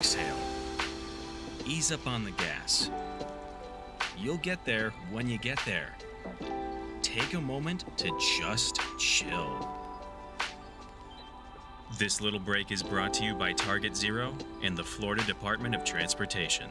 Exhale. Ease up on the gas. You'll get there when you get there. Take a moment to just chill. This little break is brought to you by Target Zero and the Florida Department of Transportation.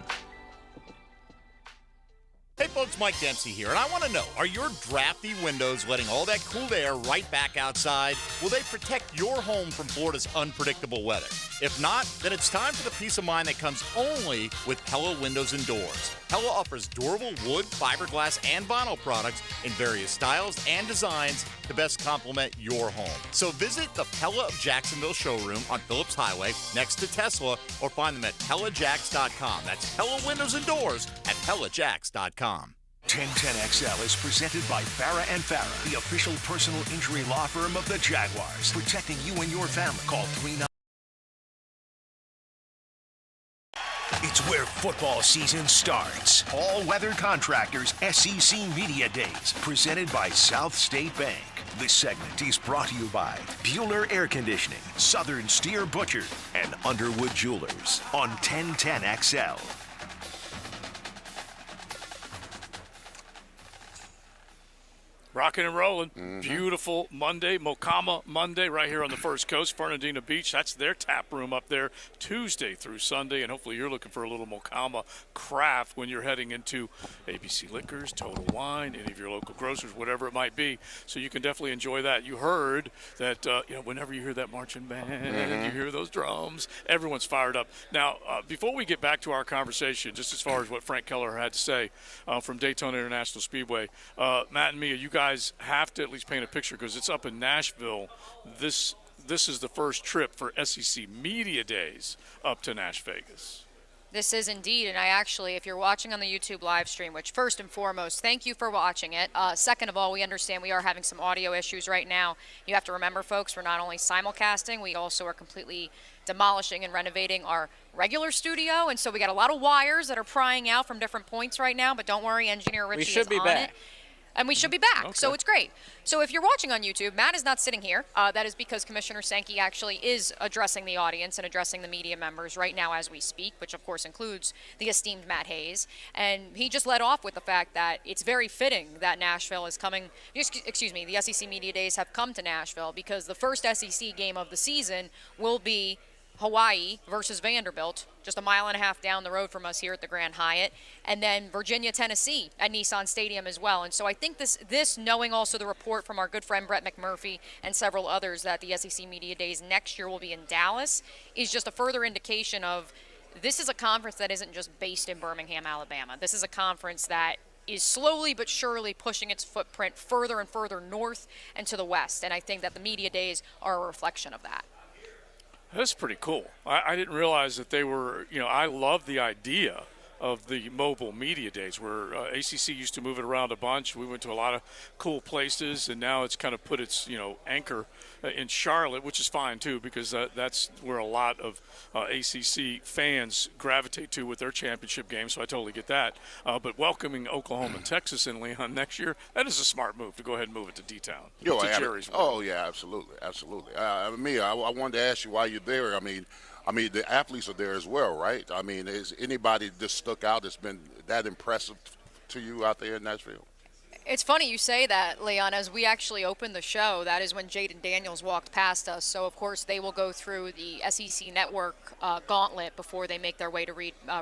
Hey folks, Mike Dempsey here, and I want to know, are your drafty windows letting all that cool air right back outside? Will they protect your home from Florida's unpredictable weather? If not, then it's time for the peace of mind that comes only with Pella Windows and Doors. Pella offers durable wood, fiberglass, and vinyl products in various styles and designs to best complement your home. So visit the Pella of Jacksonville showroom on Phillips Highway next to Tesla, or find them at PellaJacks.com. That's Pella Windows and Doors at PellaJacks.com. 1010XL is presented by Farah & Farah, the official personal injury law firm of the Jaguars, protecting you and your family. Call 39. It's where football season starts. All-weather contractors, SEC Media Days, presented by South State Bank. This segment is brought to you by Bueller Air Conditioning, Southern Steer Butcher, and Underwood Jewelers on 1010XL. Rocking and rolling. Beautiful Monday, Mocama Monday, right here on the First Coast, Fernandina Beach. That's their tap room up there Tuesday through Sunday, and hopefully you're looking for a little Mocama craft when you're heading into ABC Liquors, Total Wine, any of your local grocers, whatever it might be. So you can definitely enjoy that. You heard that, whenever you hear that marching band, you hear those drums, everyone's fired up. Now, before we get back to our conversation, just as far as what Frank Keller had to say from Daytona International Speedway, Matt and Mia, you guys have to at least paint a picture because it's up in Nashville. This is the first trip for SEC Media Days up to Nash Vegas. This is indeed, and I actually, if you're watching on the YouTube live stream, which first and foremost, thank you for watching it. Second of all, we understand we are having some audio issues right now. You have to remember, folks, we're not only simulcasting, we also are completely demolishing and renovating our regular studio, and so we got a lot of wires that are prying out from different points right now, but don't worry, Engineer Richie is on it. And we should be back, so it's great. So if you're watching on YouTube, Matt is not sitting here. That is because Commissioner Sankey actually is addressing the audience and addressing the media members right now as we speak, which of course includes the esteemed Matt Hayes. And he just led off with the fact that it's very fitting that Nashville is coming, the SEC Media Days have come to Nashville because the first SEC game of the season will be Hawaii versus Vanderbilt, just a mile and a half down the road from us here at the Grand Hyatt, and then Virginia, Tennessee at Nissan Stadium as well. And so I think this knowing also the report from our good friend Brett McMurphy and several others that the SEC Media Days next year will be in Dallas is just a further indication of this is a conference that isn't just based in Birmingham, Alabama. This is a conference that is slowly but surely pushing its footprint further and further north and to the west. And I think that the Media Days are a reflection of that. That's pretty cool. I didn't realize that they were, I love the idea of the mobile media days where ACC used to move it around a bunch. We went to a lot of cool places, and now it's kind of put its, anchor in Charlotte, which is fine too because that's where a lot of ACC fans gravitate to with their championship game, so I totally get that. But welcoming Oklahoma and Texas and Leon next year, that is a smart move to go ahead and move it to D-Town. Oh, yeah, absolutely. I wanted to ask you why you're there. I mean, the athletes are there as well, right? I mean, is anybody that stuck out that's been that impressive to you out there in Nashville? It's funny you say that, Leon. As we actually opened the show, that is when Jaden Daniels walked past us. So, of course, they will go through the SEC Network gauntlet before they make their way to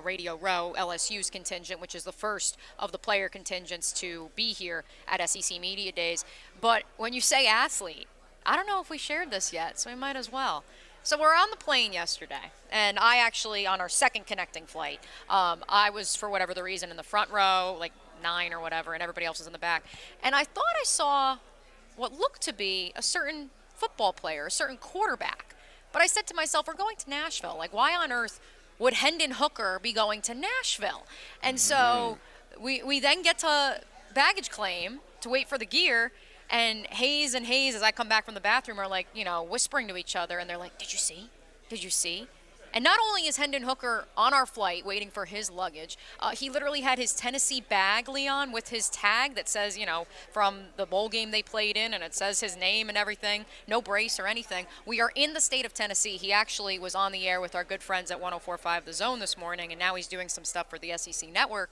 Radio Row, LSU's contingent, which is the first of the player contingents to be here at SEC Media Days. But when you say athlete, I don't know if we shared this yet, so we might as well. So we're on the plane yesterday, and I actually, on our second connecting flight, I was, for whatever the reason, in the front row, like 9 or whatever, and everybody else was in the back. And I thought I saw what looked to be a certain football player, a certain quarterback. But I said to myself, we're going to Nashville. Like, why on earth would Hendon Hooker be going to Nashville? And so we then get to baggage claim to wait for the gear. And Hayes, as I come back from the bathroom, are like, whispering to each other. And they're like, did you see? And not only is Hendon Hooker on our flight waiting for his luggage, he literally had his Tennessee bag, Leon, with his tag that says, from the bowl game they played in, and it says his name and everything, no brace or anything. We are in the state of Tennessee. He actually was on the air with our good friends at 104.5 The Zone this morning, and now he's doing some stuff for the SEC Network.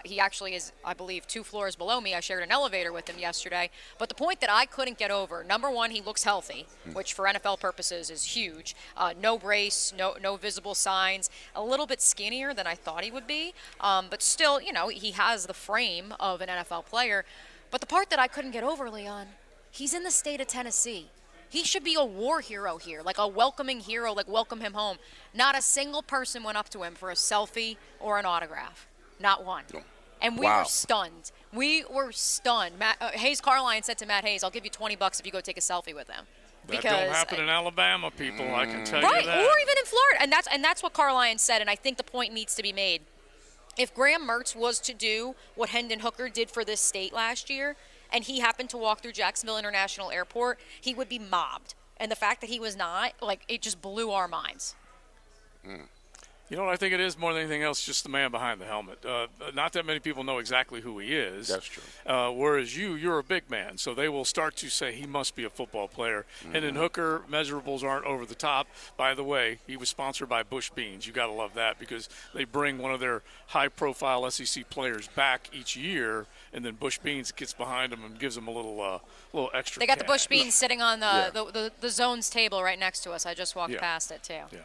He actually is, I believe, 2 floors below me. I shared an elevator with him yesterday. But the point that I couldn't get over, number one, he looks healthy, which for NFL purposes is huge. No brace, no visible signs, a little bit skinnier than I thought he would be. But still, he has the frame of an NFL player. But the part that I couldn't get over, Leon, he's in the state of Tennessee. He should be a war hero here, like a welcoming hero, like welcome him home. Not a single person went up to him for a selfie or an autograph. Not one. And we were stunned. We were stunned. Hayes Carline said to Matt Hayes, I'll give you $20 if you go take a selfie with him. That don't happen in Alabama, people. I can tell you that. Right, or even in Florida. And that's what Carline said, and I think the point needs to be made. If Graham Mertz was to do what Hendon Hooker did for this state last year, and he happened to walk through Jacksonville International Airport, he would be mobbed. And the fact that he was not, it just blew our minds. You know what I think it is more than anything else? Just the man behind the helmet. Not that many people know exactly who he is. That's true. Whereas you're a big man, so they will start to say he must be a football player. Hendon Hooker, measurables aren't over the top. By the way, he was sponsored by Bush Beans. You got to love that because they bring one of their high-profile SEC players back each year, and then Bush Beans gets behind him and gives them a little extra. They got the cash. Bush Beans sitting on the zones table right next to us. I just walked past it too. Yeah.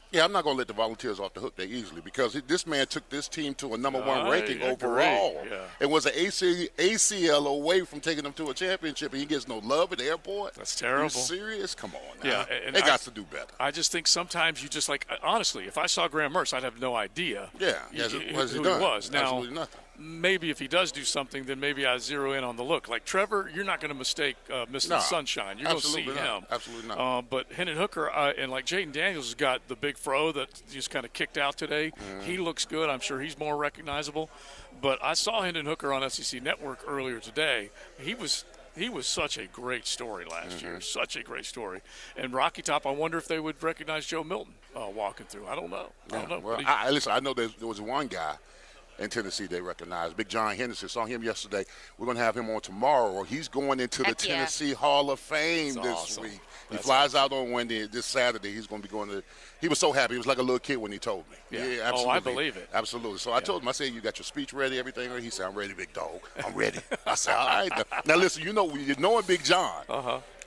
Yeah, I'm not going to let the Volunteers off the hook that easily because this man took this team to a number 1 ranking overall and was an ACL away from taking them to a championship, and he gets no love at the airport. That's terrible. You serious? Come on now. Yeah, and they got to do better. I just think sometimes you just honestly, if I saw Graham Mertz, I'd have no idea who he done? was. Now, absolutely nothing. Maybe if he does do something, then maybe I zero in on the look. Like Trevor, you're not going to mistake Mr. Sunshine. You're going to see him. Absolutely not. But Hendon Hooker and like Jaden Daniels has got the big fro that just kind of kicked out today. He looks good. I'm sure he's more recognizable. But I saw Hendon Hooker on SEC Network earlier today. He was such a great story last year. Such a great story. And Rocky Top, I wonder if they would recognize Joe Milton walking through. I don't know. Well, listen, I know there was one guy in Tennessee they recognized. Big John Henderson. Saw him yesterday. We're going to have him on tomorrow. He's going into the Tennessee Hall of Fame this week. He flies out on Wednesday. This Saturday, he's going to be going to – he was so happy. He was like a little kid when he told me. Yeah, absolutely. Oh, I believe it. Absolutely. So I told him, I said, you got your speech ready, everything? He said, I'm ready, big dog. I'm ready. I said, all right. Now listen, you knowing Big John.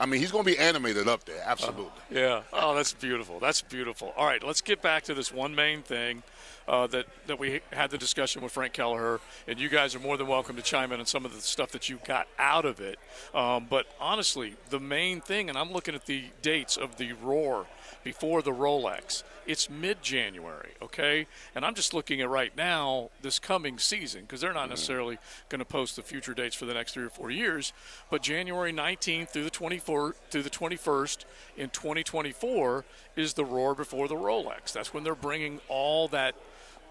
I mean, he's going to be animated up there. Absolutely. Yeah. Oh, that's beautiful. That's beautiful. All right, let's get back to this one main thing. That we had the discussion with Frank Kelleher, and you guys are more than welcome to chime in on some of the stuff that you got out of it. But honestly, the main thing, and I'm looking at the dates of the Roar before the Rolex, it's mid-January, okay? And I'm just looking at right now this coming season because they're not necessarily going to post the future dates for the next 3 or 4 years, but January 19th through the 21st in 2024 is the Roar before the Rolex. That's when they're bringing all that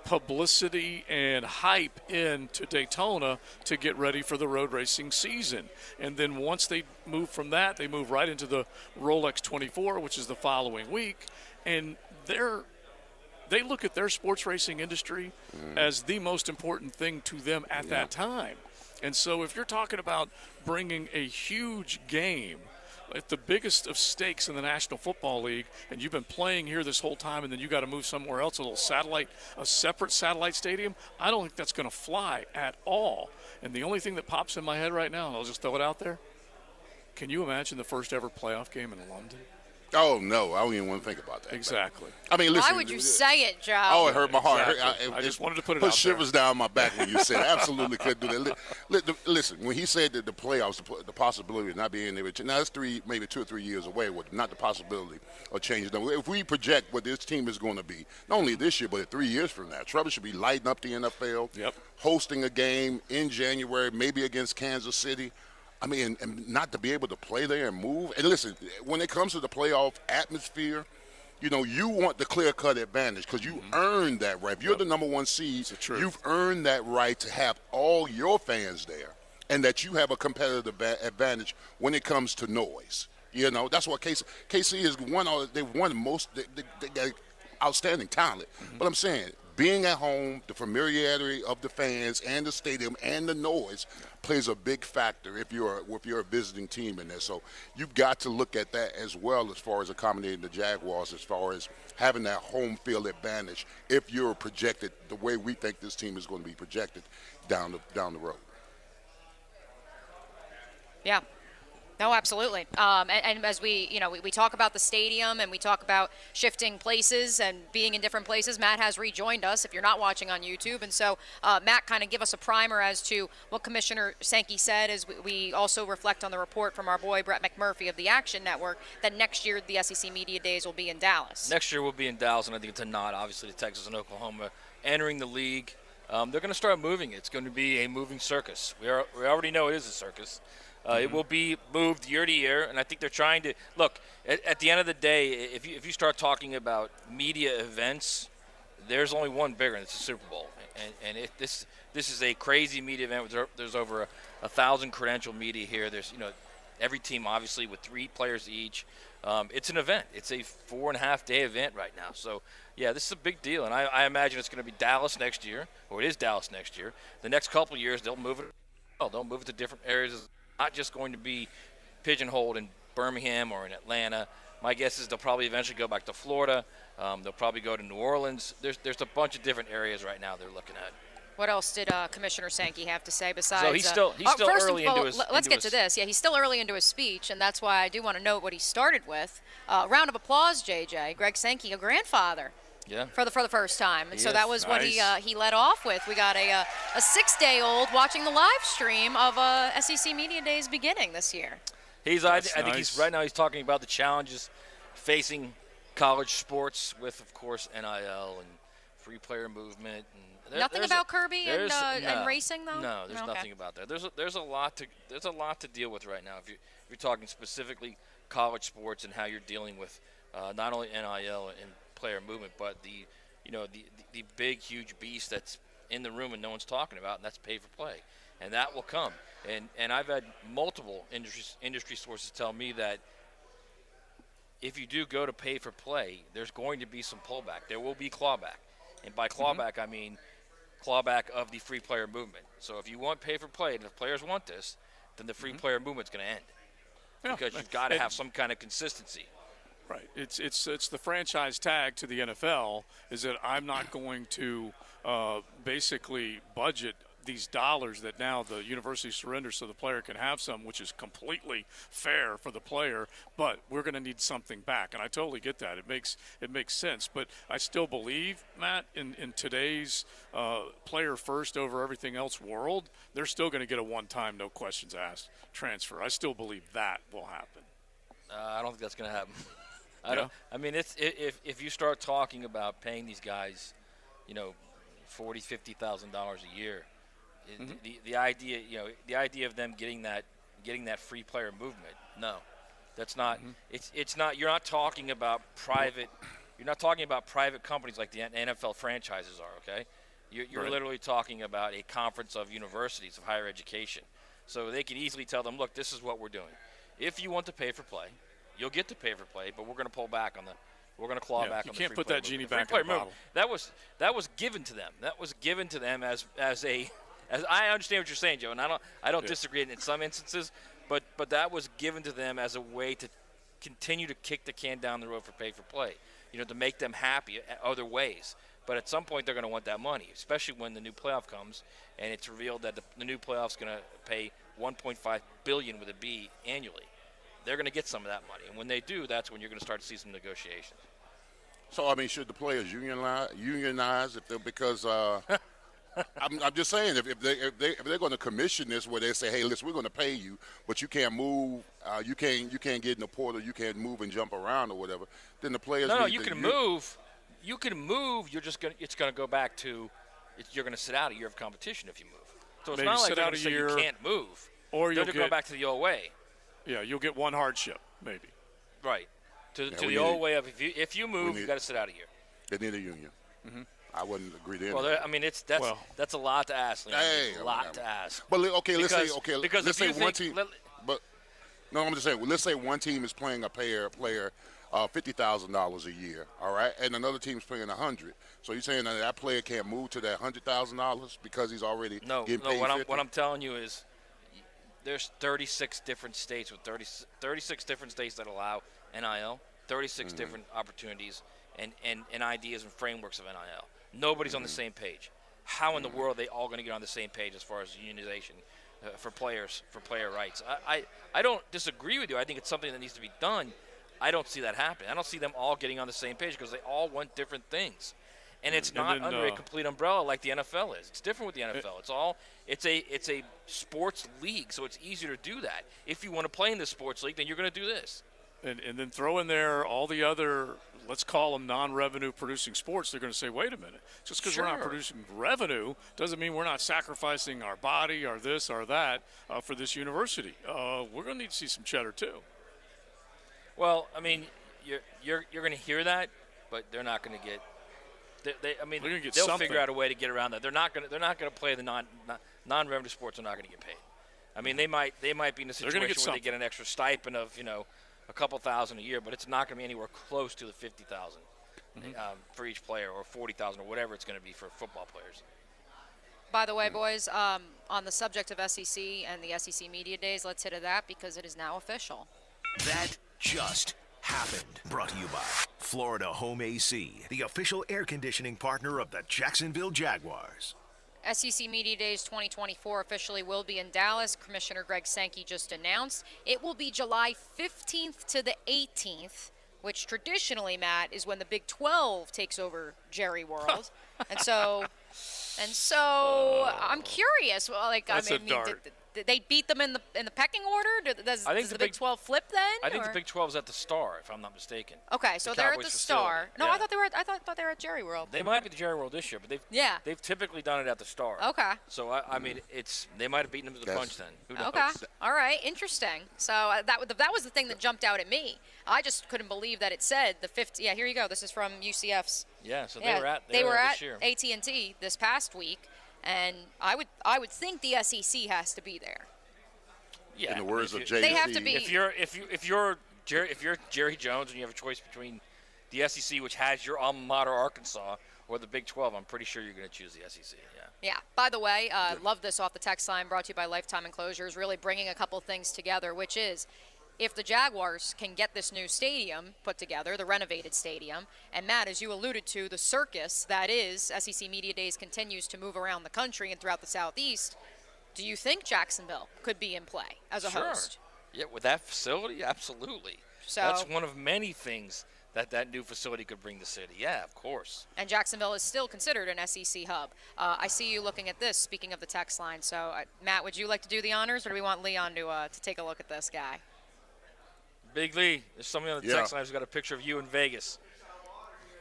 publicity and hype into Daytona to get ready for the road racing season. And then once they move from that, they move right into the Rolex 24, which is the following week. And they look at their sports racing industry as the most important thing to them at that time. And so if you're talking about bringing a huge game at the biggest of stakes in the National Football League, and you've been playing here this whole time, and then you got to move somewhere else, a separate satellite stadium, I don't think that's going to fly at all. And the only thing that pops in my head right now, and I'll just throw it out there, can you imagine the first ever playoff game in London? Oh, no, I don't even want to think about that. Exactly. I mean, listen. Why would you say it, Joe? Oh, it hurt my heart. Exactly. I just wanted to put it out there. Put shivers down my back when you said absolutely couldn't do that. Listen, when he said that the playoffs, the possibility of not being able to, now that's maybe 2 or 3 years away, with not the possibility of changing them. If we project what this team is going to be, not only this year, but 3 years from now, Trevor should be lighting up the NFL, hosting a game in January, maybe against Kansas City. I mean, and not to be able to play there and move. And listen, when it comes to the playoff atmosphere, you want the clear-cut advantage because you earned that right. If you're the number 1 seed, you've earned that right to have all your fans there and that you have a competitive advantage when it comes to noise. That's what KC has won. They've won most. They got outstanding talent. But I'm saying, being at home, the familiarity of the fans and the stadium and the noise plays a big factor if you're a visiting team in there. So you've got to look at that as well as far as accommodating the Jaguars, as far as having that home field advantage if you're projected the way we think this team is going to be projected down the road. Yeah. No, absolutely. And as we talk about the stadium and we talk about shifting places and being in different places, Matt has rejoined us if you're not watching on YouTube. And so, Matt, kind of give us a primer as to what Commissioner Sankey said as we also reflect on the report from our boy Brett McMurphy of the Action Network that next year the SEC Media Days will be in Dallas. Next year we'll be in Dallas, and I think it's a nod, obviously, to Texas and Oklahoma entering the league. They're going to start moving. It's going to be a moving circus. We already know it is a circus. It will be moved year to year, and I think they're trying to – look, at the end of the day, if you start talking about media events, there's only one bigger, and it's the Super Bowl. And this is a crazy media event. There's over 1,000 credentialed media here. There's, every team, obviously, with 3 players each. It's an event. It's a 4.5-day event right now. So, yeah, this is a big deal, and I imagine it's going to be Dallas next year, or it is Dallas next year. The next couple of years, they'll move it. They'll move it to different areas. Not just going to be pigeonholed in Birmingham or in Atlanta. My guess is they'll probably eventually go back to Florida. They'll probably go to New Orleans. There's a bunch of different areas right now they're looking at. What else did Commissioner Sankey have to say besides? So he's still early into his. Let's get to this. Yeah, he's still early into his speech, and that's why I do want to note what he started with. Round of applause, JJ. Greg Sankey, a grandfather. Yeah. For the first time. And so Yes. that was what he led off with. We got a 6-day-old watching the live stream of SEC Media Days beginning this year. I think he's right now he's talking about the challenges facing college sports with, of course, NIL and free player movement. And nothing about Kirby and racing though? No, there's nothing about that. There's a lot to deal with right now. If you're talking specifically college sports and how you're dealing with not only NIL and player movement, but the big, huge beast that's in the room and no one's talking about, and that's pay for play, and that will come. And I've had multiple industry sources tell me that if you do go to pay for play, there's going to be some pullback. There will be clawback, and by clawback I mean clawback of the free player movement. So if you want pay for play, and if players want this, then the free player movement's going to end because you've got to have some kind of consistency. Right. It's the franchise tag to the NFL is that I'm not going to basically budget these dollars that now the university surrenders so the player can have some, which is completely fair for the player, but we're going to need something back. And I totally get that. It makes sense. But I still believe, Matt, in today's player first over everything else world, they're still going to get a one-time, no questions asked transfer. I still believe that will happen. I don't think that's going to happen. I mean, if you start talking about paying these guys, $40,000-$50,000 a year, the idea of them getting that free player movement, no, that's not. It's not. You're not talking about private. You're not talking about private companies like the NFL franchises are. Okay, you're Right. literally talking about a conference of universities of higher education. So they can easily tell them, look, this is what we're doing. If you want to pay for play, you'll get to pay for play, but we're going to pull back on we're going to claw back on the free play. You can't put that genie movement. back in the bottle. That was given to them. That was given to them as I understand what you're saying, Joe, and I don't disagree in some instances, but that was given to them as a way to continue to kick the can down the road for pay for play, to make them happy other ways. But at some point they're going to want that money, especially when the new playoff comes and it's revealed that the new playoff's going to pay $1.5 billion with a B annually. They're going to get some of that money, and when they do, that's when you're going to start to see some negotiations. So I mean, should the players unionize if they're because I'm just saying if they're going to commission this where they say, hey, listen, we're going to pay you, but you can't move, you can't get in the portal, you can't move and jump around or whatever, then the players you can move. You can move. It's going to go back to you're going to sit out a year of competition if you move. So it's Maybe not like sit they're out going a to say year, you can't move. Or you'll go back to the old way. Yeah, you'll get one hardship, maybe. Right. To the old way of if you move, you got to sit out a year. They need a union. I wouldn't agree there. Well, I mean, that's a lot to ask. Leon. Hey, a lot to ask. But let's because say one team. But no, I'm just saying. Let's say one team is playing a player $50,000 a year, all right, and another team's paying $100,000. So you're saying that player can't move to that $100,000 because he's already getting paid $50,000? What I'm telling you is there's 36 different states with 36 different states that allow NIL, 36 different opportunities and ideas and frameworks of NIL. Nobody's on the same page. How in the world are they all going to get on the same page as far as unionization for players, for player rights? I don't disagree with you. I think it's something that needs to be done. I don't see that happening. I don't see them all getting on the same page because they all want different things. And it's not under a complete umbrella like the NFL is. It's different with the NFL. It's a sports league, so it's easier to do that. If you want to play in this sports league, then you're going to do this. And then throw in there all the other, let's call them non-revenue producing sports. They're going to say, wait a minute, just because we're not producing revenue doesn't mean we're not sacrificing our body or this or that for this university. We're going to need to see some cheddar too. Well, I mean, you're going to hear that, but they're not going to get. They'll figure out a way to get around that. They're not going to play the non-revenue sports. Are not going to get paid. I mean, they might be in a situation where they get an extra stipend of a couple thousand a year, but it's not going to be anywhere close to the $50,000 for each player, or $40,000, or whatever it's going to be for football players. By the way, boys, on the subject of SEC and the SEC Media Days, let's hit that because it is now official. That just happened. Brought to you by Florida Home AC, the official air conditioning partner of the Jacksonville Jaguars. SEC Media Days 2024 officially will be in Dallas. Commissioner Greg Sankey just announced. It will be July 15th to the 18th, which traditionally, Matt, is when the Big 12 takes over Jerry World. and so I'm curious. Well, did they beat them in the pecking order? Does the Big 12 flip then? I think the Big 12 is at the Star, if I'm not mistaken. Okay, so they're at the Star. No, yeah. I thought they were at Jerry World. They might be the Jerry World this year, but they've typically done it at the Star. Okay. So I mean, they might have beaten them to the punch then. Who knows? Okay. All right. Interesting. So that was the thing that jumped out at me. I just couldn't believe that it said the 50. Yeah, here you go. This is from UCF's. Yeah. So they were at AT&T this past week. And I would think the SEC has to be there. Yeah. In the words of Jay-Z, they have to be. If you're Jerry Jones and you have a choice between the SEC, which has your alma mater Arkansas, or the Big 12, I'm pretty sure you're going to choose the SEC. Yeah. Yeah. By the way, love this off the text line, brought to you by Lifetime Enclosures, really bringing a couple things together, which is, if the Jaguars can get this new stadium put together, the renovated stadium, and Matt, as you alluded to, the circus that is SEC Media Days continues to move around the country and throughout the Southeast, do you think Jacksonville could be in play as a host? Yeah, with that facility, absolutely. So that's one of many things that new facility could bring the city. Yeah, of course. And Jacksonville is still considered an SEC hub. I see you looking at this, speaking of the text line. So, Matt, would you like to do the honors, or do we want Leon to take a look at this guy? Big Lee, there's somebody on the text line who's got a picture of you in Vegas.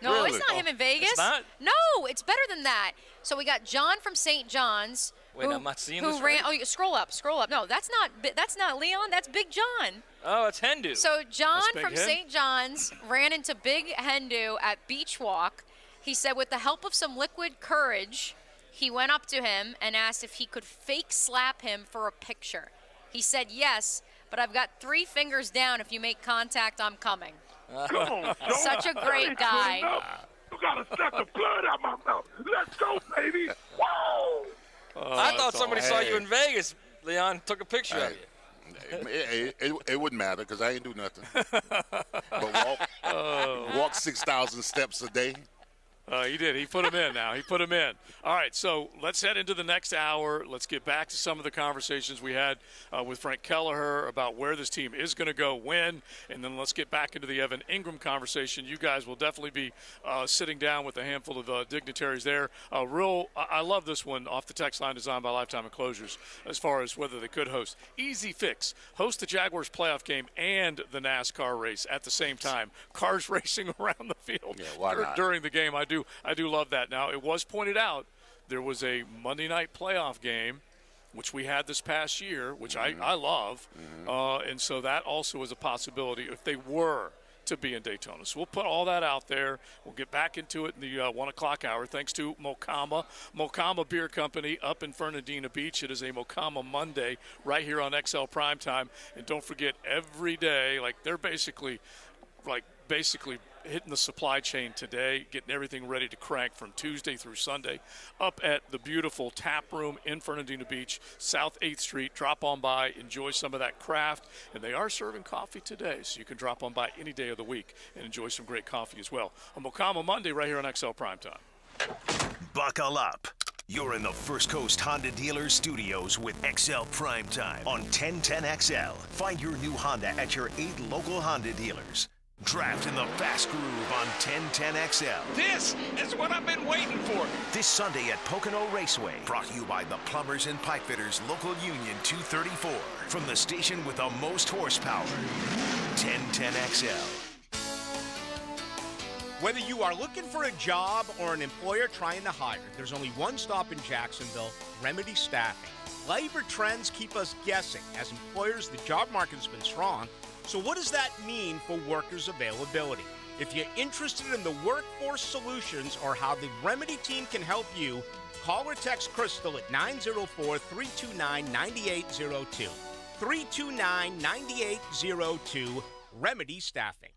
No, really? It's not him in Vegas. It's not? No, it's better than that. So we got John from St. John's. Wait, I'm not seeing this right? Oh, scroll up. No, that's not Leon. That's Big John. Oh, it's Hendu. So John from St. John's ran into Big Hendu at Beach Walk. He said with the help of some liquid courage, he went up to him and asked if he could fake slap him for a picture. He said yes, but I've got 3 fingers down. If you make contact, I'm coming. Such a great guy. You got to suck the blood out my mouth. Let's go, baby. Whoa! I thought somebody saw you in Vegas, Leon, took a picture of you. It wouldn't matter because I ain't do nothing. But walk 6,000 steps a day. He did. He put him in now. He put him in. All right, so let's head into the next hour. Let's get back to some of the conversations we had with Frank Kelleher about where this team is going to go, when, and then let's get back into the Evan Ingram conversation. You guys will definitely be sitting down with a handful of dignitaries there. I love this one off the text line designed by Lifetime Enclosures as far as whether they could host. Easy fix. Host the Jaguars playoff game and the NASCAR race at the same time. Cars racing around the field during the game. I do love that. Now, it was pointed out there was a Monday night playoff game, which we had this past year, which I love. And so that also is a possibility if they were to be in Daytona. So we'll put all that out there. We'll get back into it in the 1 o'clock hour thanks to Mocama. Mocama Beer Company up in Fernandina Beach. It is a Mocama Monday right here on XL Primetime. And don't forget, every day, they're basically basically hitting the supply chain today, getting everything ready to crank from Tuesday through Sunday up at the beautiful tap room in Fernandina Beach, South 8th Street. Drop on by, enjoy some of that craft, and they are serving coffee today, so you can drop on by any day of the week and enjoy some great coffee as well. On Mokama Monday right here on XL Primetime. Buckle up. You're in the First Coast Honda Dealer Studios with XL Primetime on 1010XL. Find your new Honda at your 8 local Honda dealers. Draft in the fast groove on 1010XL. This is what I've been waiting for. This Sunday at Pocono Raceway. Brought to you by the Plumbers and Pipefitters Local Union 234. From the station with the most horsepower. 1010XL. Whether you are looking for a job or an employer trying to hire, there's only one stop in Jacksonville, Remedy Staffing. Labor trends keep us guessing. As employers, the job market's been strong. So what does that mean for workers' availability? If you're interested in the workforce solutions or how the Remedy team can help you, call or text Crystal at 904-329-9802. 329-9802, Remedy Staffing.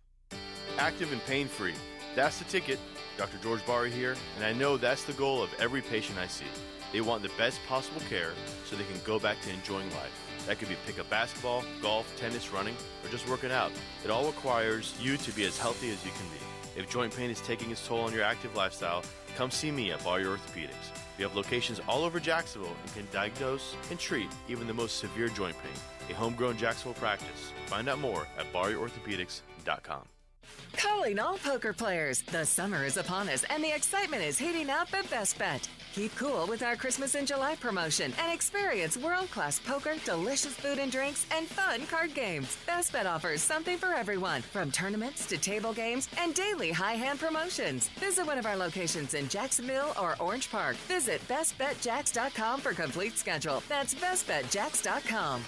Active and pain-free. That's the ticket. Dr. George Barry here, and I know that's the goal of every patient I see. They want the best possible care so they can go back to enjoying life. That could be pick up basketball, golf, tennis, running, or just working out. It all requires you to be as healthy as you can be. If joint pain is taking its toll on your active lifestyle, come see me at Barry Orthopedics. We have locations all over Jacksonville and can diagnose and treat even the most severe joint pain. A homegrown Jacksonville practice. Find out more at barryorthopedics.com. Calling all poker players. The summer is upon us and the excitement is heating up at Best Bet. Keep cool with our Christmas in July promotion and experience world-class poker, delicious food and drinks, and fun card games. Best Bet offers something for everyone, from tournaments to table games and daily high-hand promotions. Visit one of our locations in Jacksonville or Orange Park. Visit bestbetjacks.com for complete schedule. That's bestbetjacks.com.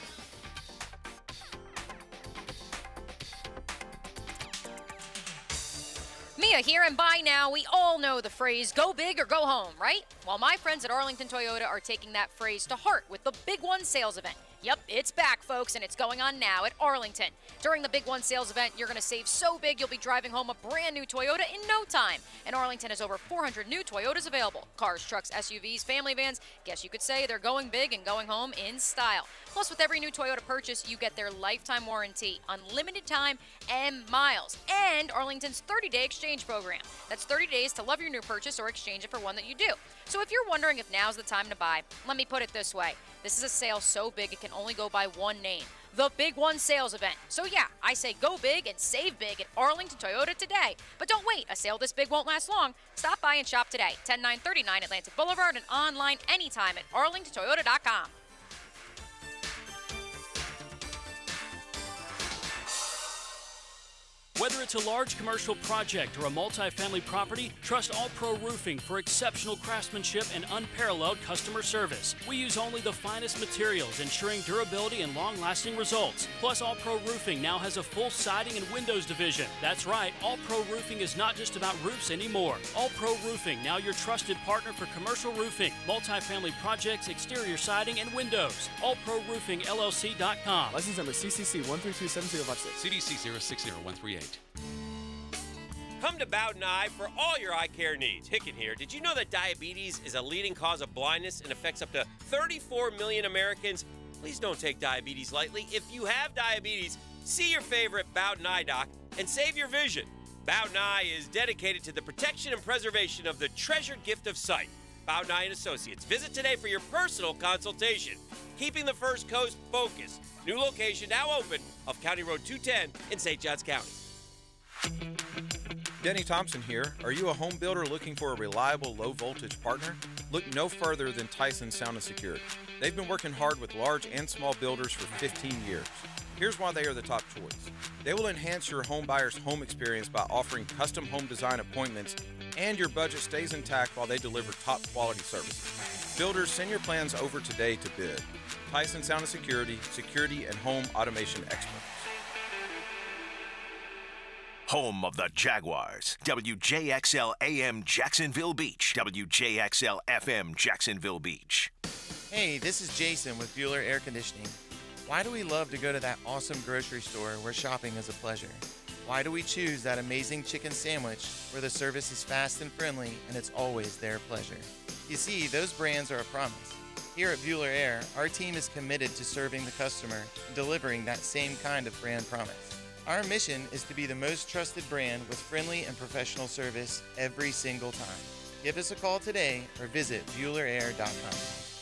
Mia here, and by now we all know the phrase go big or go home, right? Well, my friends at Arlington Toyota are taking that phrase to heart with the Big One sales event. Yep, it's back, folks, and it's going on now at Arlington. During the Big One sales event, you're going to save so big you'll be driving home a brand new Toyota in no time. And Arlington has over 400 new Toyotas available. Cars, trucks, SUVs, family vans. Guess you could say they're going big and going home in style. Plus, with every new Toyota purchase, you get their lifetime warranty, unlimited time, and miles. And Arlington's 30-day exchange program. That's 30 days to love your new purchase or exchange it for one that you do. So if you're wondering if now's the time to buy, let me put it this way. This is a sale so big it can only go by one name. The Big One sales event. So yeah, I say go big and save big at Arlington Toyota today. But don't wait, a sale this big won't last long. Stop by and shop today. 10939 Atlantic Boulevard and online anytime at arlingtontoyota.com. Whether it's a large commercial project or a multi-family property, trust All Pro Roofing for exceptional craftsmanship and unparalleled customer service. We use only the finest materials, ensuring durability and long-lasting results. Plus, All Pro Roofing now has a full siding and windows division. That's right, All Pro Roofing is not just about roofs anymore. All Pro Roofing, now your trusted partner for commercial roofing, multi-family projects, exterior siding, and windows. AllProRoofingLLC.com. License number CCC 1327056. CDC 060138. Come to Bowden Eye for all your eye care needs. Hicken here. Did you know that diabetes is a leading cause of blindness and affects up to 34 million Americans? Please don't take diabetes lightly. If you have diabetes, see your favorite Bowden Eye doc and save your vision. Bowden Eye is dedicated to the protection and preservation of the treasured gift of sight. Bowden Eye & Associates. Visit today for your personal consultation. Keeping the First Coast focused. New location now open off County Road 210 in St. Johns County. Denny Thompson here. Are you a home builder looking for a reliable low-voltage partner? Look no further than Tyson Sound and Security. They've been working hard with large and small builders for 15 years. Here's why they are the top choice. They will enhance your home buyer's home experience by offering custom home design appointments, and your budget stays intact while they deliver top-quality services. Builders, send your plans over today to bid. Tyson Sound and Security, security and home automation experts. Home of the Jaguars. WJXL AM Jacksonville Beach. WJXL FM Jacksonville Beach. Hey, this is Jason with Bueller Air Conditioning. Why do we love to go to that awesome grocery store where shopping is a pleasure? Why do we choose that amazing chicken sandwich where the service is fast and friendly and it's always their pleasure? You see, those brands are a promise. Here at Bueller Air, our team is committed to serving the customer and delivering that same kind of brand promise. Our mission is to be the most trusted brand with friendly and professional service every single time. Give us a call today or visit BuellerAir.com.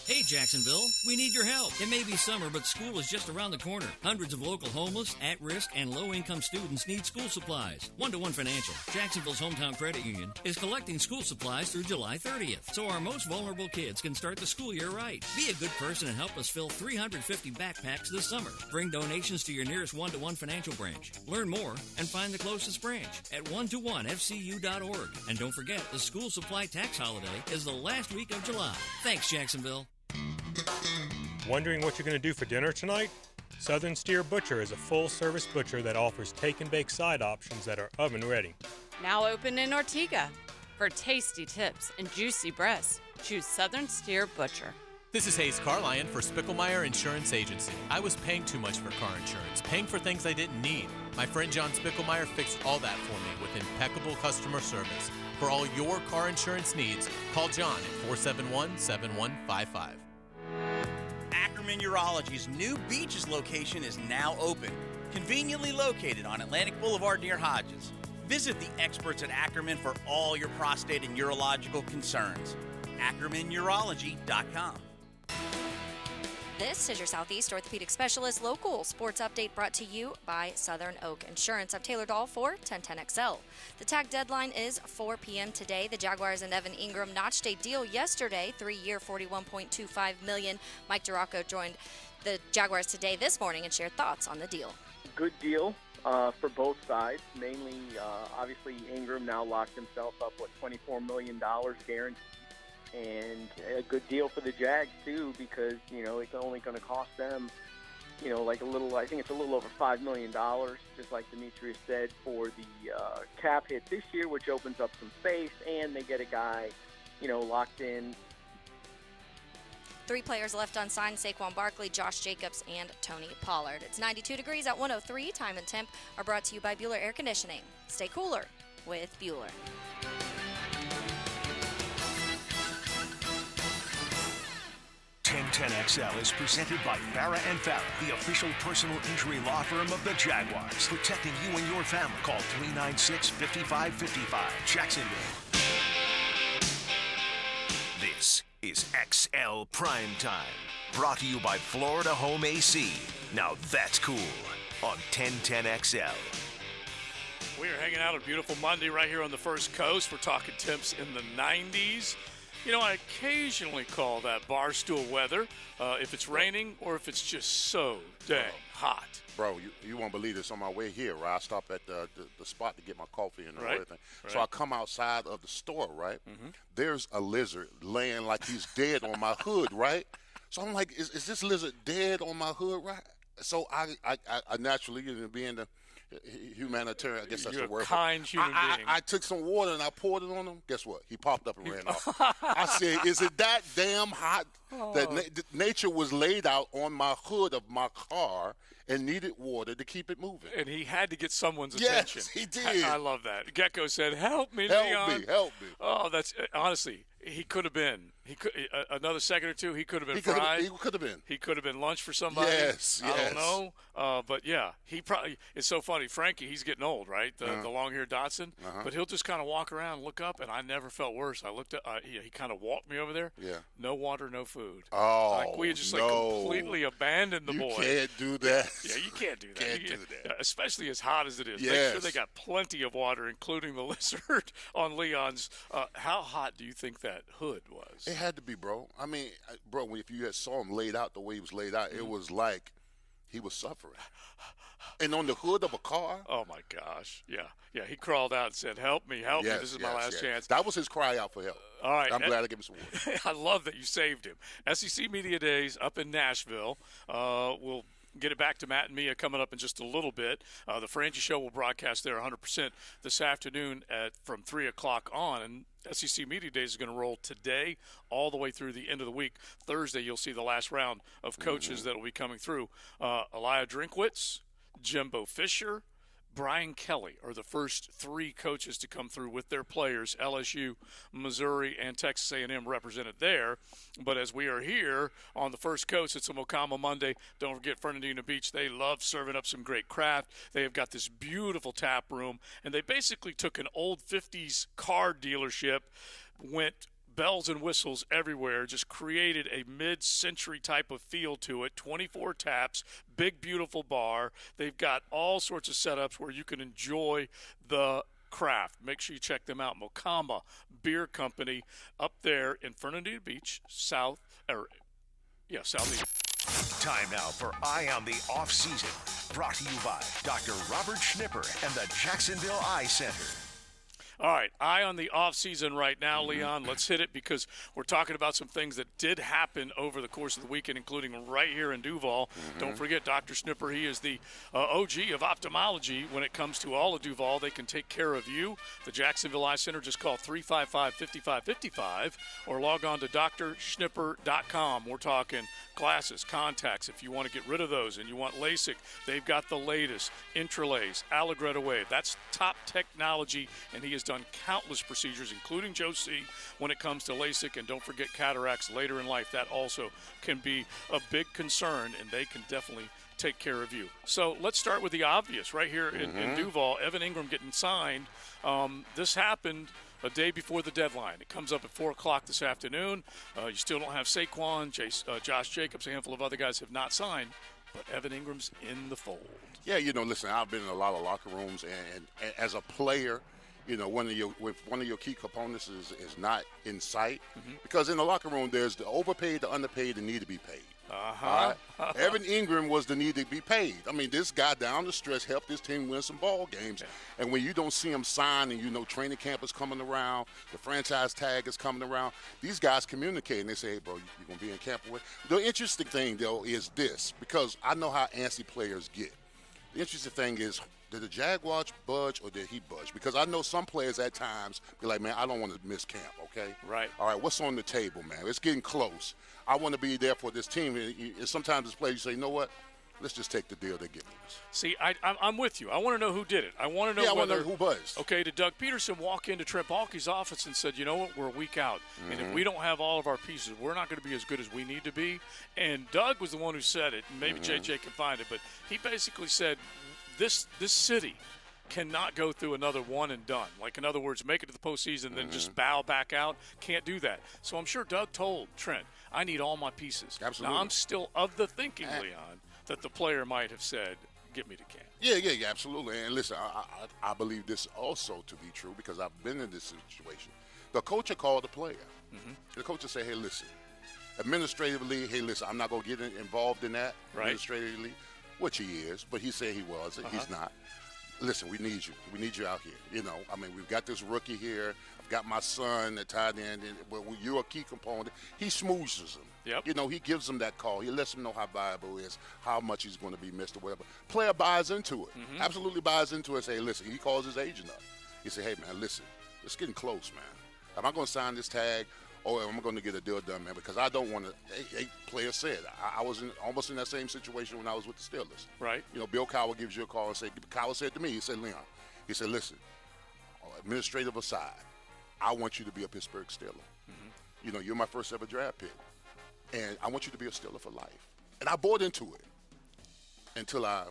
Hey Jacksonville, we need your help. It may be summer, but school is just around the corner. Hundreds of local homeless, at-risk, and low-income students need school supplies. One-to-One Financial, Jacksonville's hometown credit union, is collecting school supplies through July 30th, so our most vulnerable kids can start the school year right. Be a good person and help us fill 350 backpacks this summer. Bring donations to your nearest One-to-One Financial branch. Learn more and find the closest branch at one-to-one-fcu.org. And don't forget, the school supply tax holiday is the last week of July. Thanks, Jacksonville. Wondering what you're going to do for dinner tonight? Southern Steer Butcher is a full-service butcher that offers take-and-bake side options that are oven-ready. Now open in Ortega. For tasty tips and juicy breasts, choose Southern Steer Butcher. This is Hayes Carlion for Spicklemeyer Insurance Agency. I was paying too much for car insurance, paying for things I didn't need. My friend John Spicklemeyer fixed all that for me with impeccable customer service. For all your car insurance needs, call John at 471-7155. Ackerman Urology's new Beaches location is now open, conveniently located on Atlantic Boulevard near Hodges. Visit the experts at Ackerman for all your prostate and urological concerns. AckermanUrology.com. This is your Southeast Orthopedic Specialist Local Sports Update brought to you by Southern Oak Insurance. I'm Taylor Dahl for 1010XL. The tag deadline is 4 p.m. today. The Jaguars and Evan Ingram notched a deal yesterday, 3-year, $41.25 million. Mike Duraco joined the Jaguars today this morning and shared thoughts on the deal. Good deal for both sides. Mainly, obviously, Ingram now locked himself up with $24 million guaranteed. And a good deal for the Jags, too, because, it's only going to cost them, like I think it's a little over $5 million, just like Demetrius said, for the cap hit this year, which opens up some space, and they get a guy, locked in. 3 players left unsigned: Saquon Barkley, Josh Jacobs, and Tony Pollard. It's 92 degrees at 103. Time and temp are brought to you by Bueller Air Conditioning. Stay cooler with Bueller. 1010XL is presented by Farah & Farah, the official personal injury law firm of the Jaguars. Protecting you and your family. Call 396-5555. Jacksonville. This is XL Primetime. Brought to you by Florida Home AC. Now that's cool on 1010XL. We are hanging out a beautiful Monday right here on the First Coast. We're talking temps in the 90s. I occasionally call that barstool weather if it's raining or if it's just so dang hot. Bro, you won't believe this. On my way here, right, I stop at the spot to get my coffee and everything. Right. So I come outside of the store, right? Mm-hmm. There's a lizard laying like he's dead on my hood, right? So I'm like, is this lizard dead on my hood, right? So I naturally, being the humanitarian, I guess that's the word. Kind human being. I took some water and I poured it on him. Guess what? He popped up and ran off. I said, is it that damn hot that nature was laid out on my hood of my car and needed water to keep it moving? And he had to get someone's attention. Yes, he did. I love that. Gecko said, help me, Leon. Help me. Oh, that's honestly, he could have been. He could another second or two. He could have been fried. He could have been. He could have been lunch for somebody. Yes. I don't know. But yeah, he probably. It's so funny. Frankie, he's getting old, right? The long-haired Dotson. But he'll just kind of walk around, and look up, and I never felt worse. I looked at. He kind of walked me over there. Yeah. No water, no food. Oh, like we had just completely abandoned the boy. You can't do that. Yeah, you can't do that. Can't do that. Especially as hot as it is. Yes. Make sure they got plenty of water, including the lizard on Leon's. How hot do you think that hood was? It had to be, bro. I mean, bro, if you saw him laid out the way he was laid out, it was like he was suffering. And on the hood of a car? Oh, my gosh. Yeah. He crawled out and said, help me. This is my last chance. That was his cry out for help. All right. I'm glad I gave him some water. I love that you saved him. SEC Media Days up in Nashville. We'll get it back to Matt and Mia coming up in just a little bit. The Frangie Show will broadcast there 100% this afternoon from 3 o'clock on. And SEC Media Days is going to roll today all the way through the end of the week. Thursday, you'll see the last round of coaches that will be coming through. Eli Drinkwitz, Jimbo Fisher, Brian Kelly are the first 3 coaches to come through with their players. LSU, Missouri, and Texas A&M represented there. But as we are here on the First Coast, it's a Mocama Monday. Don't forget Fernandina Beach. They love serving up some great craft. They have got this beautiful tap room, and they basically took an old 50s car dealership, went bells and whistles everywhere, just created a mid-century type of feel to it. 24 taps, big, beautiful bar. They've got all sorts of setups where you can enjoy the craft. Make sure you check them out. Mocama Beer Company up there in Fernandina Beach, southeast. Time now for Eye on the Off Season, brought to you by Dr. Robert Schnipper and the Jacksonville Eye Center. All right, eye on the offseason right now, Leon. Let's hit it because we're talking about some things that did happen over the course of the weekend, including right here in Duval. Don't forget, Dr. Schnipper, he is the OG of ophthalmology when it comes to all of Duval. They can take care of you. The Jacksonville Eye Center, just call 355-5555 or log on to drschnipper.com. We're talking glasses, contacts. If you want to get rid of those and you want LASIK, they've got the latest. Intralace, Allegretta Wave. That's top technology, and he has done countless procedures, including Joe C, when it comes to LASIK. And don't forget cataracts later in life. That also can be a big concern, and they can definitely take care of you. So let's start with the obvious right here in Duval. Evan Ingram getting signed. This happened a day before the deadline. It comes up at 4 o'clock this afternoon. You still don't have Saquon. Josh Jacobs, a handful of other guys have not signed, but Evan Ingram's in the fold. Yeah, listen, I've been in a lot of locker rooms, and as a player, one of your key components is not in sight, because in the locker room there's the overpaid, the underpaid, and need to be paid. All right? Evan Ingram was the need to be paid. I mean, this guy down the stretch helped his team win some ball games, and when you don't see him sign, and training camp is coming around, the franchise tag is coming around, these guys communicate and they say, hey, bro, you're going to be in camp with. The interesting thing, though, is this, because I know how antsy players get. The interesting thing is, did the Jaguars budge or did he budge? Because I know some players at times be like, man, I don't want to miss camp, okay? Right. All right, what's on the table, man? It's getting close. I want to be there for this team. And sometimes as players, you say, you know what? Let's just take the deal they're giving us. See, I'm with you. I want to know who did it. I want to know who buzzed. Okay, did Doug Peterson walk into Trent Baalke's office and said, you know what, we're a week out, and if we don't have all of our pieces, we're not going to be as good as we need to be? And Doug was the one who said it, and maybe JJ can find it, but he basically said, this city cannot go through another one and done. Like, in other words, make it to the postseason, then just bow back out. Can't do that. So I'm sure Doug told Trent, I need all my pieces. Absolutely. Now, I'm still of the thinking, Leon, that the player might have said, get me to camp. Yeah, absolutely. And listen, I believe this also to be true because I've been in this situation. The coach will call the player. The coach will say, hey, listen, administratively, hey, listen, I'm not going to get involved in that administratively, which he is, but he said he wasn't. He's not. Listen, we need you. We need you out here. I mean, we've got this rookie here. I've got my son at tight end. Well, you're a key component. He smoozes him. Yep. He gives him that call. He lets him know how valuable he is, how much he's going to be missed or whatever. Player buys into it. Absolutely buys into it. Say, hey, listen, he calls his agent up. He say, hey, man, listen, it's getting close, man. Am I going to sign this tag? Or am I going to get a deal done, man? Because I don't want to. A player said I was almost in that same situation when I was with the Steelers. Right. Bill Cowher gives you a call and say, Cowher said to me, he said, Leon, he said, listen, administrative aside, I want you to be a Pittsburgh Steeler. You're my first ever draft pick, and I want you to be a Steeler for life. And I bought into it until I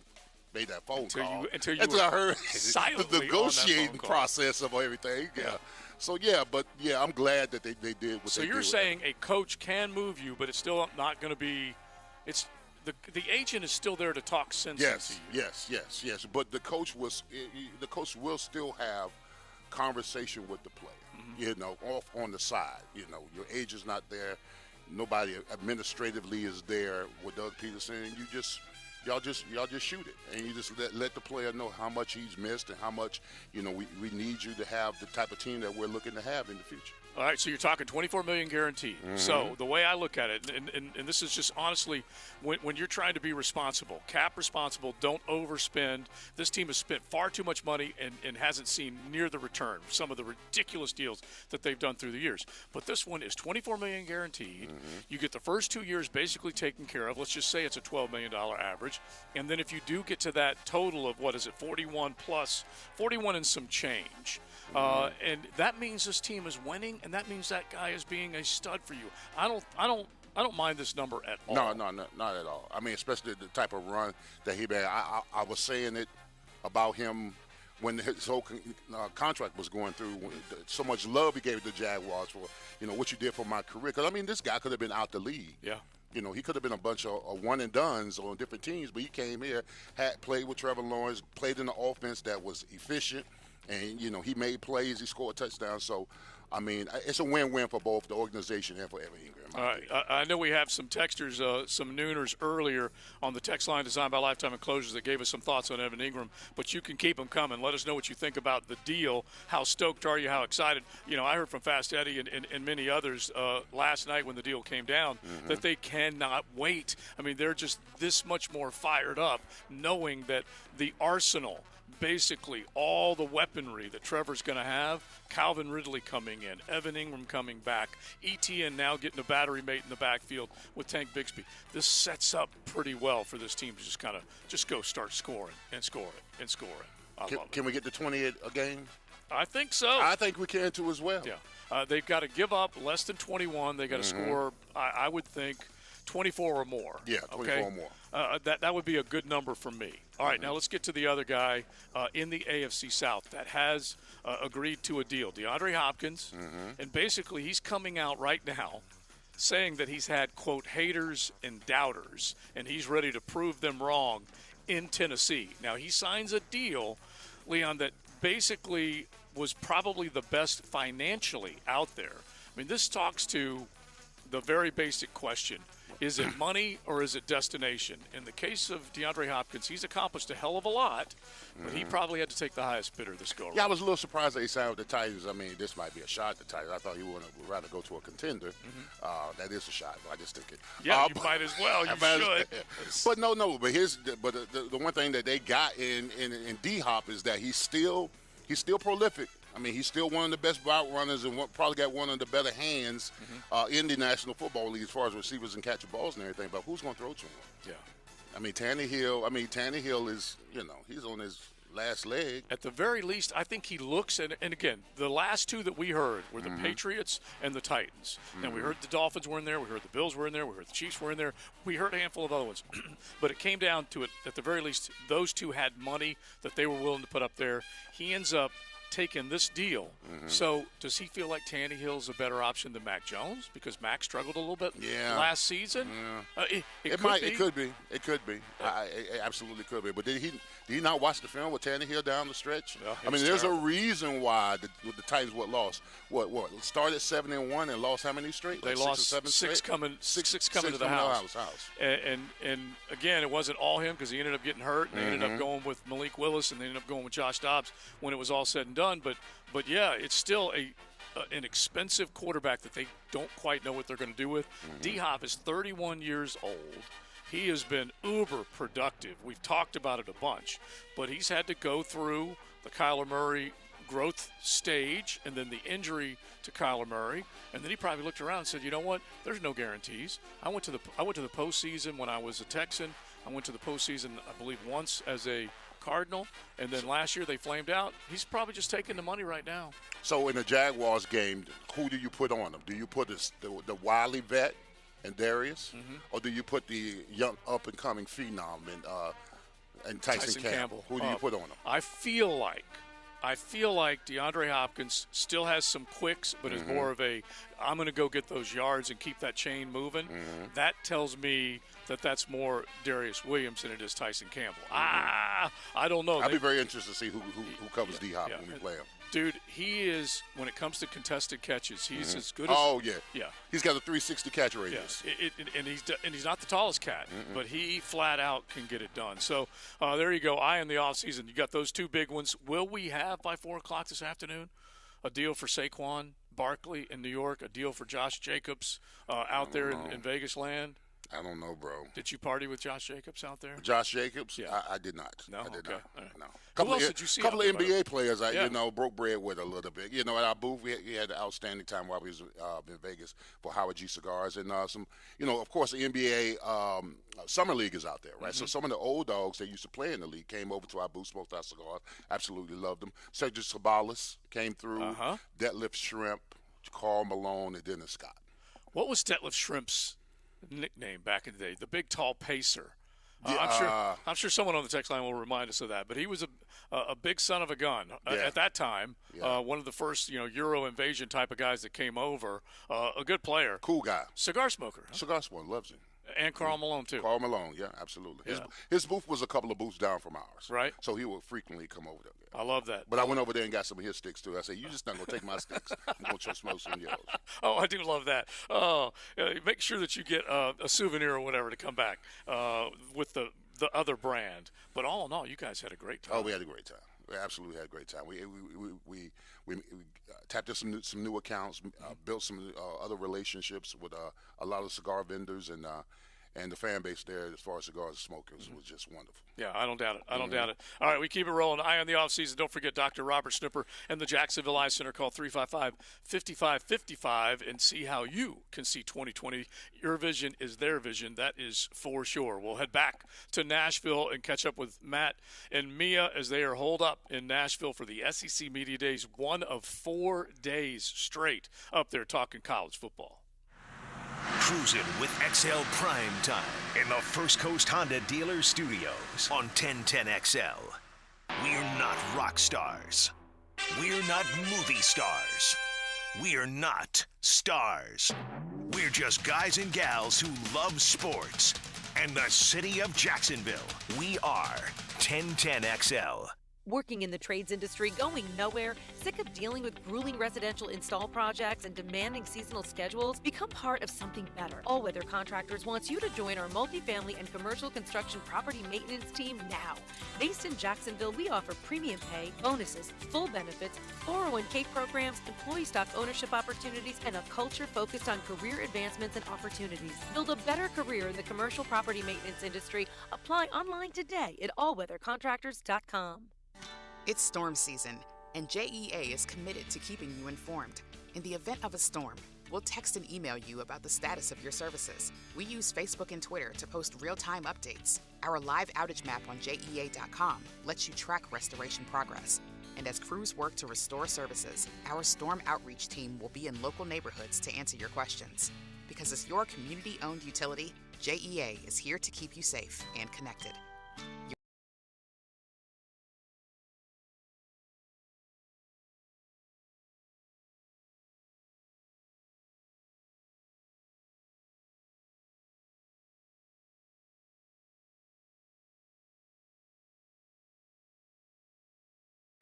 made that phone call. Until I heard the negotiating process of everything. Yeah. So, I'm glad that they did what they did. So you're saying a coach can move you, but it's still not going to be – it's the agent is still there to talk sense into you. Yes. But the coach will still have conversation with the player, off on the side. Your agent's not there. Nobody administratively is there with Doug Peterson, and y'all just shoot it, and you just let the player know how much he's missed and how much we need you to have the type of team that we're looking to have in the future. All right, so you're talking $24 million guaranteed. Mm-hmm. So the way I look at it, and this is just honestly, when you're trying to be responsible, cap responsible, don't overspend. This team has spent far too much money and hasn't seen near the return. Some of the ridiculous deals that they've done through the years. But this one is $24 million guaranteed. Mm-hmm. You get the first 2 years basically taken care of. Let's just say it's a $12 million average. And then if you do get to that total of, 41 and some change, and that means this team is winning, and that means that guy is being a stud for you. I don't mind this number at all. No, not at all. I mean, especially the type of run that he made. I was saying it about him when his whole contract was going through. So much love he gave the Jaguars for, what you did for my career. Because, I mean, this guy could have been out the league. Yeah. He could have been a bunch of one-and-dones on different teams, but he came here, had played with Trevor Lawrence, played in an offense that was efficient, and, he made plays, he scored touchdowns. So, I mean, it's a win-win for both the organization and for Evan Ingram. All right. I know we have some texters, some nooners earlier on the text line designed by Lifetime Enclosures that gave us some thoughts on Evan Ingram, but you can keep them coming. Let us know what you think about the deal. How stoked are you? How excited? I heard from Fast Eddie and many others last night when the deal came down that they cannot wait. I mean, they're just this much more fired up knowing that the arsenal, basically all the weaponry that Trevor's going to have, Calvin Ridley coming in, Evan Ingram coming back, ETN now getting a battery mate in the backfield with Tank Bigsby. This sets up pretty well for this team to just go start scoring and scoring and scoring. Can we get to 20 a game? I think so. I think we can too as well. Yeah. They've got to give up less than 21. They got to score, I would think, 24 or more. Yeah, 24 or more. That would be a good number for me. All right, now let's get to the other guy in the AFC South that has agreed to a deal, DeAndre Hopkins. And basically he's coming out right now saying that he's had, quote, haters and doubters, and he's ready to prove them wrong in Tennessee. Now, he signs a deal, Leon, that basically was probably the best financially out there. I mean, this talks to the very basic question. Is it money or is it destination? In the case of DeAndre Hopkins, he's accomplished a hell of a lot, but he probably had to take the highest bidder this go around. Yeah, I was a little surprised that he signed with the Titans. I mean, this might be a shot at the Titans. I thought he would rather go to a contender. That is a shot, but I just took it. Yeah, you might as well. You should. But no. But the one thing that they got in D-Hop is that he's still prolific. I mean, he's still one of the best route runners and probably got one of the better hands in the National Football League as far as receivers and catching balls and everything. But who's going to throw to him? Yeah. I mean, Tannehill is, he's on his last leg. At the very least, I think he looks, and again, the last two that we heard were the Patriots and the Titans. Now, we heard the Dolphins were in there, we heard the Bills were in there, we heard the Chiefs were in there, we heard a handful of other ones. But it came down to it, at the very least, those two had money that they were willing to put up there. He ends up taking this deal. So does he feel like Tannehill's a better option than Mac Jones? Because Mac struggled a little bit last season? It could be. It Absolutely could be. But did he not watch the film with Tannehill down the stretch? Yeah, I mean, there's a reason why the Titans lost. Started 7-1 and lost how many straight? They lost six coming to the house. And again, it wasn't all him because he ended up getting hurt. And they ended up going with Malik Willis, and they ended up going with Josh Dobbs when it was all said and done. But yeah, it's still an expensive quarterback that they don't quite know what they're going to do with. D-Hop is 31 years old. He has been uber productive. We've talked about it a bunch, but he's had to go through the Kyler Murray growth stage and then the injury to Kyler Murray, and then he probably looked around and said, you know what, there's no guarantees. I went to the postseason when I was a Texan. I went to the postseason, I believe, once as a Cardinal, and then last year they flamed out. He's probably just taking the money right now. So in the Jaguars game, who do you put on them? Do you put the wily vet and Darius, or do you put the young up-and-coming phenom and Tyson Campbell? Who do you put on them? I feel like DeAndre Hopkins still has some quicks, but is more of a, I'm going to go get those yards and keep that chain moving. That tells me that's more Darius Williams than it is Tyson Campbell. I don't know. I'd be very interested to see who covers D-Hop when we play him. Dude, he is, when it comes to contested catches, he's as good as. Oh, yeah. Yeah. He's got a 360 catch radius. And he's not the tallest cat, but he flat out can get it done. So there you go. In the offseason, you got those two big ones. Will we have by 4 o'clock this afternoon a deal for Saquon Barkley in New York, a deal for Josh Jacobs out there in Vegas land? I don't know, bro. Did you party with Josh Jacobs out there? Josh Jacobs? Yeah. I did not. No? I did Okay. not. All right. No. Who else did you see Couple out of there, NBA players I, Yeah. broke bread with a little bit. At our booth, we had an outstanding time while we was in Vegas for Howard G Cigars. And some, of course, the NBA Summer League is out there, right? So some of the old dogs that used to play in the league came over to our booth, smoked our cigars. Absolutely loved them. Sergio Sabalas came through. Detlef Shrimp, Karl Malone, and Dennis Scott. What was Detlef Shrimp's nickname back in the day? The big, tall pacer. Yeah, I'm sure someone on the text line will remind us of that. But he was a big son of a gun at that time. One of the first Euro invasion type of guys that came over. A good player, cool guy, cigar smoker. Cigar smoker, loves him. And Karl Malone too. Karl Malone, yeah, absolutely. Yeah. His booth was a couple of booths down from ours, right? So he would frequently come over there. I love that. But I went over there and got some of his sticks too. I said, "You just not gonna take my sticks. I'm gonna smoke some of yours." Oh, I do love that. Make sure that you get a souvenir or whatever to come back with the other brand. But all in all, you guys had a great time. Oh, we had a great time. We absolutely had a great time. We tapped into some new accounts, built some other relationships with a lot of cigar vendors, and the fan base there as far as cigars and smokers was just wonderful. Yeah, I don't doubt it. I don't doubt it. All right, we keep it rolling. Eye on the offseason. Don't forget Dr. Robert Snipper and the Jacksonville Eye Center. Call 355-5555 and see how you can see 2020. Your vision is their vision. That is for sure. We'll head back to Nashville and catch up with Matt and Mia as they are holed up in Nashville for the SEC Media Days, one of 4 days straight up there talking college football. Cruising with XL Primetime in the First Coast Honda Dealer Studios on 1010XL. We're not rock stars. We're not movie stars. We're not stars. We're just guys and gals who love sports and the city of Jacksonville. We are 1010XL. Working in the trades industry, going nowhere, sick of dealing with grueling residential install projects and demanding seasonal schedules? Become part of something better. All Weather Contractors wants you to join our multifamily and commercial construction property maintenance team now. Based in Jacksonville, we offer premium pay, bonuses, full benefits, 401k programs, employee stock ownership opportunities, and a culture focused on career advancements and opportunities. Build a better career in the commercial property maintenance industry. Apply online today at allweathercontractors.com. It's storm season, and JEA is committed to keeping you informed. In the event of a storm, we'll text and email you about the status of your services. We use Facebook and Twitter to post real-time updates. Our live outage map on JEA.com lets you track restoration progress. And as crews work to restore services, our storm outreach team will be in local neighborhoods to answer your questions. Because as your community-owned utility, JEA is here to keep you safe and connected.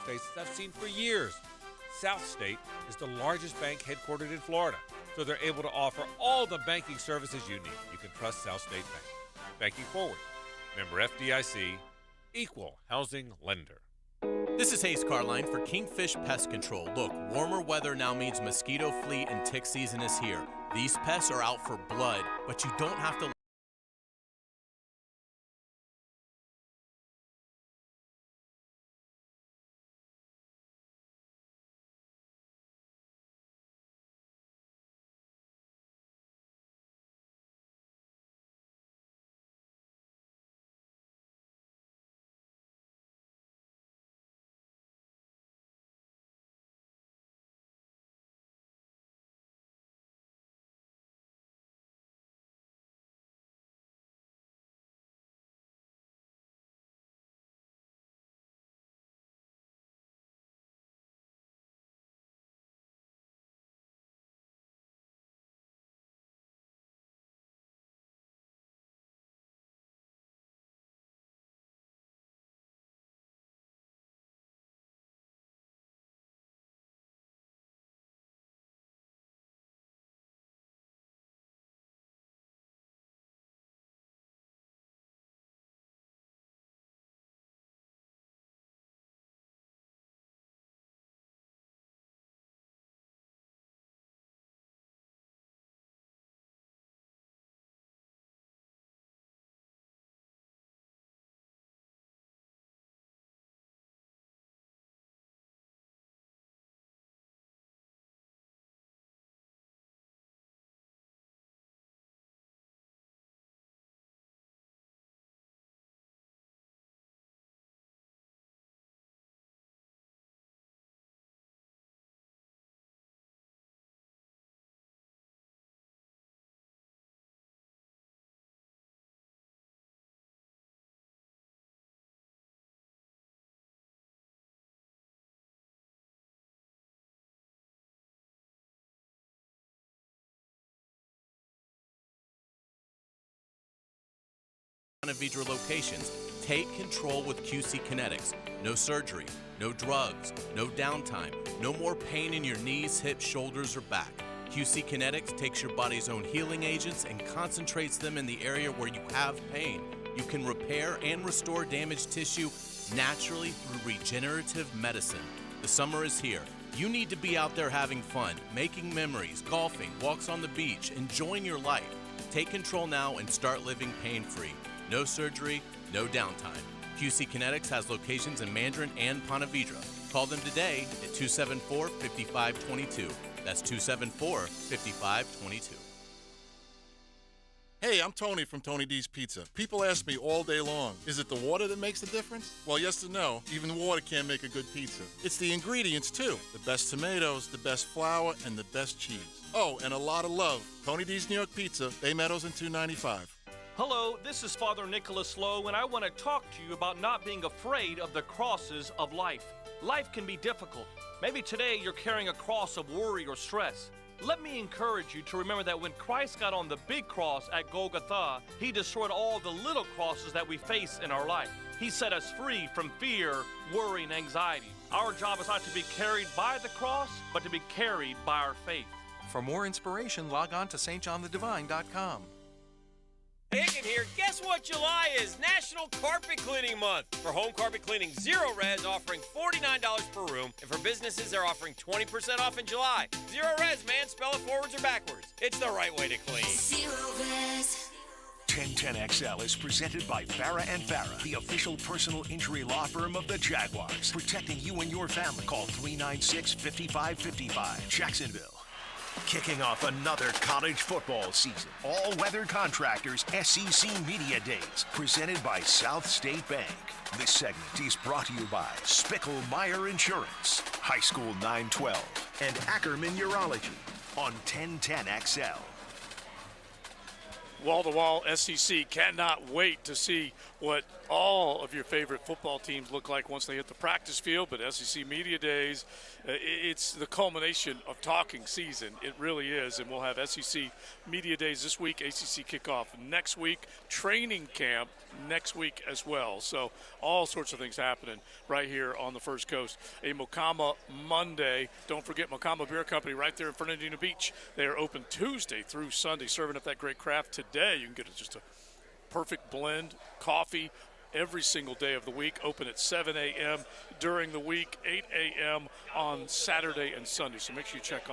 Faces I've seen for years. South State is the largest bank headquartered in Florida, so they're able to offer all the banking services you need. You can trust South State Bank. Banking forward. Member FDIC, equal housing lender. This is Hayes Carline for Kingfish Pest Control. Look, warmer weather now means mosquito, flea, and tick season is here. These pests are out for blood, but you don't have to Vidra locations. Take control with QC Kinetics. No surgery, no drugs, no downtime, no more pain in your knees, hips, shoulders, or back. QC Kinetics takes your body's own healing agents and concentrates them in the area where you have pain. You can repair and restore damaged tissue naturally through regenerative medicine. The summer is here. You need to be out there having fun, making memories, golfing, walks on the beach, enjoying your life. Take control now and start living pain-free. No surgery, no downtime. QC Kinetics has locations in Mandarin and Ponte Vedra. Call them today at 274-5522. That's 274-5522. Hey, I'm Tony from Tony D's Pizza. People ask me all day long, is it the water that makes the difference? Well, yes and no. Even water can't make a good pizza. It's the ingredients, too. The best tomatoes, the best flour, and the best cheese. Oh, and a lot of love. Tony D's New York Pizza, Bay Meadows and 295. Hello, this is Father Nicholas Lowe, and I want to talk to you about not being afraid of the crosses of life. Life can be difficult. Maybe today you're carrying a cross of worry or stress. Let me encourage you to remember that when Christ got on the big cross at Golgotha, he destroyed all the little crosses that we face in our life. He set us free from fear, worry, and anxiety. Our job is not to be carried by the cross, but to be carried by our faith. For more inspiration, log on to stjohnthedivine.com. Higgin here. Guess what July is? National Carpet Cleaning Month. For home carpet cleaning, Zero Res offering $49 per room. And for businesses, they're offering 20% off in July. Zero Res, man. Spell it forwards or backwards. It's the right way to clean. Zero Res. 1010XL is presented by Farah & Farah, the official personal injury law firm of the Jaguars. Protecting you and your family. Call 396-5555. Jacksonville. Kicking off another college football season. All-weather contractors SEC Media Days, presented by South State Bank. This segment is brought to you by Spickle-Meyer Insurance, High School 912, and Ackerman Urology on 1010XL. Wall-to-wall SEC. Cannot wait to see what all of your favorite football teams look like once they hit the practice field. But SEC Media Days, it's the culmination of talking season. It really is. And we'll have SEC Media Days this week, ACC kickoff next week, training camp next week as well. So all sorts of things happening right here on the First Coast. A Mocama Monday. Don't forget Mocama Beer Company right there in Fernandina Beach. They are open Tuesday through Sunday, serving up that great craft today. You can get just a perfect blend coffee every single day of the week. Open at 7 a.m. during the week, 8 a.m. on Saturday and Sunday. So make sure you check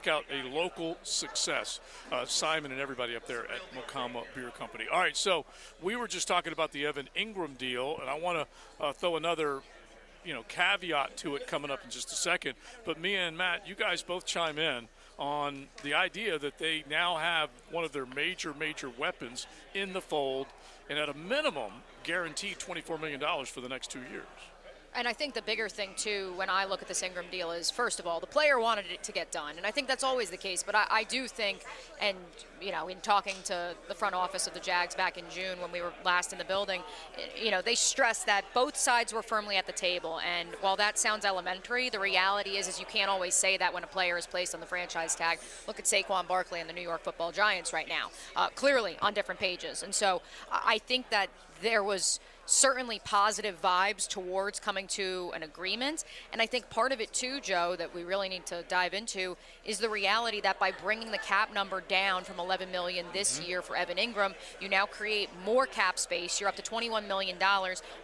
out a local success. Simon and everybody up there at Mocama Beer Company. All right, so we were just talking about the Evan Ingram deal, and I want to throw another caveat to it coming up in just a second. But Mia and Matt, you guys both chime in on the idea that they now have one of their major weapons in the fold, and at a minimum guaranteed $24 million for the next 2 years. And I think the bigger thing, too, when I look at this Ingram deal is, first of all, the player wanted it to get done. And I think that's always the case. But I do think, and, in talking to the front office of the Jags back in June when we were last in the building, they stressed that both sides were firmly at the table. And while that sounds elementary, the reality is you can't always say that when a player is placed on the franchise tag. Look at Saquon Barkley and the New York Football Giants right now, clearly on different pages. And so I think that there was certainly positive vibes towards coming to an agreement. And I think part of it too, Joe, that we really need to dive into is the reality that by bringing the cap number down from $11 million this year for Evan Ingram, you now create more cap space. You're up to $21 million.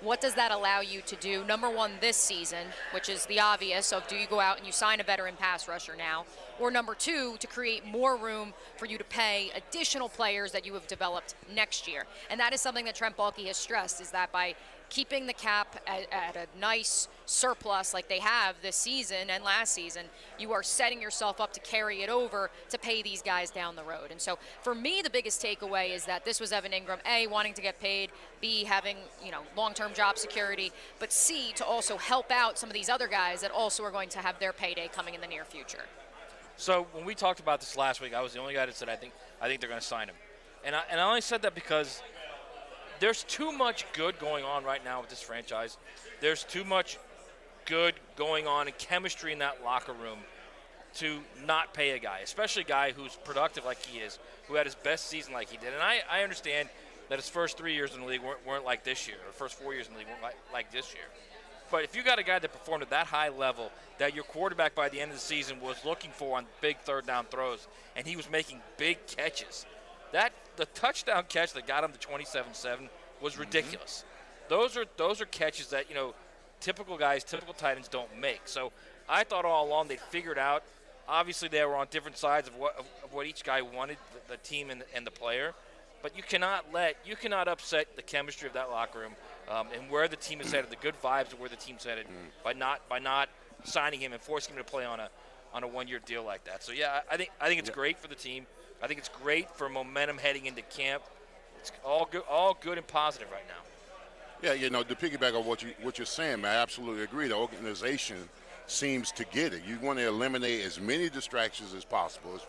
What does that allow you to do? Number one, this season, which is the obvious of do you go out and you sign a veteran pass rusher now? Or number two, to create more room for you to pay additional players that you have developed next year. And that is something that Trent Baalke has stressed, is that by keeping the cap at a nice surplus like they have this season and last season, you are setting yourself up to carry it over to pay these guys down the road. And so for me, the biggest takeaway is that this was Evan Ingram, A, wanting to get paid, B, having long-term job security, but C, to also help out some of these other guys that also are going to have their payday coming in the near future. So when we talked about this last week, I was the only guy that said I think they're going to sign him. And I only said that because there's too much good going on right now with this franchise. There's too much good going on in chemistry in that locker room to not pay a guy, especially a guy who's productive like he is, who had his best season like he did. And I understand that his first 3 years in the league weren't like this year, or first 4 years in the league weren't like this year. But if you got a guy that performed at that high level, that your quarterback by the end of the season was looking for on big third down throws, and he was making big catches, the touchdown catch that got him to 27-7 was ridiculous. Those are catches that, you know, typical guys, typical tight ends don't make. So I thought all along they'd figured out. Obviously, they were on different sides of what each guy wanted, the team and the player. But you cannot upset the chemistry of that locker room and where the team is headed, the good vibes of where the team's headed by not signing him and forcing him to play on a one-year deal like that. So yeah, I think it's great for the team. I think it's great for momentum heading into camp. It's all good and positive right now. Yeah, you know, to piggyback on what you're saying, man, I absolutely agree. The organization seems to get it. You want to eliminate as many distractions as possible,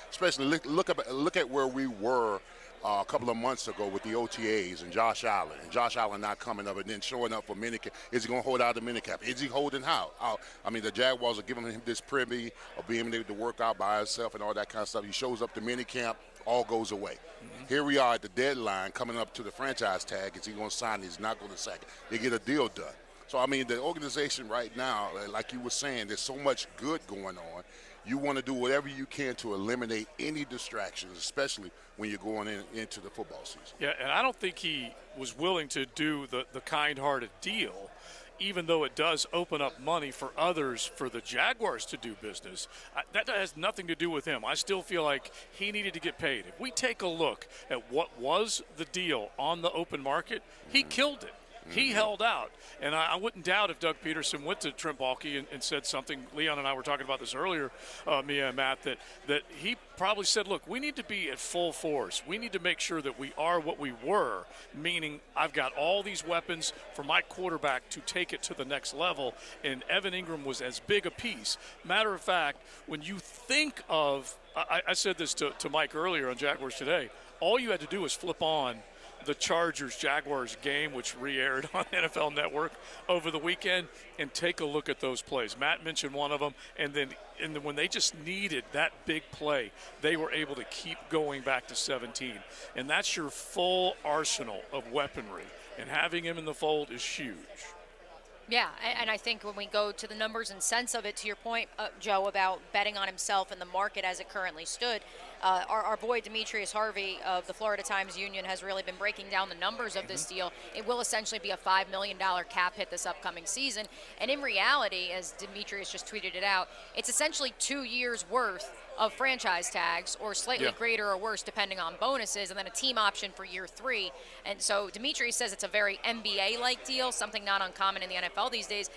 especially look at where we were a couple of months ago with the OTAs and Josh Allen. And Josh Allen not coming up and then showing up for minicamp. Is he going to hold out the minicamp? Is he holding out? I mean, the Jaguars are giving him this privy of being able to work out by himself and all that kind of stuff. He shows up to minicamp, all goes away. Here we are at the deadline coming up to the franchise tag. Is he going to sign? He's not going to sack it. They get a deal done. So, I mean, the organization right now, like you were saying, there's so much good going on. You want to do whatever you can to eliminate any distractions, especially when you're going into the football season. Yeah, and I don't think he was willing to do the kind-hearted deal, even though it does open up money for others, for the Jaguars to do business. That has nothing to do with him. I still feel like he needed to get paid. If we take a look at what was the deal on the open market, he killed it. He held out. And I wouldn't doubt if Doug Peterson went to Trent Baalke and said something. Leon and I were talking about this earlier, Mia and Matt, that he probably said, look, we need to be at full force. We need to make sure that we are what we were, meaning I've got all these weapons for my quarterback to take it to the next level, and Evan Ingram was as big a piece. Matter of fact, when you think of – I said this to Mike earlier on Jaguars Today, all you had to do was flip on the Chargers-Jaguars game, which re-aired on NFL Network over the weekend, and take a look at those plays. Matt mentioned one of them, and then when they just needed that big play, they were able to keep going back to 17. And that's your full arsenal of weaponry, and having him in the fold is huge. Yeah, and I think when we go to the numbers and sense of it, to your point, Joe, about betting on himself and the market as it currently stood, our boy Demetrius Harvey of the Florida Times-Union has really been breaking down the numbers of this deal. It will essentially be a $5 million cap hit this upcoming season. And in reality, as Demetrius just tweeted it out, it's essentially 2 years' worth of franchise tags, or slightly greater or worse depending on bonuses, and then a team option for year 3. And so Demetrius says it's a very NBA-like deal, something not uncommon in the NFL these days.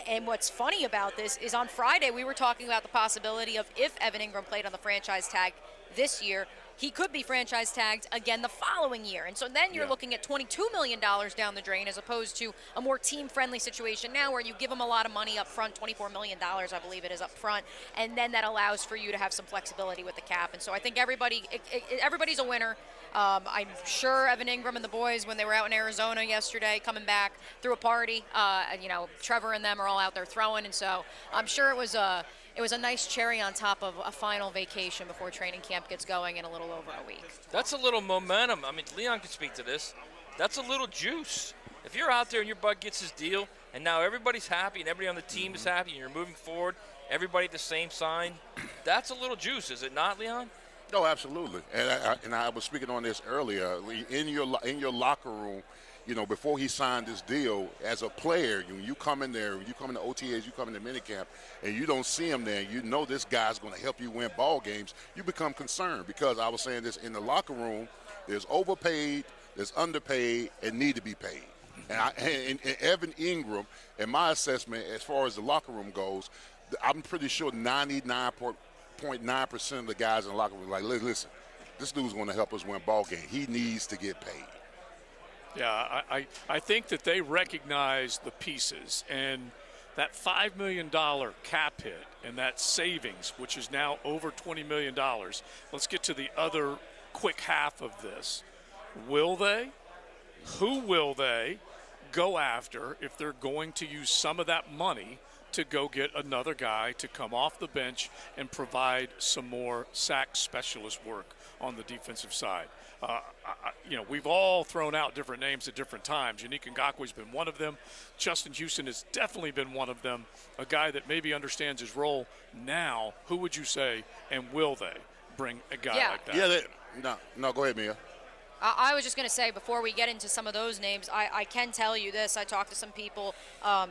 And what's funny about this is on Friday we were talking about the possibility of, if Evan Ingram played on the franchise tag this year, he could be franchise tagged again the following year. And so then you're looking at $22 million down the drain, as opposed to a more team-friendly situation now where you give him a lot of money up front, $24 million, I believe it is up front, and then that allows for you to have some flexibility with the cap. And so I think everybody's a winner. I'm sure Evan Ingram and the boys, when they were out in Arizona yesterday, coming back, threw a party. Trevor and them are all out there throwing, and so I'm sure it was a nice cherry on top of a final vacation before training camp gets going in a little over a week. That's a little momentum. I mean, Leon can speak to this. That's a little juice. If you're out there and your bud gets his deal, and now everybody's happy and everybody on the team is happy and you're moving forward, everybody at the same sign, that's a little juice, is it not, Leon? No, absolutely. And I was speaking on this earlier. In your locker room, before he signed this deal, as a player, you come in there, you come in the OTAs, you come in the minicamp, and you don't see him there, you know this guy's going to help you win ball games, you become concerned, because I was saying this, in the locker room, there's overpaid, there's underpaid, and need to be paid. And Evan Ingram, in my assessment, as far as the locker room goes, I'm pretty sure 99.9% of the guys in the locker room are like, listen, this dude's going to help us win ball games. He needs to get paid. Yeah, I think that they recognize the pieces, and that $5 million cap hit and that savings, which is now over $20 million. Let's get to the other quick half of this. Will they? Who will they go after if they're going to use some of that money to go get another guy to come off the bench and provide some more sack specialist work on the defensive side. We've all thrown out different names at different times. Yannick Ngakoue's been one of them. Justin Houston has definitely been one of them, a guy that maybe understands his role now. Who would you say, and will they bring a guy like that? Yeah, no, go ahead, Mia. I was just going to say, before we get into some of those names, I can tell you this. I talked to some people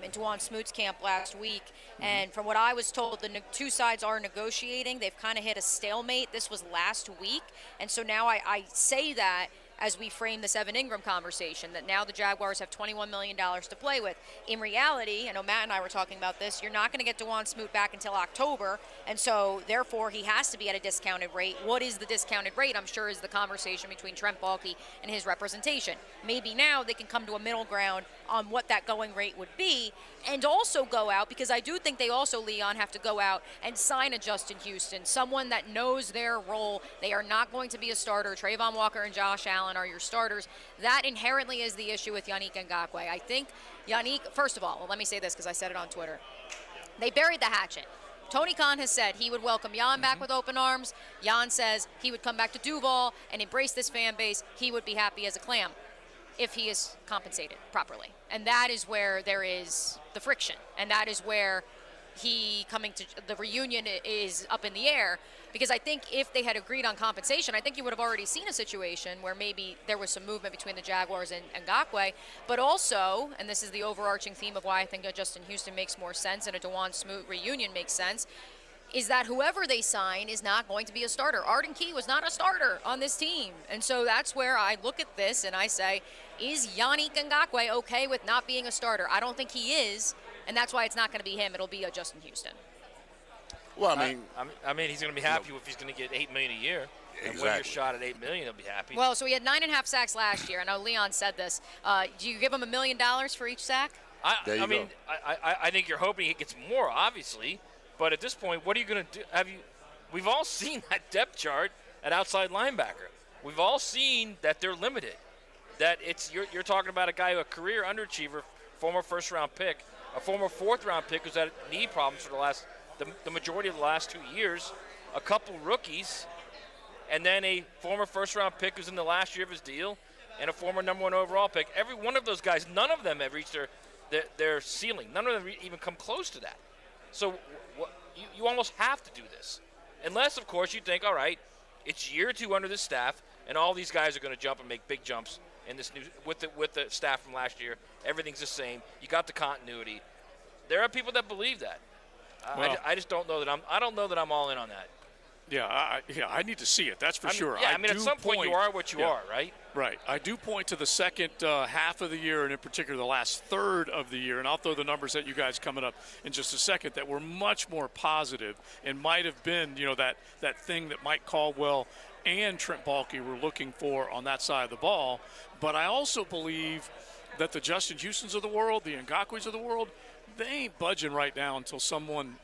in Dwan Smoot's camp last week, and from what I was told, the two sides are negotiating. They've kind of hit a stalemate. This was last week, and so now I say that as we frame this Evan Ingram conversation, that now the Jaguars have $21 million to play with. In reality, I know Matt and I were talking about this, you're not going to get Dwan Smoot back until October, and so therefore he has to be at a discounted rate. What is the discounted rate? I'm sure is the conversation between Trent Baalke and his representation. Maybe now they can come to a middle ground on what that going rate would be, and also go out, because I do think they also, Leon, have to go out and sign a Justin Houston, someone that knows their role. They are not going to be a starter. Trayvon Walker and Josh Allen are your starters. That inherently is the issue with Yannick Ngakoue. I think Yannick, first of all, let me say this because I said it on Twitter. They buried the hatchet. Tony Khan has said he would welcome Jan back with open arms. Jan says he would come back to Duval and embrace this fan base. He would be happy as a clam if he is compensated properly. And that is where there is the friction. And that is where he coming to the reunion is up in the air, because I think if they had agreed on compensation, I think you would have already seen a situation where maybe there was some movement between the Jaguars and Ngakoue. But also, and this is the overarching theme of why I think a Justin Houston makes more sense and a Dwan Smoot reunion makes sense, is that whoever they sign is not going to be a starter. Arden Key was not a starter on this team. And so that's where I look at this and I say, is Yannick Ngakoue okay with not being a starter? I don't think he is, and that's why it's not going to be him. It'll be a Justin Houston. Well, I mean, he's going to be happy if he's going to get $8 million a year. And when you're shot at $8 million, he'll be happy. Well, so he had 9.5 sacks last year. I know Leon said this. Do you give him $1 million for each sack? I mean, I think you're hoping he gets more, obviously. But at this point, what are you going to do? We've all seen that depth chart at outside linebacker. We've all seen that they're limited. That you're talking about a guy, a career underachiever, former first-round pick, a former fourth-round pick who's had knee problems for the majority of the last 2 years, a couple rookies, and then a former first-round pick who's in the last year of his deal, and a former number 1 overall pick. Every one of those guys, none of them have reached their ceiling. None of them even come close to that. So you almost have to do this. Unless, of course, you think, all right, it's year 2 under this staff, and all these guys are going to jump and make big jumps in this new with the staff from last year. Everything's the same. You got the continuity. There are people that believe that. I just don't know that I don't know that I'm all in on that. Yeah, I need to see it. That's for sure. Yeah, I mean, at some point you are what you are, right? Right. I do point to the second half of the year, and in particular the last third of the year, and I'll throw the numbers at you guys coming up in just a second, that were much more positive and might have been, that thing that Mike Caldwell and Trent Baalke were looking for on that side of the ball. But I also believe that the Justin Houstons of the world, the Ngakoues of the world, they ain't budging right now until someone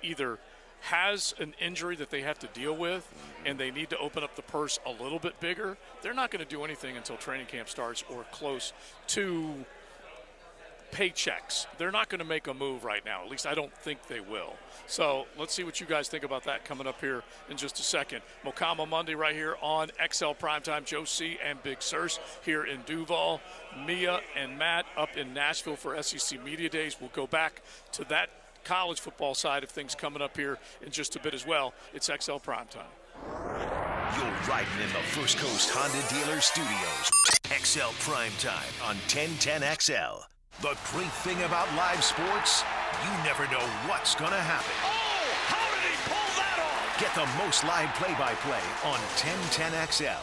either has an injury that they have to deal with and they need to open up the purse a little bit bigger. They're not going to do anything until training camp starts or close to paychecks. They're not going to make a move right now. At least I don't think they will. So let's see what you guys think about that coming up here in just a second. Mokama Monday right here on XL Primetime. Joe C. and Big Sirs here in Duval. Mia and Matt up in Nashville for SEC Media Days. We'll go back to that college football side of things coming up here in just a bit as well. It's XL Primetime. You're riding in the First Coast Honda Dealer Studios. XL Primetime on 1010XL. The great thing about live sports, you never know what's going to happen. Oh, how did he pull that off? Get the most live play-by-play on 1010XL.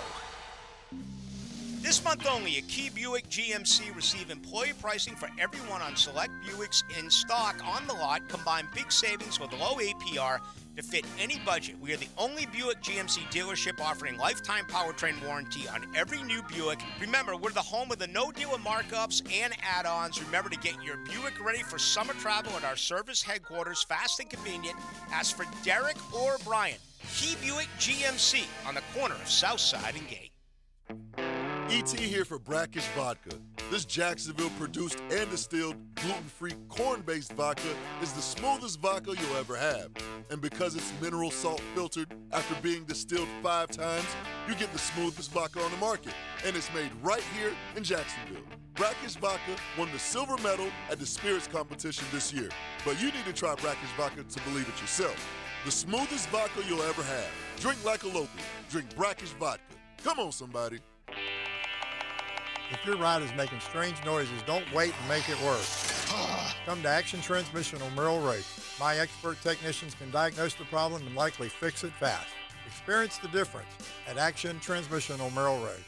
This month only, at Key Buick GMC, receive employee pricing for everyone on select Buicks in stock on the lot. Combine big savings with low APR to fit any budget. We are the only Buick GMC dealership offering lifetime powertrain warranty on every new Buick. Remember, we're the home of the no dealer markups and add-ons. Remember to get your Buick ready for summer travel at our service headquarters, fast and convenient. Ask for Derek or Brian. Key Buick GMC on the corner of Southside and Gate. E.T. here for Brackish Vodka. This Jacksonville-produced and distilled gluten-free corn-based vodka is the smoothest vodka you'll ever have. And because it's mineral salt filtered after being distilled 5 times, you get the smoothest vodka on the market. And it's made right here in Jacksonville. Brackish Vodka won the silver medal at the Spirits competition this year. But you need to try Brackish Vodka to believe it yourself. The smoothest vodka you'll ever have. Drink like a local. Drink Brackish Vodka. Come on, somebody. If your ride is making strange noises, don't wait and make it worse. Come to Action Transmission on Merrill Road. My expert technicians can diagnose the problem and likely fix it fast. Experience the difference at Action Transmission on Merrill Road.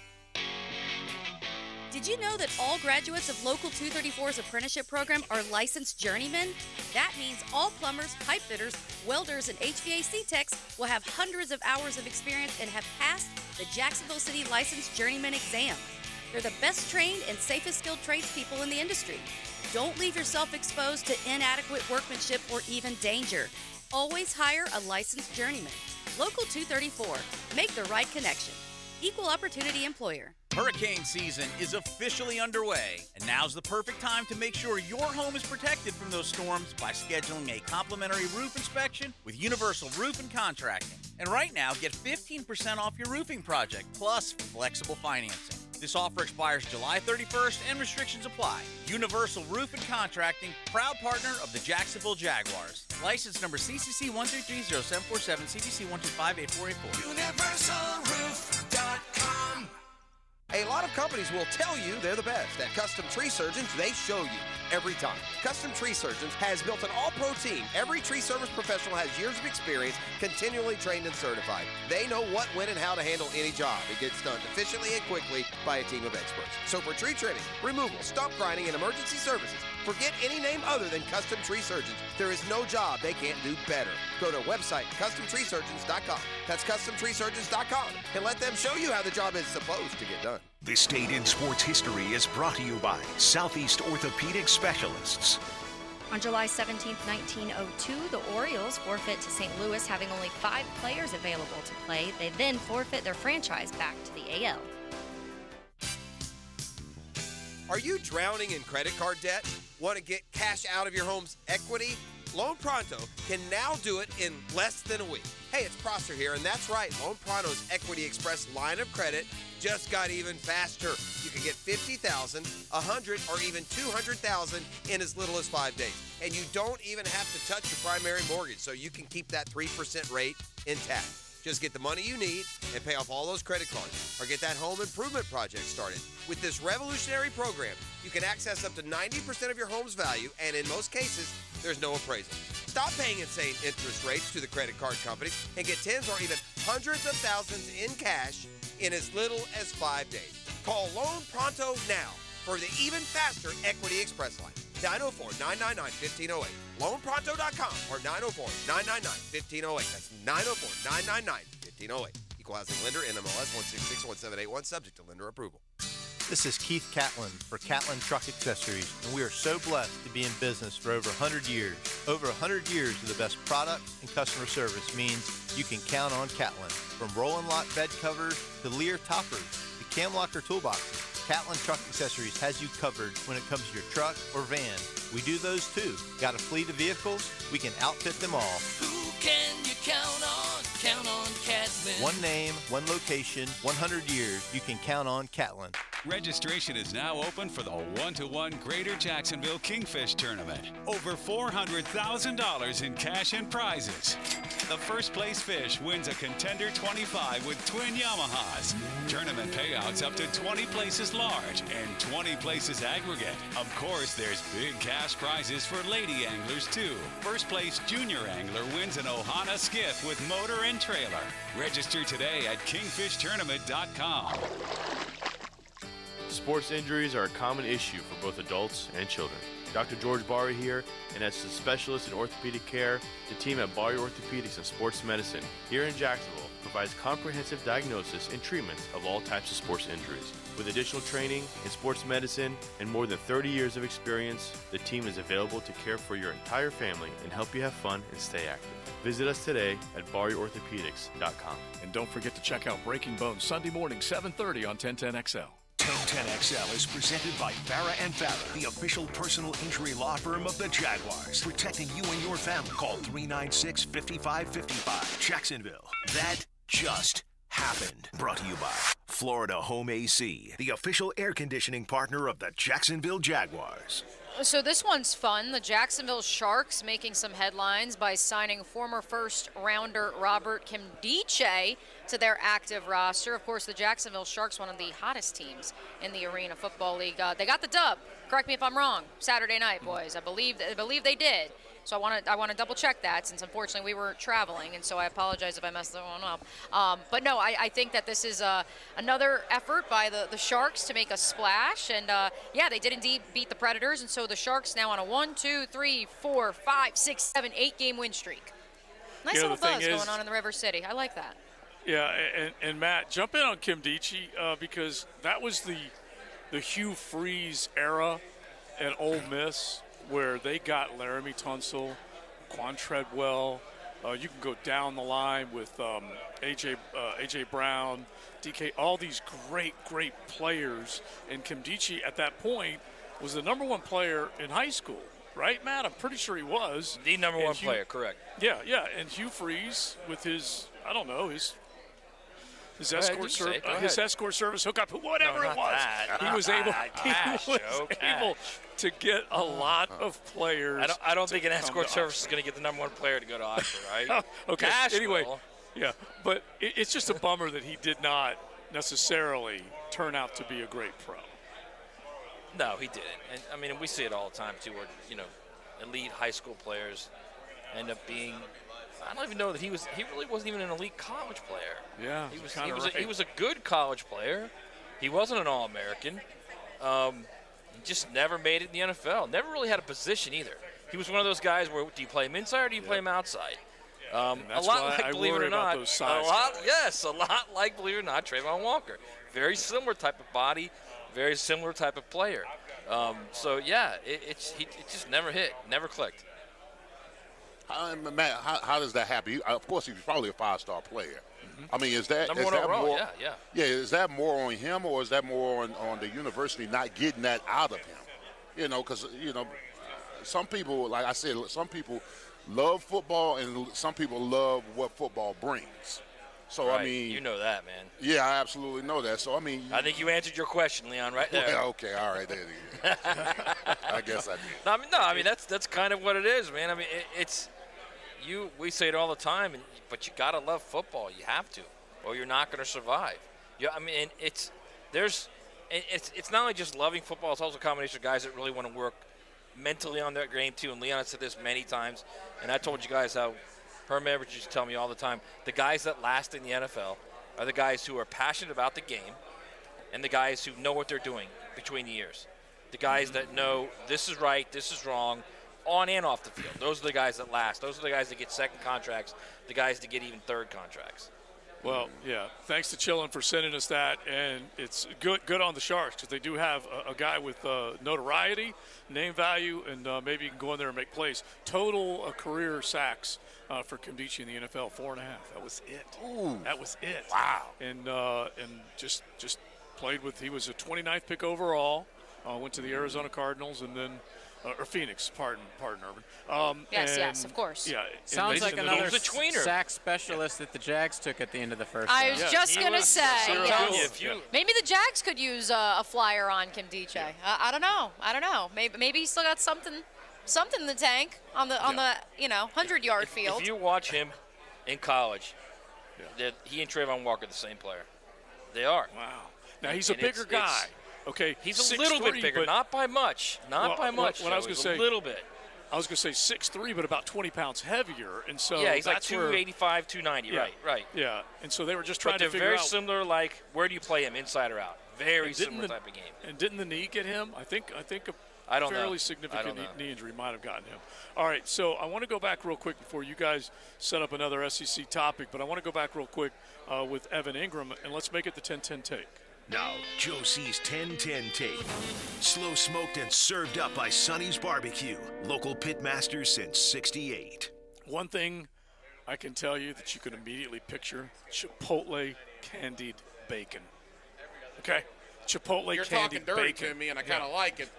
Did you know that all graduates of Local 234's apprenticeship program are licensed journeymen? That means all plumbers, pipe fitters, welders, and HVAC techs will have hundreds of hours of experience and have passed the Jacksonville City Licensed Journeyman exam. They're the best trained and safest skilled tradespeople in the industry. Don't leave yourself exposed to inadequate workmanship or even danger. Always hire a licensed journeyman. Local 234. Make the right connection. Equal opportunity employer. Hurricane season is officially underway, and now's the perfect time to make sure your home is protected from those storms by scheduling a complimentary roof inspection with Universal Roof and Contracting. And right now, get 15% off your roofing project, plus flexible financing. This offer expires July 31st and restrictions apply. Universal Roof and Contracting, proud partner of the Jacksonville Jaguars. License number CCC 1330747, CGC 1258484. UniversalRoof.com. A lot of companies will tell you they're the best. At Custom Tree Surgeons, they show you every time. Custom Tree Surgeons has built an all-pro team. Every tree service professional has years of experience, continually trained and certified. They know what, when, and how to handle any job. It gets done efficiently and quickly by a team of experts. So for tree trimming, removal, stump grinding, and emergency services, forget any name other than Custom Tree Surgeons. There is no job they can't do better. Go to our website, CustomTreeSurgeons.com. That's CustomTreeSurgeons.com, and let them show you how the job is supposed to get done. This Day in Sports History is brought to you by Southeast Orthopedic Specialists. On July 17, 1902, the Orioles forfeit to St. Louis, having only 5 players available to play. They then forfeit their franchise back to the AL. Are you drowning in credit card debt? Want to get cash out of your home's equity? Loan Pronto can now do it in less than a week. Hey, it's Prosser here, and that's right. Loan Pronto's Equity Express line of credit just got even faster. You can get $50,000, $100,000, or even $200,000 in as little as 5 days. And you don't even have to touch your primary mortgage, so you can keep that 3% rate intact. Just get the money you need and pay off all those credit cards, or get that home improvement project started. With this revolutionary program, you can access up to 90% of your home's value, and in most cases, there's no appraisal. Stop paying insane interest rates to the credit card companies and get tens or even hundreds of thousands in cash in as little as 5 days. Call Loan Pronto now for the even faster Equity Express line. 904-999-1508. LoanPronto.com or 904-999-1508. That's 904-999-1508. Equal housing lender, NMLS 1661781, subject to lender approval. This is Keith Catlin for Catlin Truck Accessories, and we are so blessed to be in business for over 100 years. Over 100 years of the best product and customer service means you can count on Catlin. From Roll and Lock bed covers to Lear toppers to Cam Locker toolboxes, Catlin Truck Accessories has you covered when it comes to your truck or van. We do those too. Got a fleet of vehicles? We can outfit them all. Who can you count on? Count on Catlin. One name, one location, 100 years. You can count on Catlin. Registration is now open for the 1-to-1 Greater Jacksonville Kingfish Tournament. Over $400,000 in cash and prizes. The first place fish wins a Contender 25 with twin Yamahas. Tournament payouts up to 20 places large and 20 places aggregate. Of course, there's big cash prizes for lady anglers too. First place junior angler wins an Ohana skiff with motor and trailer. Register today at kingfishtournament.com. Sports injuries are a common issue for both adults and children. Dr. George Barry here, and as a specialist in orthopedic care, the team at Barry Orthopedics and Sports Medicine here in Jacksonville provides comprehensive diagnosis and treatments of all types of sports injuries. With additional training in sports medicine and more than 30 years of experience, the team is available to care for your entire family and help you have fun and stay active. Visit us today at BarryOrthopedics.com. And don't forget to check out Breaking Bones Sunday morning, 7:30 on 1010XL. 1010XL is presented by Farah & Farah, the official personal injury law firm of the Jaguars. Protecting you and your family. Call 396-5555. Jacksonville. That just happened. Brought to you by Florida Home AC, the official air conditioning partner of the Jacksonville Jaguars. So this one's fun. The Jacksonville Sharks making some headlines by signing former first-rounder Robert Kimdiche to their active roster. Of course, the Jacksonville Sharks, one of the hottest teams in the Arena Football League. They got the dub. Correct me if I'm wrong. Saturday night, boys. I believe they did. So I want to double check that, since unfortunately we were traveling, and so I apologize if I messed that one up. But no, I think that this is another effort by the Sharks to make a splash, and yeah, they did indeed beat the Predators, and so the Sharks now on a 1, 2, 3, 4, 5, 6, 7, 8-game win streak. Nice little buzz going on in the River City. I like that. Yeah, and Matt, jump in on Kimdiche because that was the Hugh Freeze era at Ole Miss, where they got Laramie Tunsil, Quan Treadwell. You can go down the line with A.J. Brown, DK, all these great players. And Kimdiche at that point was the number one player in high school, right, Matt? I'm pretty sure he was. The number one player, correct. Yeah. And Hugh Freeze with his, I don't know, his escort service hookup, whatever it was. He was able to get a lot of players. I don't think an escort service is going to get the number one player to go to Oxford, right? Okay. Nashville. Anyway, yeah, but it's just a bummer that he did not necessarily turn out to be a great pro. No, he didn't. And I mean, we see it all the time too, where elite high school players end up being. I don't even know that he really wasn't even an elite college player. Yeah, he was a good college player. He wasn't an All-American. He just never made it in the NFL. Never really had a position either. He was one of those guys where, do you play him inside or do you play him outside? A lot like, believe it or not, a lot like, believe it or not, Trayvon Walker. Very similar type of body, very similar type of player. So yeah, it just never hit, never clicked. Matt, how does that happen? Of course, he was probably a five-star player. I mean, is that number one overall? More? Yeah. Yeah, is that more on him, or is that more on the university not getting that out of him? Because some people, like I said, some people love football, and some people love what football brings. So right. I mean, you know that, man. Yeah, I absolutely know that. So I mean, I think you answered your question, Leon, right there. Yeah, okay, all right, there you go. I guess I did. No, I mean that's kind of what it is, man. I mean, we say it all the time, but you gotta love football. You have to, or you're not gonna survive. Yeah, I mean, it's not only just loving football; it's also a combination of guys that really want to work mentally on their game too. And Leon has said this many times, and I told you guys how Herm Edwards used to tell me all the time: the guys that last in the NFL are the guys who are passionate about the game, and the guys who know what they're doing between the years. The guys that know this is right, this is wrong, on and off the field. Those are the guys that last. Those are the guys that get second contracts, the guys that get even third contracts. Well, yeah, thanks to Chillin for sending us that, and it's good on the Sharks because they do have a guy with notoriety, name value, and maybe you can go in there and make plays. Total career sacks for Kimdiche in the NFL, 4.5. That was it. Ooh. That was it. Wow. And just played with. He was a 29th pick overall. Went to the Arizona Cardinals and then. Or Phoenix, pardon, Urban. Yes, of course. Yeah, sounds like another sack specialist that the Jags took at the end of the first. I was just gonna say, yeah. Maybe the Jags could use a flyer on Kimdiche. Yeah. I don't know. Maybe he still got something in the tank on the 100-yard field. If you watch him in college, he and Trayvon Walker are the same player. They are. Wow. Now he's a bigger guy. Okay, he's a little bit bigger, not by much. Not by much. What I was going to say, a little bit. I was going to say 6'3", but about 20 pounds heavier, and so yeah, he's like 285, 290. Yeah, right. Yeah, and so they were just trying to figure out. But they're very similar. Like, where do you play him, inside or out? Very similar type of game. And didn't the knee get him? I think I don't fairly know. significant knee injury might have gotten him. All right, so I want to go back real quick before you guys set up another SEC topic, but I want to go back real quick with Evan Ingram, and let's make it the 10-10 take. Now, Joe C's 10-10 take. Slow smoked and served up by Sonny's Barbecue. Local pit masters since '68. One thing I can tell you that you can immediately picture: Chipotle candied bacon. Okay? Chipotle You're candy talking dirty bacon. to me, and I kind of like it.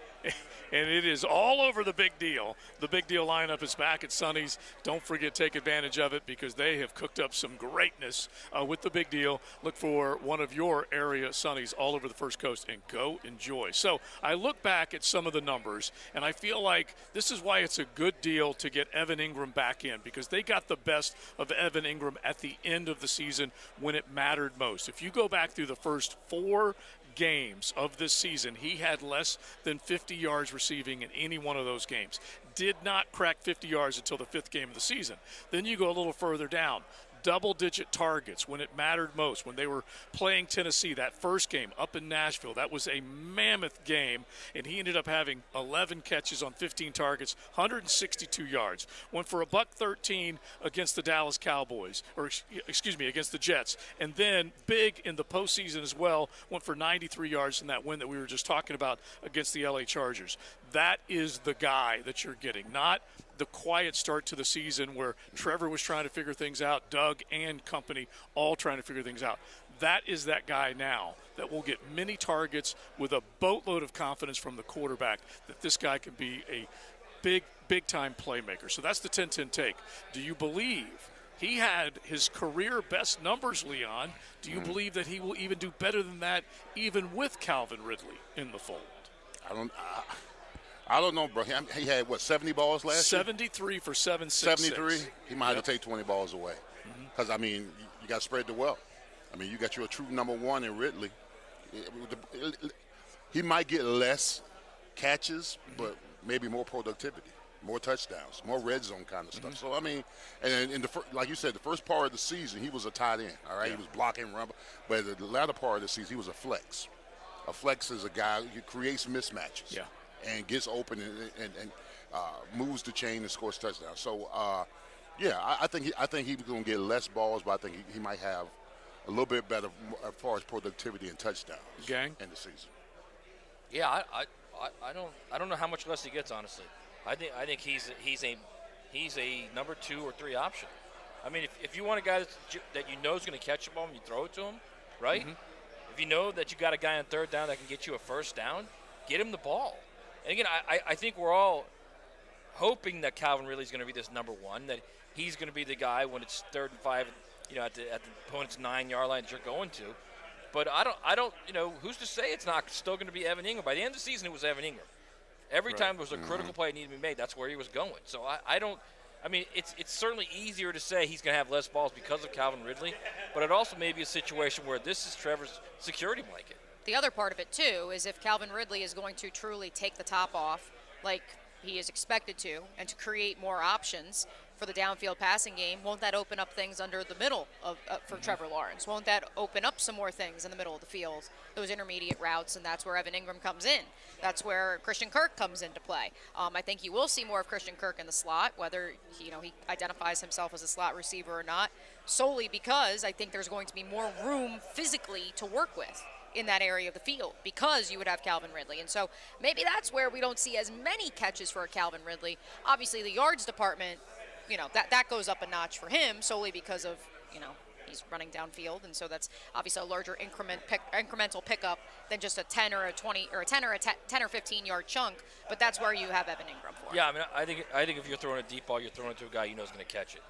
And it is all over the big deal. The big deal lineup is back at Sonny's. Don't forget, take advantage of it because they have cooked up some greatness with the big deal. Look for one of your area Sonny's all over the First Coast and go enjoy. So I look back at some of the numbers, and I feel like this is why it's a good deal to get Evan Ingram back in because they got the best of Evan Ingram at the end of the season when it mattered most. If you go back through the first 4 games of this season, he had less than 50 yards receiving in any one of those games. Did not crack 50 yards until the 5th game of the season. Then you go a little further down. Double-digit targets when it mattered most, when they were playing Tennessee, that first game up in Nashville. That was a mammoth game, and he ended up having 11 catches on 15 targets, 162 yards. Went for $113 against the Dallas Cowboys, or excuse me, against the Jets. And then big in the postseason as well, went for 93 yards in that win that we were just talking about against the LA Chargers. That is the guy that you're getting, not the quiet start to the season where Trevor was trying to figure things out, Doug and company all trying to figure things out. That is that guy now that will get many targets with a boatload of confidence from the quarterback that this guy can be a big-time playmaker. So that's the 10-10 take. Do you believe he had his career best numbers, Leon? Do you believe that he will even do better than that even with Calvin Ridley in the fold? I don't know, bro. He had, 70 balls last year? 73 for 766. 73? He might have to take 20 balls away. Because, I mean, you got to spread the wealth. I mean, you got your true number one in Ridley. He might get less catches, but maybe more productivity, more touchdowns, more red zone kind of stuff. So, I mean, and in like you said, the first part of the season, he was a tight end, all right? Yeah. He was blocking, run. But the latter part of the season, he was a flex. A flex is a guy who creates mismatches. Yeah. And gets open and moves the chain and scores touchdowns. So, I think he's going to get less balls, but I think he might have a little bit better as far as productivity and touchdowns in the season. Yeah, I don't know how much less he gets, honestly. I think he's a number 2 or 3 option. I mean, if you want a guy that you know is going to catch the ball and you throw it to him, right? Mm-hmm. If you know that you got a guy on 3rd down that can get you a first down, get him the ball. And again, I think we're all hoping that Calvin Ridley is going to be this number 1, that he's going to be the guy when it's 3rd and 5, at the opponent's 9-yard line that you're going to. But I don't, who's to say it's not still going to be Evan Ingram? By the end of the season, it was Evan Ingram. Every time there was a critical play that needed to be made, that's where he was going. So it's certainly easier to say he's going to have less balls because of Calvin Ridley, but it also may be a situation where this is Trevor's security blanket. The other part of it, too, is if Calvin Ridley is going to truly take the top off like he is expected to and to create more options for the downfield passing game, won't that open up things under the middle for Trevor Lawrence? Won't that open up some more things in the middle of the field, those intermediate routes, and that's where Evan Ingram comes in. That's where Christian Kirk comes into play. I think you will see more of Christian Kirk in the slot, whether he identifies himself as a slot receiver or not, solely because I think there's going to be more room physically to work with in that area of the field because you would have Calvin Ridley. And so maybe that's where we don't see as many catches for a Calvin Ridley. Obviously, the yards department, that goes up a notch for him solely because of, he's running downfield. And so that's obviously a larger incremental pickup than just a 10 or a 20 or a 10 or a 10 or 15 yard chunk. But that's where you have Evan Ingram for. Yeah, I think if you're throwing a deep ball, you're throwing it to a guy you know is going to catch it.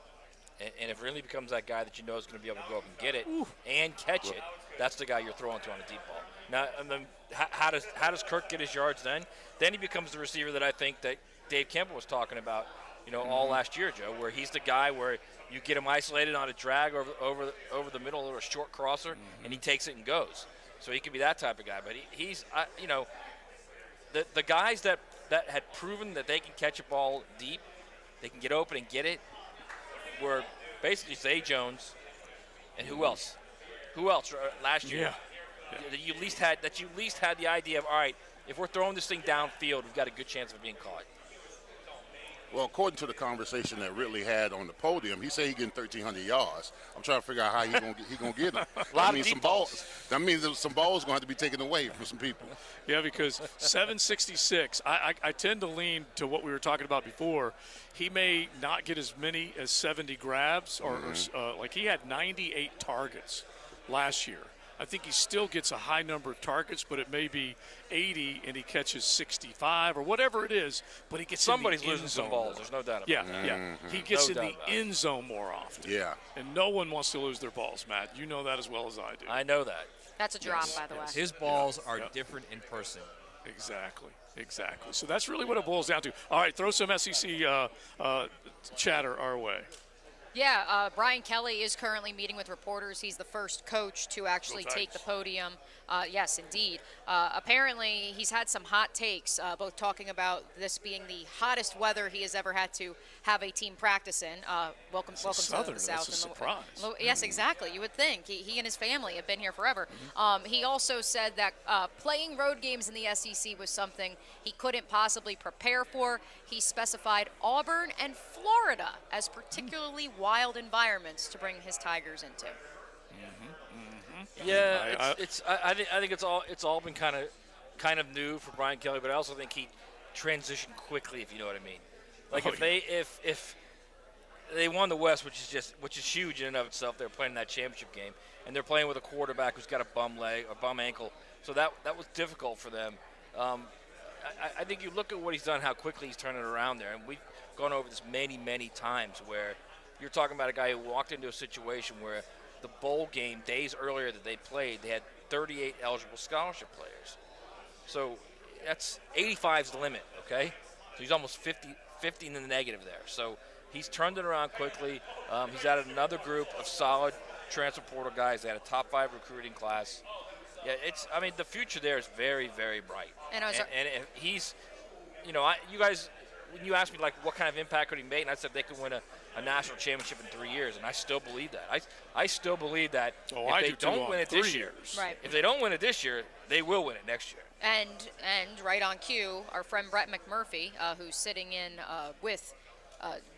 And if it really becomes that guy that you know is going to be able to go up and get it and catch it, that's the guy you're throwing to on a deep ball. Now, and then how does Kirk get his yards then? Then he becomes the receiver that I think that Dave Campbell was talking about, all last year, Joe, where he's the guy where you get him isolated on a drag over the middle or a short crosser, and he takes it and goes. So he could be that type of guy. But he's the guys that had proven that they can catch a ball deep, they can get open and get it, were basically Zay Jones, and who else? Who else last year? Yeah. That you at least had the idea of, all right, if we're throwing this thing downfield, we've got a good chance of being caught. Well, according to the conversation that Ridley had on the podium, he said he's getting 1,300 yards. I'm trying to figure out how he's going to get them. Some balls. That means some balls going to have to be taken away from some people. Yeah, because 766, I tend to lean to what we were talking about before. He may not get as many as 70 grabs, or like he had 98 targets last year. I think he still gets a high number of targets, but it may be 80 and he catches 65 or whatever it is, but he gets Somebody's in the losing end some zone balls. more. There's no doubt about Yeah, that. yeah. He gets No in doubt the about it. end zone more often. Yeah. And no one wants to lose their balls, Matt. You know that as well as I do. I know that. That's a drop, by the way. His balls are different in person. Exactly. So that's really what it boils down to. All right, throw some SEC chatter our way. Yeah, Brian Kelly is currently meeting with reporters. He's the first coach to actually take the podium. Yes, indeed. Apparently, he's had some hot takes, both talking about this being the hottest weather he has ever had to have a team practice in. Welcome to the South. That's a surprise. Yes, exactly. You would think. He and his family have been here forever. He also said that playing road games in the SEC was something he couldn't possibly prepare for. He specified Auburn and Florida as particularly wild environments to bring his Tigers into. Yeah, I think it's all been kind of new for Brian Kelly, but I also think he transitioned quickly, if you know what I mean. Like if they won the West, which is huge in and of itself, they're playing that championship game, and they're playing with a quarterback who's got a bum leg or bum ankle, so that was difficult for them. I think you look at what he's done, how quickly he's turning it around there, and we've gone over this many times where you're talking about a guy who walked into a situation where the bowl game days earlier that they played, they had 38 eligible scholarship players. So that's 85's the limit, okay? So he's almost 50 in the negative there. So he's turned it around quickly. He's added another group of solid transfer portal guys. They had a top 5 recruiting class. Yeah, the future there is very, very bright. And if he's, you guys, when you asked me, like, what kind of impact could he make, and I said they could win a national championship in 3 years, and I still believe that. I still believe that if they don't win it this year, if they don't win it this year, they will win it next year. And right on cue, our friend Brett McMurphy, who's sitting in with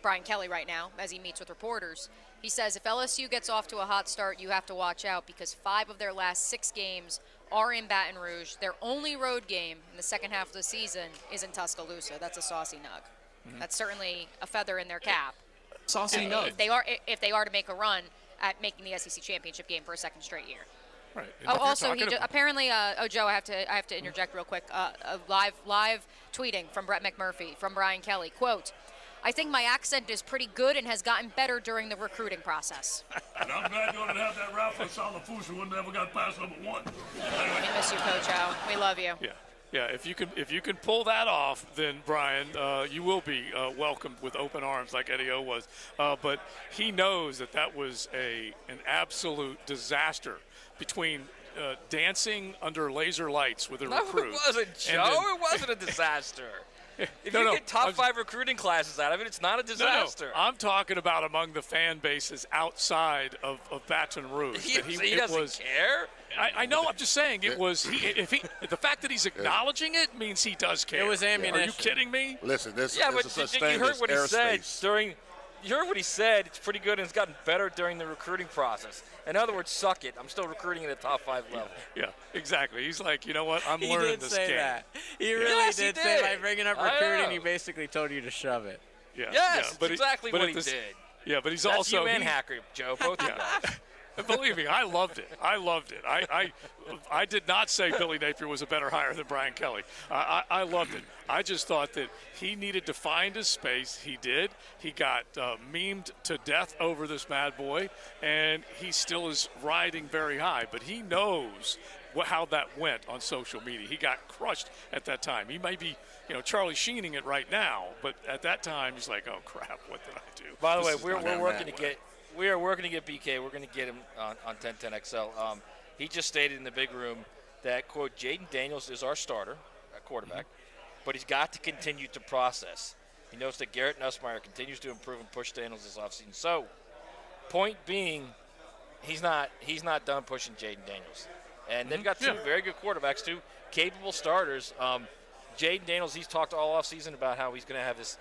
Brian Kelly right now as he meets with reporters, he says if LSU gets off to a hot start, you have to watch out because 5 of their last 6 games are in Baton Rouge. Their only road game in the second half of the season is in Tuscaloosa. That's a saucy nug. That's certainly a feather in their cap. Saucy nug. If they are to make a run at making the SEC championship game for a second straight year. Right. Also, apparently, Joe, I have to interject real quick. Live tweeting from Brett McMurphy from Brian Kelly. Quote, I think my accent is pretty good and has gotten better during the recruiting process. And I'm glad you didn't have that route for Salafusa who never got past number 1. We miss you, Coach O. We love you. Yeah. If you can pull that off, then Brian, you will be welcomed with open arms like Eddie O was. But he knows that was an absolute disaster between dancing under laser lights with a recruit. No, it wasn't, Joe. It wasn't a disaster. If you get top 5 recruiting classes out of it, it's not a disaster. No. I'm talking about among the fan bases outside of Baton Rouge. He doesn't care? I know. I'm just saying it was. The fact that he's acknowledging it means he does care. It was ammunition. Are you kidding me? Listen, this yeah, is but such you thing heard as what he said airspace. during. You heard what he said. It's pretty good, and it's gotten better during the recruiting process. In other words, suck it. I'm still recruiting at a top 5 level. Yeah, exactly. He's like, you know what? I'm learning this game. He did say that. He really did say by bringing up recruiting, he basically told you to shove it. Yeah. Yes, but exactly what he did. Yeah, but he's That's also you and Hacker, Joe, both of you guys. Believe me, I loved it. I did not say Billy Napier was a better hire than Brian Kelly. I loved it. I just thought that he needed to find his space. He did. He got memed to death over this bad boy, and he still is riding very high. But he knows how that went on social media. He got crushed at that time. He might be, Charlie Sheening it right now, but at that time he's like, oh crap, what did I do? By the way, we're working to get. We are working to get BK. We're going to get him on 1010XL. He just stated in the big room that, quote, Jaden Daniels is our starter at quarterback, but he's got to continue to process. He notes that Garrett Nussmeier continues to improve and push Daniels this offseason. So, point being, he's not done pushing Jaden Daniels. And they've got 2 very good quarterbacks, 2 capable starters. Jaden Daniels, he's talked all offseason about how he's going to have this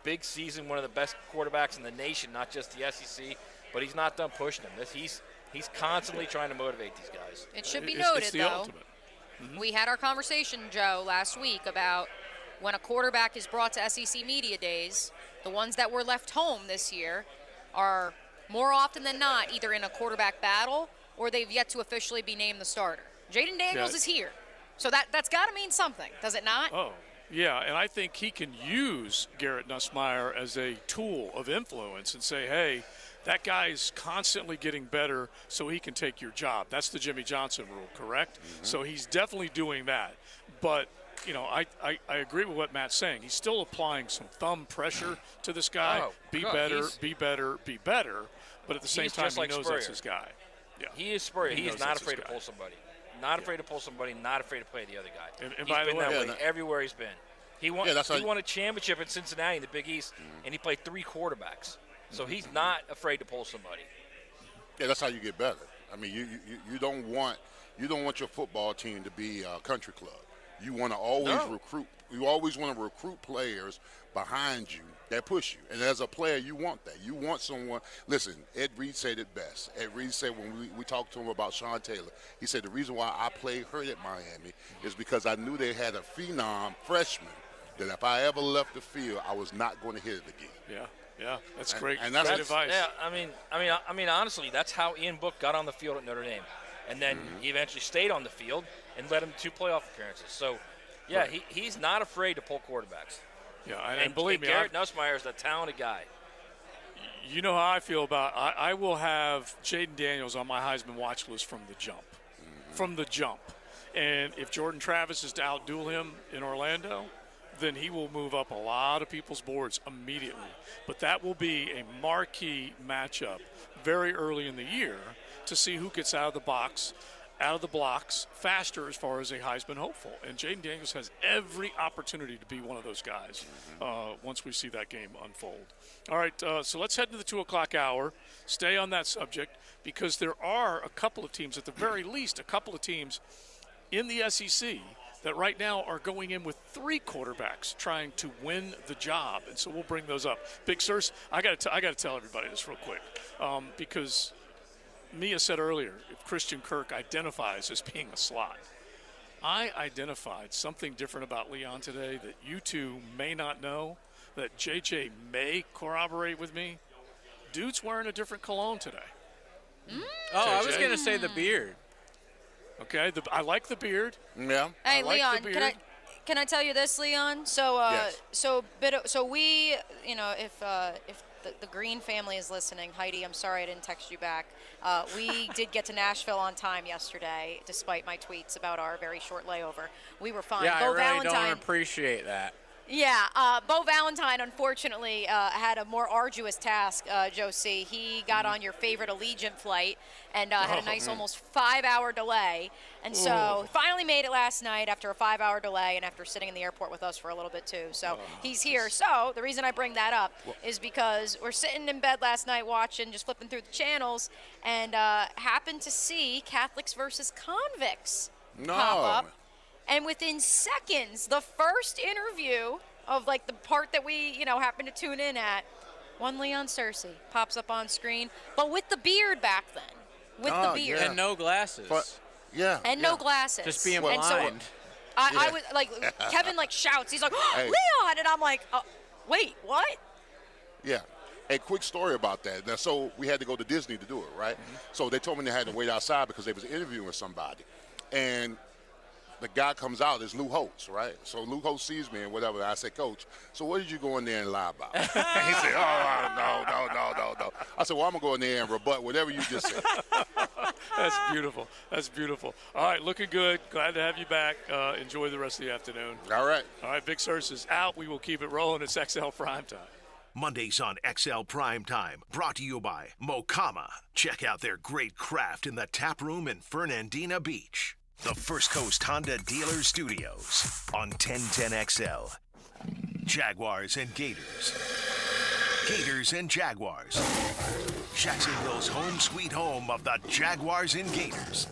big season, one of the best quarterbacks in the nation, not just the SEC, but he's not done pushing them. He's constantly trying to motivate these guys. It should be noted, it's the though, ultimate. We had our conversation, Joe, last week about when a quarterback is brought to SEC Media Days, the ones that were left home this year are more often than not either in a quarterback battle or they've yet to officially be named the starter. Jaden Daniels Yeah. is here. So that's got to mean something, does it not? Oh, yeah, and I think he can use Garrett Nussmeier as a tool of influence and say, hey, that guy's constantly getting better so he can take your job. That's the Jimmy Johnson rule, correct? Mm-hmm. So he's definitely doing that. But, you know, I agree with what Matt's saying. He's still applying some thumb pressure to this guy. Oh, be God, better, be better, be better. But at the same he's time, just he like knows Spurrier. that's his guy. Yeah. He is Spurrier. He knows is not that's his afraid to guy. pull somebody. Not afraid to pull somebody, not afraid to play the other guy. And He's by the been way, that way everywhere he's been. He won that's he how- won a championship in Cincinnati in the Big East, and he played 3 quarterbacks. So he's not afraid to pull somebody. Yeah, that's how you get better. I mean, you don't want your football team to be a country club. You want to always recruit. You always want to recruit players behind you that push you. And as a player, you want that. You want someone. Listen, Ed Reed said it best. Ed Reed said when we talked to him about Sean Taylor, he said the reason why I played hurt at Miami is because I knew they had a phenom freshman that if I ever left the field, I was not going to hit it again. Yeah, that's great. And that's great advice. Yeah, I mean, honestly, that's how Ian Book got on the field at Notre Dame, and then he eventually stayed on the field and led him to 2 playoff appearances. So, yeah, he's not afraid to pull quarterbacks. Yeah, and believe me, Garrett Nussmeier is a talented guy. You know how I feel about I will have Jaden Daniels on my Heisman watch list from the jump. From the jump. And if Jordan Travis is to outduel him in Orlando, then he will move up a lot of people's boards immediately. But that will be a marquee matchup very early in the year to see who gets out of the blocks faster as far as a Heisman hopeful. And Jaden Daniels has every opportunity to be one of those guys once we see that game unfold. All right, so let's head to the 2 o'clock hour. Stay on that subject because there are a couple of teams, at the very least, a couple of teams in the SEC that right now are going in with 3 quarterbacks trying to win the job. And so we'll bring those up. Big Sirs, I got to tell everybody this real quick because Mia said earlier, if Christian Kirk identifies as being a slot, I identified something different about Leon today that you two may not know, that JJ may corroborate with me. Dude's wearing a different cologne today. Oh, I was going to say the beard. Okay, I like the beard. Yeah. Hey, I like Leon, the beard. can I tell you this, Leon? So, Yes. so we, you know, if the Green family is listening, Heidi, I'm sorry I didn't text you back. We did get to Nashville on time yesterday, despite my tweets about our very short layover. We were fine. Yeah, Bo I really Valentine, don't appreciate that. Yeah, Bo Valentine, unfortunately, had a more arduous task, Josie. He got on your favorite Allegiant flight and had a nice almost 5-hour delay. And so finally made it last night after a 5-hour delay and after sitting in the airport with us for a little bit too. So he's here. So the reason I bring that up is because we're sitting in bed last night watching, just flipping through the channels, and happened to see Catholics versus Convicts pop up. And within seconds, the first interview of like the part that we, happened to tune in at, one Leon Searcy pops up on screen, but with the beard back then. With the beard. And no glasses. And no glasses. Just being And so blind. I was like, Kevin shouts. He's like, oh, Hey. Leon! And I'm like, wait, what? Yeah. A quick story about that. Now, so we had to go to Disney to do it, right? So they told me they had to wait outside because they was interviewing somebody. And the guy comes out, it's Lou Holtz, right? So Lou Holtz sees me and whatever. I said, Coach, so what did you go in there and lie about? And he said, no. I said, well, I'm going to go in there and rebut whatever you just said. That's beautiful. That's beautiful. All right, looking good. Glad to have you back. Enjoy the rest of the afternoon. All right. All right, Big Sirs is out. We will keep it rolling. It's XL Primetime. Mondays on XL Primetime, brought to you by Mocama. Check out their great craft in the tap room in Fernandina Beach. The First Coast Honda Dealer Studios on 1010XL. Jaguars and Gators. Gators and Jaguars. Jacksonville's home sweet home of the Jaguars and Gators.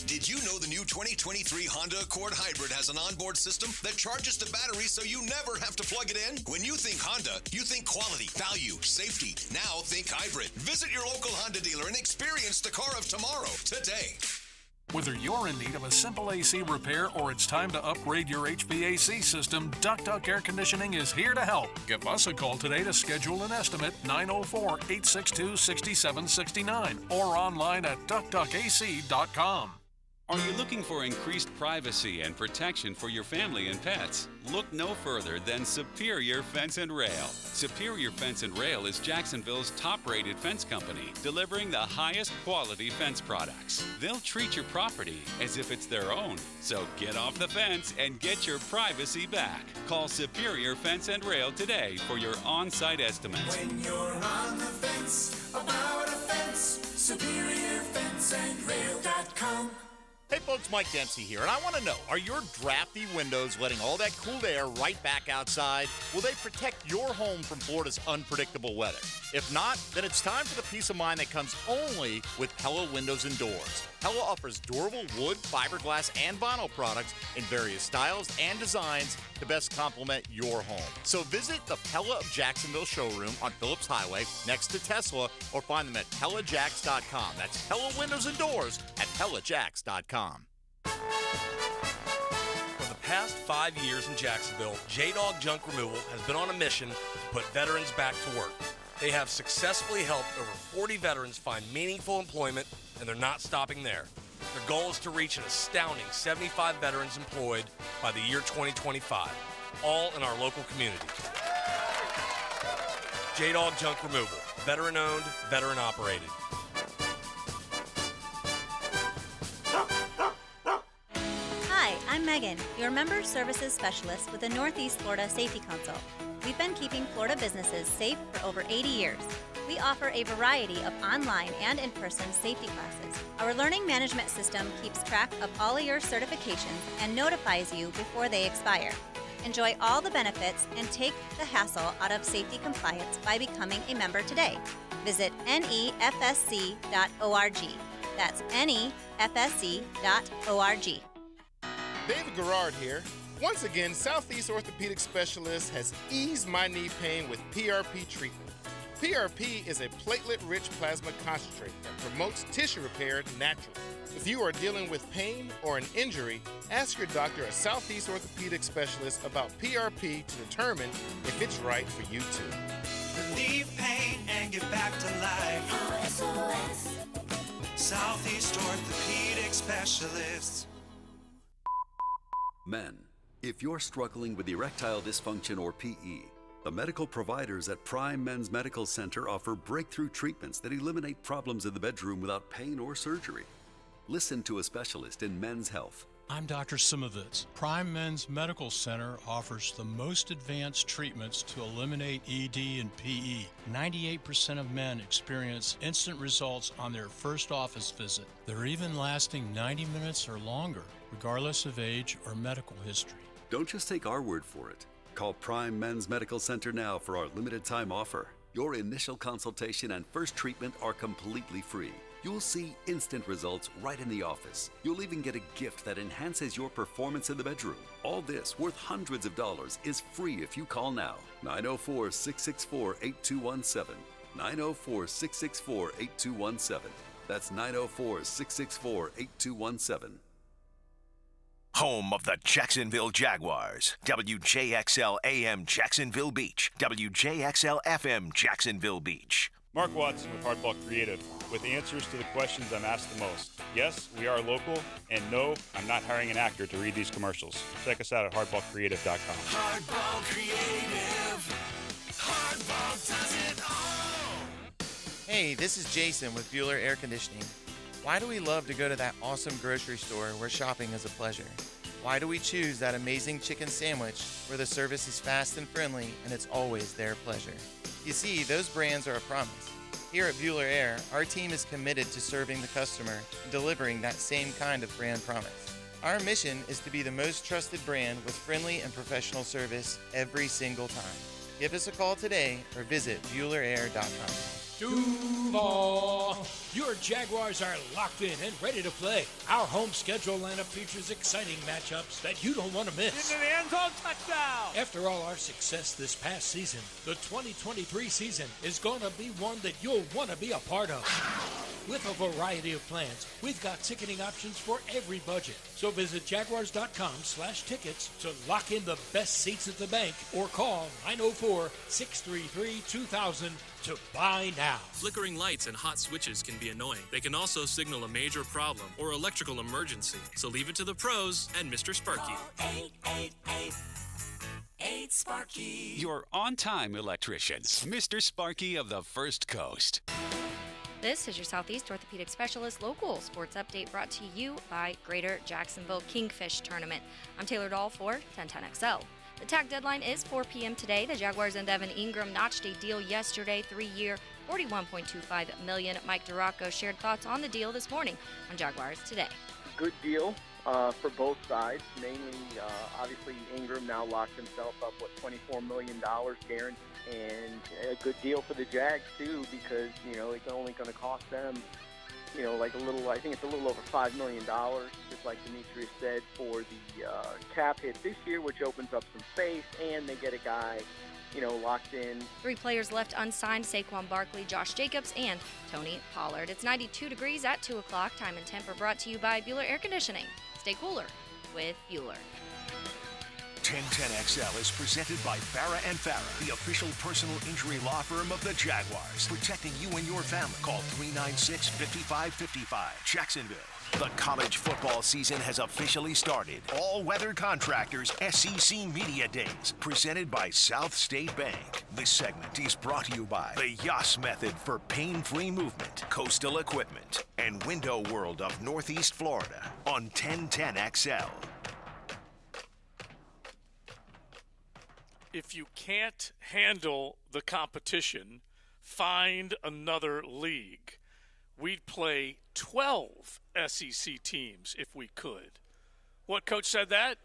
Did you know the new 2023 Honda Accord Hybrid has an onboard system that charges the battery so you never have to plug it in? When you think Honda, you think quality, value, safety. Now think hybrid. Visit your local Honda dealer and experience the car of tomorrow today. Whether you're in need of a simple AC repair or it's time to upgrade your HVAC system, Duck Duck Air Conditioning is here to help. Give us a call today to schedule an estimate, 904-862-6769, or online at duckduckac.com. Are you looking for increased privacy and protection for your family and pets? Look no further than Superior Fence and Rail. Superior Fence and Rail is Jacksonville's top-rated fence company, delivering the highest quality fence products. They'll treat your property as if it's their own. So get off the fence and get your privacy back. Call Superior Fence and Rail today for your on-site estimates. When you're on the fence, about a fence, SuperiorFenceandRail.com. Hey folks, Mike Dempsey here, and I want to know, are your drafty windows letting all that cool air right back outside? Will they protect your home from Florida's unpredictable weather? If not, then it's time for the peace of mind that comes only with Pella Windows and Doors. Pella offers durable wood, fiberglass, and vinyl products in various styles and designs to best complement your home. So visit the Pella of Jacksonville showroom on Phillips Highway next to Tesla, or find them at PellaJacks.com. That's Pella Windows and Doors at PellaJacks.com. For the past 5 years in Jacksonville, J-Dog Junk Removal has been on a mission to put veterans back to work. They have successfully helped over 40 veterans find meaningful employment, and they're not stopping there. Their goal is to reach an astounding 75 veterans employed by the year 2025, all in our local community. J-Dog Junk Removal, veteran-owned, veteran-operated. Hi, I'm Megan, your member services specialist with the Northeast Florida Safety Council. We've been keeping Florida businesses safe for over 80 years. We offer a variety of online and in-person safety classes. Our learning management system keeps track of all of your certifications and notifies you before they expire. Enjoy all the benefits and take the hassle out of safety compliance by becoming a member today. Visit nefsc.org. That's nefsc.org. David Garrard here. Once again, Southeast Orthopedic Specialist has eased my knee pain with PRP treatment. PRP is a platelet-rich plasma concentrate that promotes tissue repair naturally. If you are dealing with pain or an injury, ask your doctor or Southeast Orthopedic Specialist about PRP to determine if it's right for you too. Relieve pain and get back to life. SOS. Southeast Orthopedic Specialists. Men, if you're struggling with erectile dysfunction or PE, the medical providers at Prime Men's Medical Center offer breakthrough treatments that eliminate problems in the bedroom without pain or surgery. Listen to a specialist in men's health. I'm Dr. Simovitz. Prime Men's Medical Center offers the most advanced treatments to eliminate ED and PE. 98% of men experience instant results on their first office visit. They're even lasting 90 minutes or longer, regardless of age or medical history. Don't just take our word for it. Call Prime Men's Medical Center now for our limited time offer. Your initial consultation and first treatment are completely free. You'll see instant results right in the office. You'll even get a gift that enhances your performance in the bedroom. All this, worth hundreds of dollars, is free if you call now. 904-664-8217. 904-664-8217. That's 904-664-8217. Home of the Jacksonville Jaguars. WJXL AM Jacksonville Beach. WJXL FM Jacksonville Beach. Mark Watson with Hardball Creative, with answers to the questions I'm asked the most. Yes, we are local, and no, I'm not hiring an actor to read these commercials. Check us out at hardballcreative.com. Hardball Creative. Hardball does it all. Hey, this is Jason with Bueller Air Conditioning. Why do we love to go to that awesome grocery store where shopping is a pleasure? Why do we choose that amazing chicken sandwich where the service is fast and friendly and it's always their pleasure? You see, those brands are a promise. Here at Bueller Air, our team is committed to serving the customer and delivering that same kind of brand promise. Our mission is to be the most trusted brand with friendly and professional service every single time. Give us a call today or visit BuellerAir.com. Duval. Your Jaguars are locked in and ready to play. Our home schedule lineup features exciting matchups that you don't want to miss. Into the end zone, touchdown! After all our success this past season, the 2023 season is going to be one that you'll want to be a part of. With a variety of plans, we've got ticketing options for every budget. So visit jaguars.com/tickets to lock in the best seats at the bank or call 904-633-2000 to buy now. Flickering lights and hot switches can be annoying. They can also signal a major problem or electrical emergency. So leave it to the pros and Mr. Sparky. 888-8-SPARKY. Your on-time electrician, Mr. Sparky of the First Coast. This is your Southeast Orthopedic Specialist Local Sports Update brought to you by Greater Jacksonville Kingfish Tournament. I'm Taylor Dahl for 1010XL. The tag deadline is 4 p.m. today. The Jaguars and Evan Ingram notched a deal yesterday, 3-year, $41.25 million. Mike DeRocco shared thoughts on the deal this morning on Jaguars Today. Good deal for both sides. Mainly, obviously, Ingram now locked himself up with $24 million guaranteed. And a good deal for the Jags, too, because, it's only going to cost them, like I think it's a little over $5 million, just like Demetrius said, for the cap hit this year, which opens up some space, and they get a guy, locked in. 3 players left unsigned: Saquon Barkley, Josh Jacobs, and Tony Pollard. It's 92 degrees at 2 o'clock. Time and temper brought to you by Bueller Air Conditioning. Stay cooler with Bueller. 1010XL is presented by Farah & Farah, the official personal injury law firm of the Jaguars. Protecting you and your family. Call 396-5555. Jacksonville. The college football season has officially started. All-weather contractors SEC Media Days. Presented by South State Bank. This segment is brought to you by the Yas Method for pain-free movement, Coastal Equipment, and Window World of Northeast Florida on 1010XL. If you can't handle the competition, find another league. We'd play 12 SEC teams if we could. What coach said that?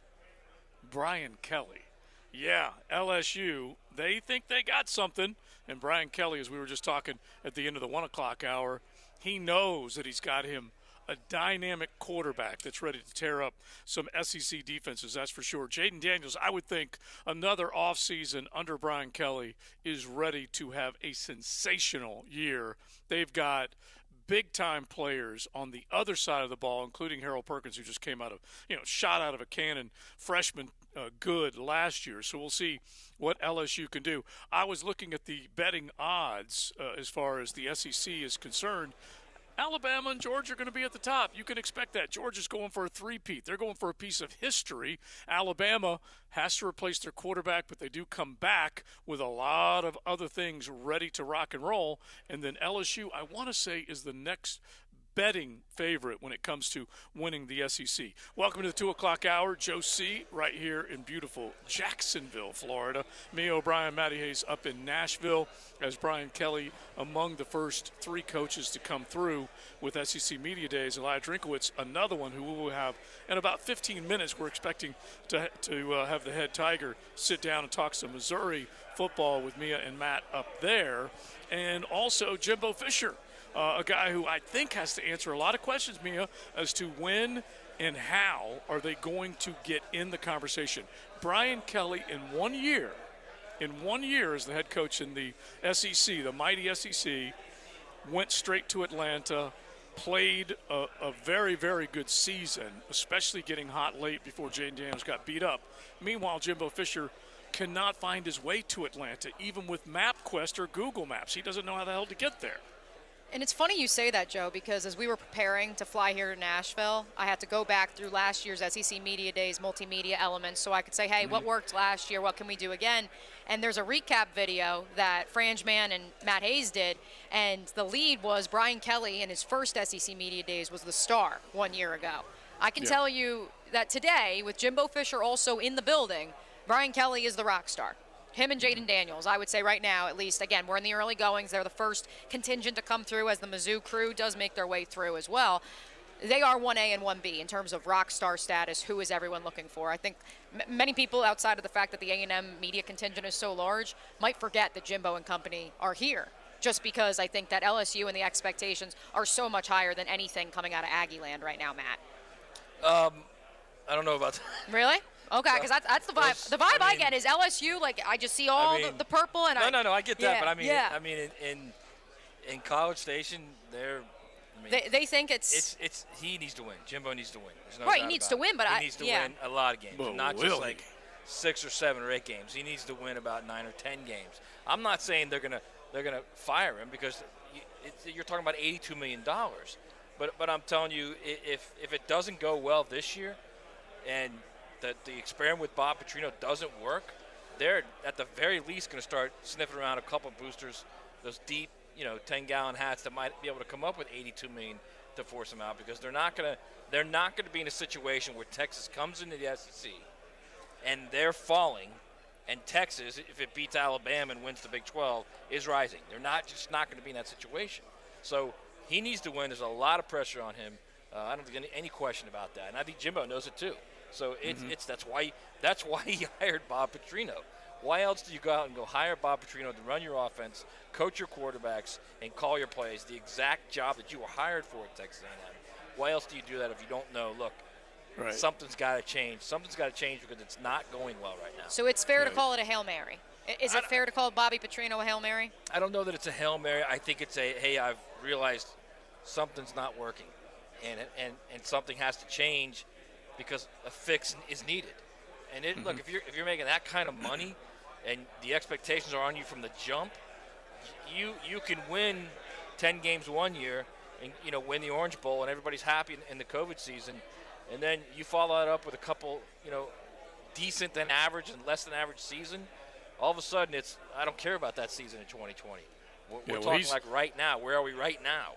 Brian Kelly. Yeah, LSU, they think they got something. And Brian Kelly, as we were just talking at the end of the 1 o'clock hour, he knows that he's got him a dynamic quarterback that's ready to tear up some SEC defenses, that's for sure. Jaden Daniels, I would think another offseason under Brian Kelly is ready to have a sensational year. They've got big-time players on the other side of the ball, including Harold Perkins, who just came out of, shot out of a cannon, freshman good last year. So we'll see what LSU can do. I was looking at the betting odds as far as the SEC is concerned. Alabama and Georgia are going to be at the top. You can expect that. Georgia's going for a three-peat. They're going for a piece of history. Alabama has to replace their quarterback, but they do come back with a lot of other things ready to rock and roll. And then LSU, I want to say, is the next betting favorite when it comes to winning the SEC. Welcome to the 2 o'clock hour. Joe C. right here in beautiful Jacksonville, Florida. Me, O'Brien, Matty Hayes up in Nashville as Brian Kelly among the first 3 coaches to come through with SEC Media Days. Eli Drinkwitz, another one who we will have in about 15 minutes. We're expecting to have the head Tiger sit down and talk some Missouri football with Mia and Matt up there. And also Jimbo Fisher, a guy who I think has to answer a lot of questions, Mia, as to when and how are they going to get in the conversation. Brian Kelly, in 1 year as the head coach in the SEC, the mighty SEC, went straight to Atlanta, played a very, very good season, especially getting hot late before Jaden Daniels got beat up. Meanwhile, Jimbo Fisher cannot find his way to Atlanta, even with MapQuest or Google Maps. He doesn't know how the hell to get there. And it's funny you say that, Joe, because as we were preparing to fly here to Nashville, I had to go back through last year's SEC Media Days multimedia elements so I could say, hey, what worked last year? What can we do again? And there's a recap video that Frangeman and Matt Hayes did, and the lead was Brian Kelly in his first SEC Media Days was the star 1 year ago. I can tell you that today, with Jimbo Fisher also in the building, Brian Kelly is the rock star. Him and Jaden Daniels, I would say right now, at least, again, we're in the early goings. They're the first contingent to come through as the Mizzou crew does make their way through as well. They are 1A and 1B in terms of rock star status. Who is everyone looking for? I think many people, outside of the fact that the A&M media contingent is so large, might forget that Jimbo and company are here. just because I think that LSU and the expectations are so much higher than anything coming out of Aggie land right now, Matt. I don't know about that. Really? Okay, because that's the vibe. The vibe I get is LSU. Like I just see all the purple and No, I get that, but yeah. I mean, in College Station, they think it's he needs to win. Jimbo needs to win. There's no right. doubt He needs about to win, but he needs to win a lot of games, Well, not just like 6 or 7 or 8 games. He needs to win about 9 or 10 games. I'm not saying they're gonna fire him because you're talking about $82 million. But I'm telling you, if it doesn't go well this year, and the experiment with Bob Petrino doesn't work, they're at the very least going to start sniffing around a couple of boosters, those deep, 10-gallon hats that might be able to come up with $82 million to force them out, because they're not going to be in a situation where Texas comes into the SEC and they're falling, and Texas, if it beats Alabama and wins the Big 12, is rising. They're not going to be in that situation. So he needs to win. There's a lot of pressure on him. I don't think any question about that, and I think Jimbo knows it too. So that's why he hired Bob Petrino. Why else do you go out and go hire Bob Petrino to run your offense, coach your quarterbacks, and call your plays? The exact job that you were hired for at Texas A&M. Why else do you do that if you don't know? Look, something's got to change. Something's got to change because it's not going well right now. So it's fair to call it a Hail Mary. Is it fair to call Bobby Petrino a Hail Mary? I don't know that it's a Hail Mary. I think it's hey, I've realized something's not working, and something has to change because a fix is needed. And look, if you're making that kind of money, and the expectations are on you from the jump, you can win 10 games one year, and win the Orange Bowl, and everybody's happy in the COVID season, and then you follow that up with a couple decent than average and less than average season. All of a sudden, I don't care about that season in 2020. We're talking like right now. Where are we right now?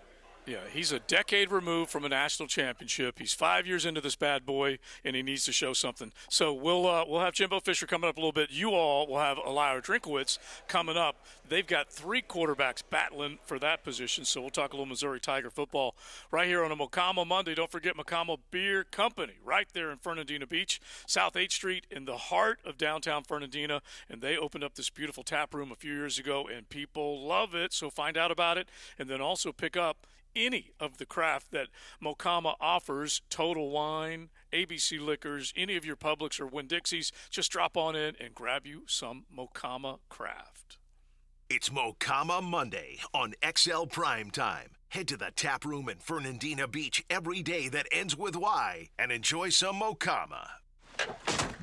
Yeah, he's a decade removed from a national championship. He's 5 years into this bad boy, and he needs to show something. So we'll have Jimbo Fisher coming up a little bit. You all will have Eli Drinkwitz coming up. They've got 3 quarterbacks battling for that position, so we'll talk a little Missouri Tiger football right here on a Mocama Monday. Don't forget Mocama Beer Company right there in Fernandina Beach, South 8th Street in the heart of downtown Fernandina, and they opened up this beautiful tap room a few years ago, and people love it, so find out about it, and then also pick up any of the craft that Mocama offers, Total Wine, ABC Liquors, any of your Publix or Winn-Dixies. Just drop on in and grab you some Mocama craft. It's Mocama Monday on XL Primetime. Head to the tap room in Fernandina Beach every day that ends with Y and enjoy some Mocama.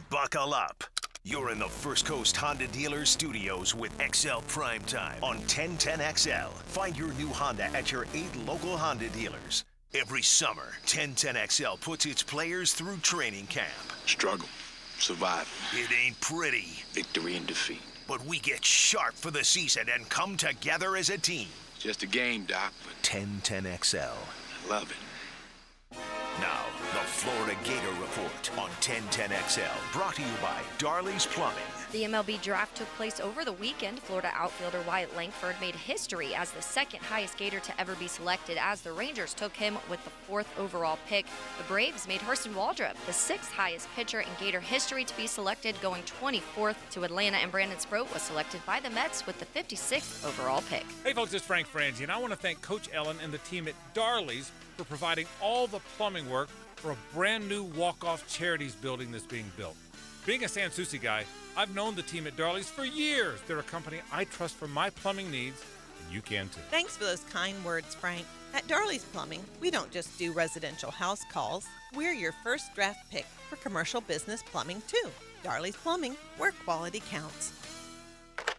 Buckle up. You're in the First Coast Honda Dealer Studios with XL Primetime on 1010XL. Find your new Honda at your 8 local Honda dealers. Every summer, 1010XL puts its players through training camp. Struggle, survive. It ain't pretty. Victory and defeat. But we get sharp for the season and come together as a team. Just a game, Doc, but 1010XL. I love it. Now, the Florida Gator Report on 1010XL, brought to you by Darley's Plumbing. The MLB draft took place over the weekend. Florida outfielder Wyatt Langford made history as the second highest Gator to ever be selected, as the Rangers took him with the 4th overall pick. The Braves made Hurston Waldrop the 6th highest pitcher in Gator history to be selected, going 24th to Atlanta, and Brandon Sproat was selected by the Mets with the 56th overall pick. Hey folks, it's Frank Frangie, and I want to thank Coach Ellen and the team at Darley's for providing all the plumbing work for a brand new walk-off charities building that's being built. Being a San Souci guy, I've known the team at Darley's for years. They're a company I trust for my plumbing needs, and you can too. Thanks for those kind words, Frank. At Darley's Plumbing, we don't just do residential house calls. We're your first draft pick for commercial business plumbing too. Darley's Plumbing, where quality counts.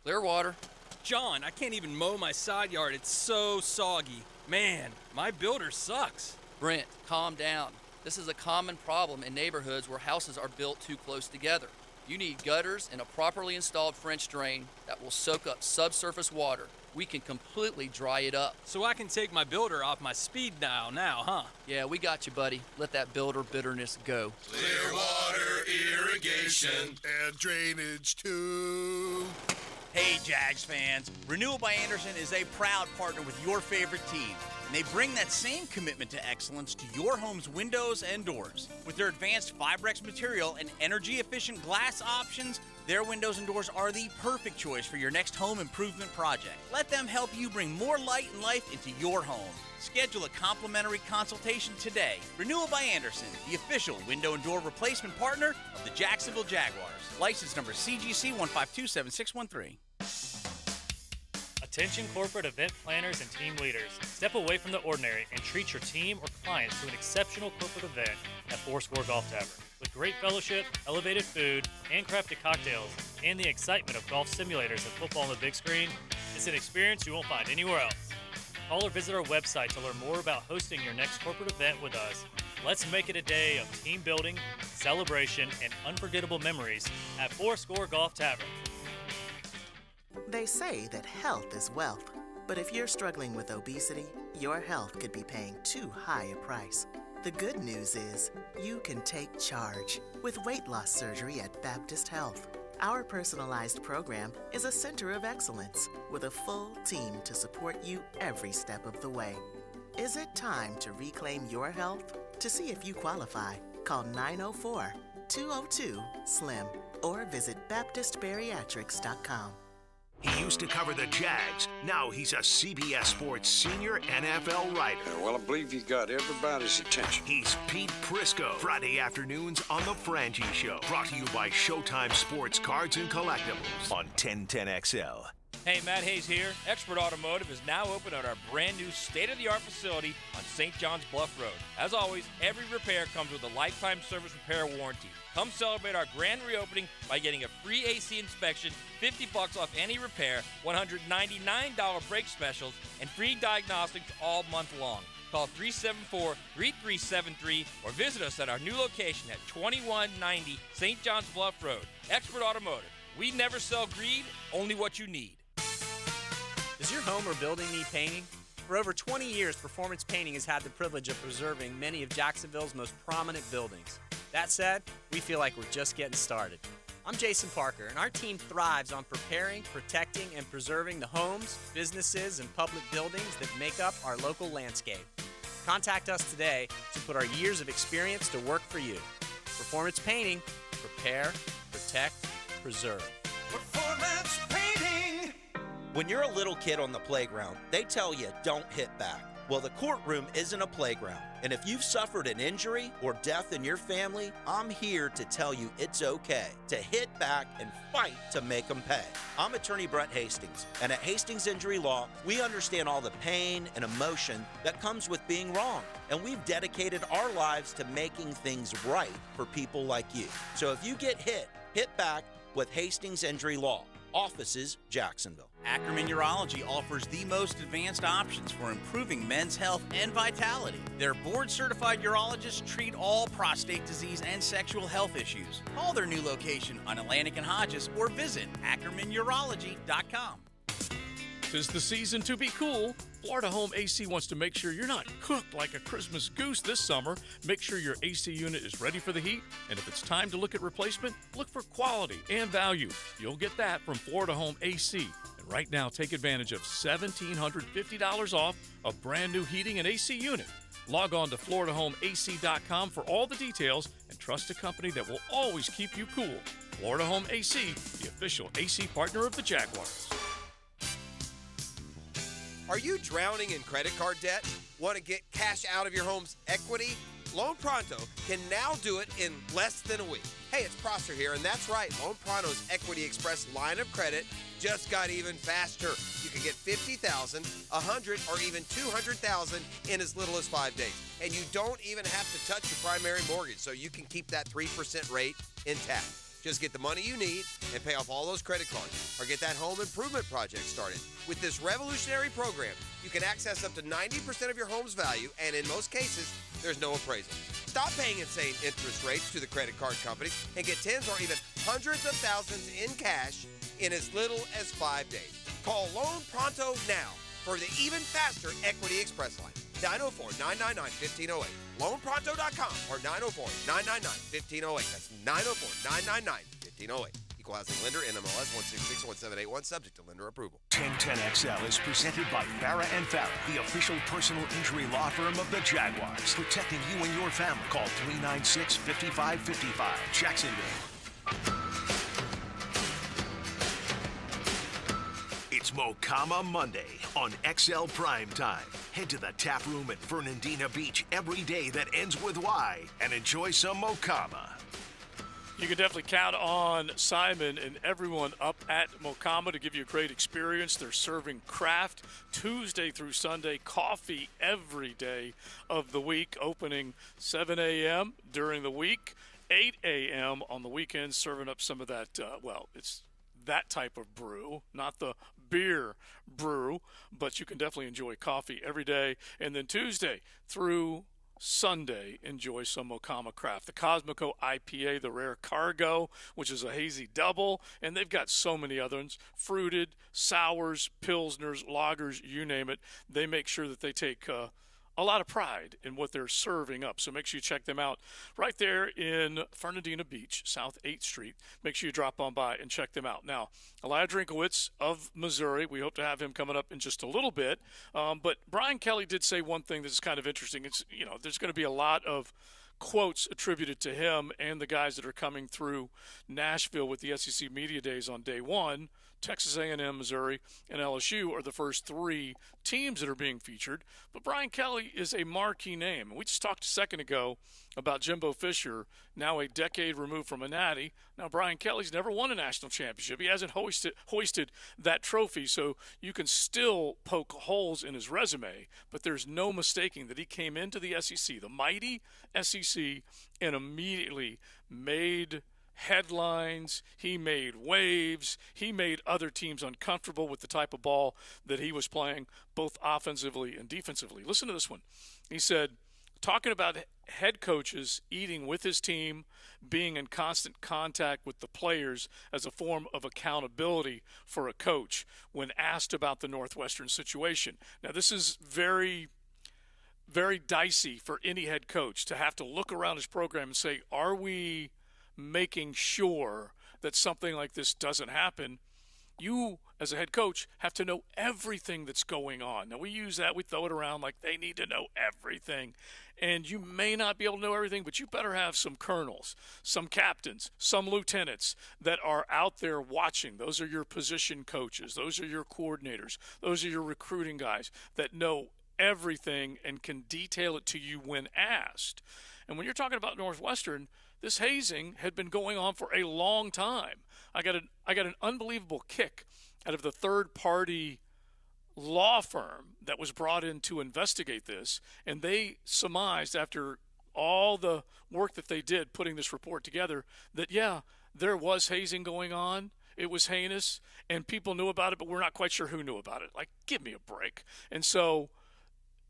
Clearwater. John, I can't even mow my side yard. It's so soggy. Man, my builder sucks. Brent, calm down. This is a common problem in neighborhoods where houses are built too close together. You need gutters and a properly installed French drain that will soak up subsurface water. We can completely dry it up. So I can take my builder off my speed dial now, huh? Yeah, we got you, buddy. Let that builder bitterness go. Clearwater irrigation and drainage too. Hey, Jags fans. Renewal by Anderson is a proud partner with your favorite team. And they bring that same commitment to excellence to your home's windows and doors. With their advanced Fibrex material and energy-efficient glass options, their windows and doors are the perfect choice for your next home improvement project. Let them help you bring more light and life into your home. Schedule a complimentary consultation today. Renewal by Anderson, the official window and door replacement partner of the Jacksonville Jaguars. License number CGC 1527613. Attention corporate event planners and team leaders. Step away from the ordinary and treat your team or clients to an exceptional corporate event at Foursquare Golf Tavern. With great fellowship, elevated food, handcrafted cocktails, and the excitement of golf simulators and football on the big screen, it's an experience you won't find anywhere else. Call or visit our website to learn more about hosting your next corporate event with us. Let's make it a day of team building, celebration, and unforgettable memories at Foursquare Golf Tavern. They say that health is wealth, but if you're struggling with obesity, your health could be paying too high a price. The good news is you can take charge with weight loss surgery at Baptist Health. Our personalized program is a center of excellence with a full team to support you every step of the way. Is it time to reclaim your health? To see if you qualify, call 904-202-SLIM or visit BaptistBariatrics.com. He used to cover the Jags. Now he's a CBS Sports senior NFL writer. Well, I believe you got everybody's attention. He's Pete Prisco. Friday afternoons on The Frangie Show. Brought to you by Showtime Sports Cards and Collectibles on 1010XL. Hey, Matt Hayes here. Expert Automotive is now open at our brand new state-of-the-art facility on St. John's Bluff Road. As always, every repair comes with a lifetime service repair warranty. Come celebrate our grand reopening by getting a free AC inspection, $50 off any repair, $199 brake specials, and free diagnostics all month long. Call 374-3373 or visit us at our new location at 2190 St. John's Bluff Road. Expert Automotive. We never sell greed, only what you need. Does your home or building need painting? For over 20 years, Performance Painting has had the privilege of preserving many of Jacksonville's most prominent buildings. That said, we feel like we're just getting started. I'm Jason Parker, and our team thrives on preparing, protecting, and preserving the homes, businesses, and public buildings that make up our local landscape. Contact us today to put our years of experience to work for you. Performance Painting, prepare, protect, preserve. Performance Painting! When you're a little kid on the playground, they tell you don't hit back. Well, the courtroom isn't a playground. And if you've suffered an injury or death in your family, I'm here to tell you it's okay to hit back and fight to make them pay. I'm attorney Brett Hastings, and at Hastings Injury Law, we understand all the pain and emotion that comes with being wrong. And we've dedicated our lives to making things right for people like you. So if you get hit back with Hastings Injury Law. Offices, Jacksonville. Ackerman Urology offers the most advanced options for improving men's health and vitality. Their board-certified urologists treat all prostate disease and sexual health issues. Call their new location on Atlantic and Hodges or visit AckermanUrology.com. 'Tis the season to be cool. Florida Home AC wants to make sure you're not cooked like a Christmas goose this summer. Make sure your AC unit is ready for the heat, and if it's time to look at replacement, look for quality and value. You'll get that from Florida Home AC. And right now, take advantage of $1,750 off a brand new heating and AC unit. Log on to FloridaHomeAC.com for all the details and trust a company that will always keep you cool. Florida Home AC, the official AC partner of the Jaguars. Are you drowning in credit card debt? Want to get cash out of your home's equity? Loan Pronto can now do it in less than a week. Hey, it's Prosser here, and that's right. Loan Pronto's Equity Express line of credit just got even faster. You can get $50,000, $100,000, or even $200,000 in as little as 5 days. And you don't even have to touch your primary mortgage, so you can keep that 3% rate intact. Just get the money you need and pay off all those credit cards or get that home improvement project started. With this revolutionary program, you can access up to 90% of your home's value, and in most cases, there's no appraisal. Stop paying insane interest rates to the credit card companies and get tens or even hundreds of thousands in cash in as little as 5 days. Call Loan Pronto now for the even faster Equity Express line. 904-999-1508. LoanPronto.com or 904-999-1508. That's 904-999-1508. Equal housing lender. NMLS 1661781. Subject to lender approval. 1010XL is presented by Farah and Farah, the official personal injury law firm of the Jaguars. Protecting you and your family. Call 396-5555. Jacksonville. It's Mocama Monday on XL Primetime. Head to the tap room at Fernandina Beach every day that ends with Y and enjoy some Mocama. You can definitely count on Simon and everyone up at Mocama to give you a great experience. They're serving craft Tuesday through Sunday, coffee every day of the week, opening 7 a.m. during the week, 8 a.m. on the weekends, serving up some of that, it's that type of brew, not the beer brew, but you can definitely enjoy coffee every day. And then Tuesday through Sunday, enjoy some Mocama craft. The Cosmico IPA, the Rare Cargo, which is a hazy double, and they've got so many others, fruited, sours, pilsners, lagers, you name it. They make sure that they take a lot of pride in what they're serving up. So make sure you check them out right there in Fernandina Beach, South 8th Street. Make sure you drop on by and check them out. Now, Eli Drinkwitz of Missouri, we hope to have him coming up in just a little bit. But Brian Kelly did say one thing that's kind of interesting. It's, there's going to be a lot of quotes attributed to him and the guys that are coming through Nashville with the SEC Media Days on day one. Texas A&M, Missouri, and LSU are the first three teams that are being featured. But Brian Kelly is a marquee name. We just talked a second ago about Jimbo Fisher, now a decade removed from a natty. Now, Brian Kelly's never won a national championship. He hasn't hoisted that trophy, so you can still poke holes in his resume. But there's no mistaking that he came into the SEC, the mighty SEC, and immediately made headlines. He made waves. He made other teams uncomfortable with the type of ball that he was playing, both offensively and defensively. Listen to this one. He said, talking about head coaches eating with his team, being in constant contact with the players as a form of accountability for a coach when asked about the Northwestern situation. Now, this is very, very dicey for any head coach to have to look around his program and say, are we making sure that something like this doesn't happen? You, as a head coach, have to know everything that's going on. Now, we use that, we throw it around like they need to know everything. And you may not be able to know everything, but you better have some colonels, some captains, some lieutenants that are out there watching. Those are your position coaches. Those are your coordinators. Those are your recruiting guys that know everything and can detail it to you when asked. And when you're talking about Northwestern, this hazing had been going on for a long time. I got an unbelievable kick out of the third-party law firm that was brought in to investigate this, and they surmised after all the work that they did putting this report together that, yeah, there was hazing going on. It was heinous, and people knew about it, but we're not quite sure who knew about it. Like, give me a break. And so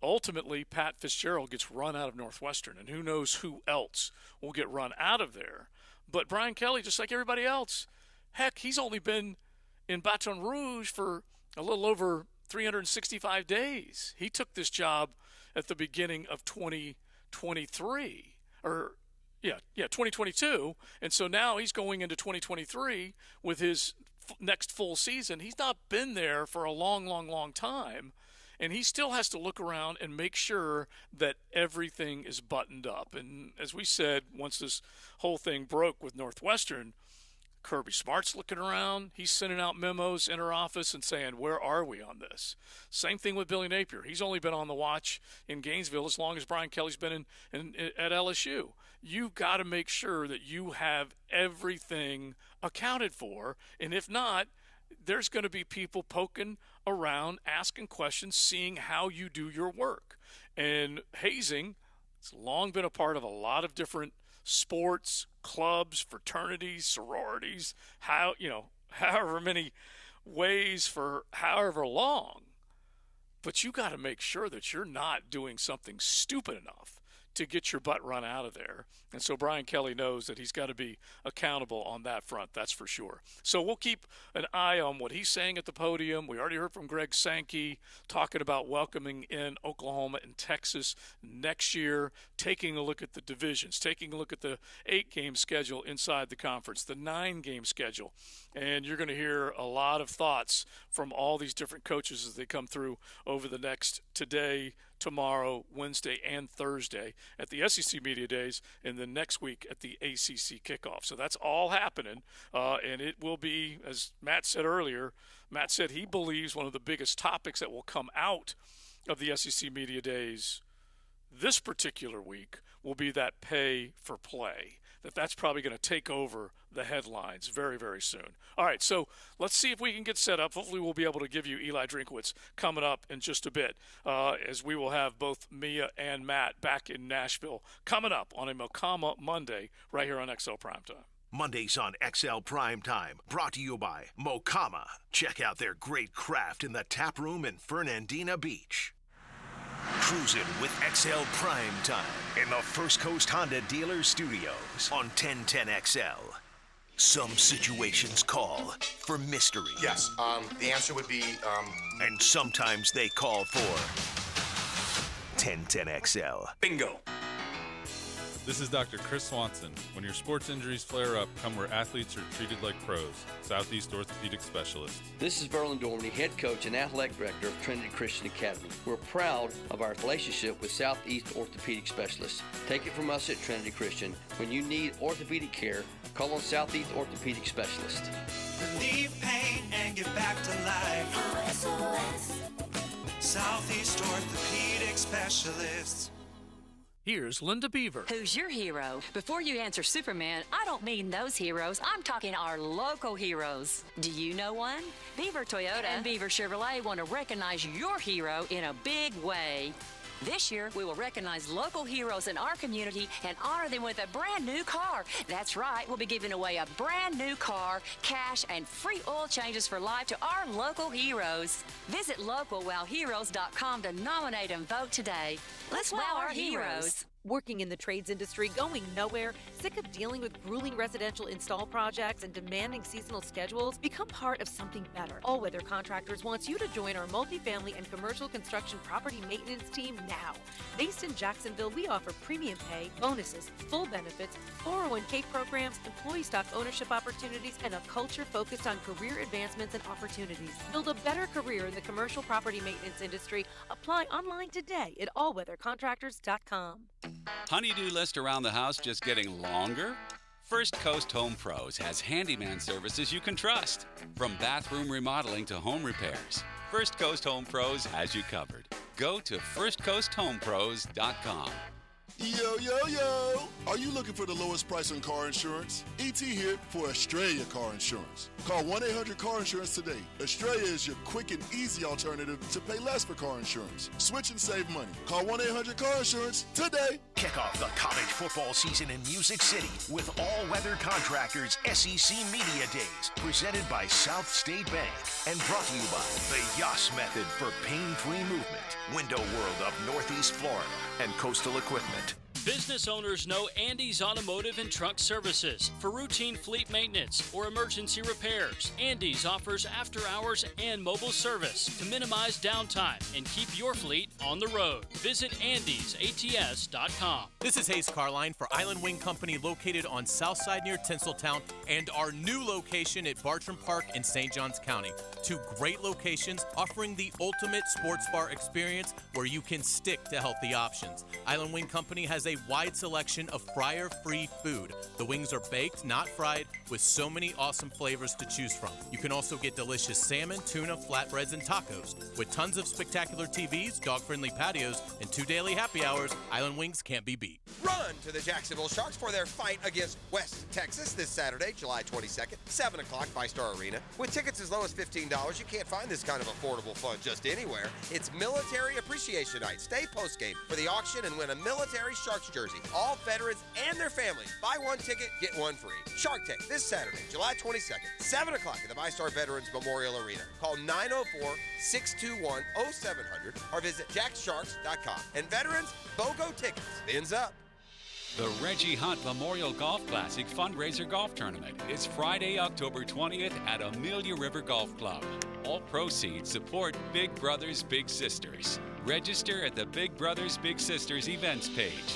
ultimately, Pat Fitzgerald gets run out of Northwestern, and who knows who else will get run out of there. But Brian Kelly, just like everybody else, heck, he's only been in Baton Rouge for a little over 365 days. He took this job at the beginning of 2023, 2022, and so now he's going into 2023 with his next full season. He's not been there for a long, long, long time. And he still has to look around and make sure that everything is buttoned up. And as we said, once this whole thing broke with Northwestern, Kirby Smart's looking around. He's sending out memos in her office and saying, where are we on this? Same thing with Billy Napier. He's only been on the watch in Gainesville as long as Brian Kelly's been at LSU. You've got to make sure that you have everything accounted for. And if not, there's going to be people poking around, asking questions, seeing how you do your work. And hazing, it's long been a part of a lot of different sports, clubs, fraternities, sororities, however many ways for however long. But you got to make sure that you're not doing something stupid enough to get your butt run out of there. And so Brian Kelly knows that he's got to be accountable on that front, that's for sure. So we'll keep an eye on what he's saying at the podium. We already heard from Greg Sankey talking about welcoming in Oklahoma and Texas next year, taking a look at the divisions, taking a look at the 8-game schedule inside the conference, the 9-game schedule. And you're going to hear a lot of thoughts from all these different coaches as they come through over the next today, tomorrow, Wednesday, and Thursday at the SEC Media Days, and then next week at the ACC kickoff. So that's all happening, and it will be, as Matt said earlier, Matt said he believes one of the biggest topics that will come out of the SEC Media Days this particular week will be that pay for play, that's probably going to take over the headlines very, very soon. All right, so let's see if we can get set up. Hopefully we'll be able to give you Eli Drinkwitz coming up in just a bit, as we will have both Mia and Matt back in Nashville coming up on a Mocama Monday right here on XL Primetime. Mondays on XL Primetime, brought to you by Mocama. Check out their great craft in the tap room in Fernandina Beach. Cruising with XL Primetime in the First Coast Honda Dealer Studios on 1010XL. Some situations call for mystery. Yes, the answer would be... And sometimes they call for 1010XL. Bingo. This is Dr. Chris Swanson. When your sports injuries flare up, come where athletes are treated like pros. Southeast Orthopedic Specialist. This is Verlin Dormany, head coach and athletic director of Trinity Christian Academy. We're proud of our relationship with Southeast Orthopedic Specialists. Take it from us at Trinity Christian. When you need orthopedic care, call on Southeast Orthopedic Specialist. Relieve pain and get back to life. SOS. Southeast Orthopedic Specialists. Here's Linda Beaver. Who's your hero? Before you answer Superman, I don't mean those heroes. I'm talking our local heroes. Do you know one? Beaver Toyota and Beaver Chevrolet want to recognize your hero in a big way. This year, we will recognize local heroes in our community and honor them with a brand new car. That's right, we'll be giving away a brand new car, cash, and free oil changes for life to our local heroes. Visit localwowheroes.com to nominate and vote today. Let's wow our heroes. Working in the trades industry, going nowhere, sick of dealing with grueling residential install projects and demanding seasonal schedules? Become part of something better. All Weather Contractors wants you to join our multifamily and commercial construction property maintenance team now. Based in Jacksonville, we offer premium pay, bonuses, full benefits, 401k programs, employee stock ownership opportunities, and a culture focused on career advancements and opportunities. Build a better career in the commercial property maintenance industry. Apply online today at allweathercontractors.com. Honey-do list around the house just getting longer? First Coast Home Pros has handyman services you can trust. From bathroom remodeling to home repairs, First Coast Home Pros has you covered. Go to firstcoasthomepros.com. Yo, yo, yo! Are you looking for the lowest price on car insurance? ET here for Australia Car Insurance. Call 1-800-CAR-INSURANCE today. Australia is your quick and easy alternative to pay less for car insurance. Switch and save money. Call 1-800-CAR-INSURANCE today. Kick off the college football season in Music City with All Weather Contractors SEC Media Days, presented by South State Bank and brought to you by the Yas Method for pain-free movement, Window World of Northeast Florida, and Coastal Equipment. Business owners know Andy's Automotive and Truck Services for routine fleet maintenance or emergency repairs. Andy's offers after-hours and mobile service to minimize downtime and keep your fleet on the road. Visit andysats.com. This is Hayes Carline for Island Wing Company, located on South Side near Tinseltown, and our new location at Bartram Park in St. Johns County. Two great locations offering the ultimate sports bar experience where you can stick to healthy options. Island Wing Company has a wide selection of fryer-free food. The wings are baked, not fried, with so many awesome flavors to choose from. You can also get delicious salmon, tuna, flatbreads, and tacos. With tons of spectacular TVs, dog-friendly patios, and 2 daily happy hours, Island Wings can't be beat. Run to the Jacksonville Sharks for their fight against West Texas this Saturday, July 22nd, 7 o'clock, Five-Star Arena. With tickets as low as $15, you can't find this kind of affordable fun just anywhere. It's Military Appreciation Night. Stay postgame for the auction and win a military Sharks jersey. All veterans and their families. Buy one ticket, get one free. Shark Tank this this Saturday, July 22nd, 7 o'clock at the VyStar Veterans Memorial Arena. Call 904-621-0700 or visit jacksharks.com. And veterans, BOGO tickets. Fins up. The Reggie Hunt Memorial Golf Classic fundraiser golf tournament is Friday, October 20th at Amelia River Golf Club. All proceeds support Big Brothers Big Sisters. Register at the Big Brothers Big Sisters events page.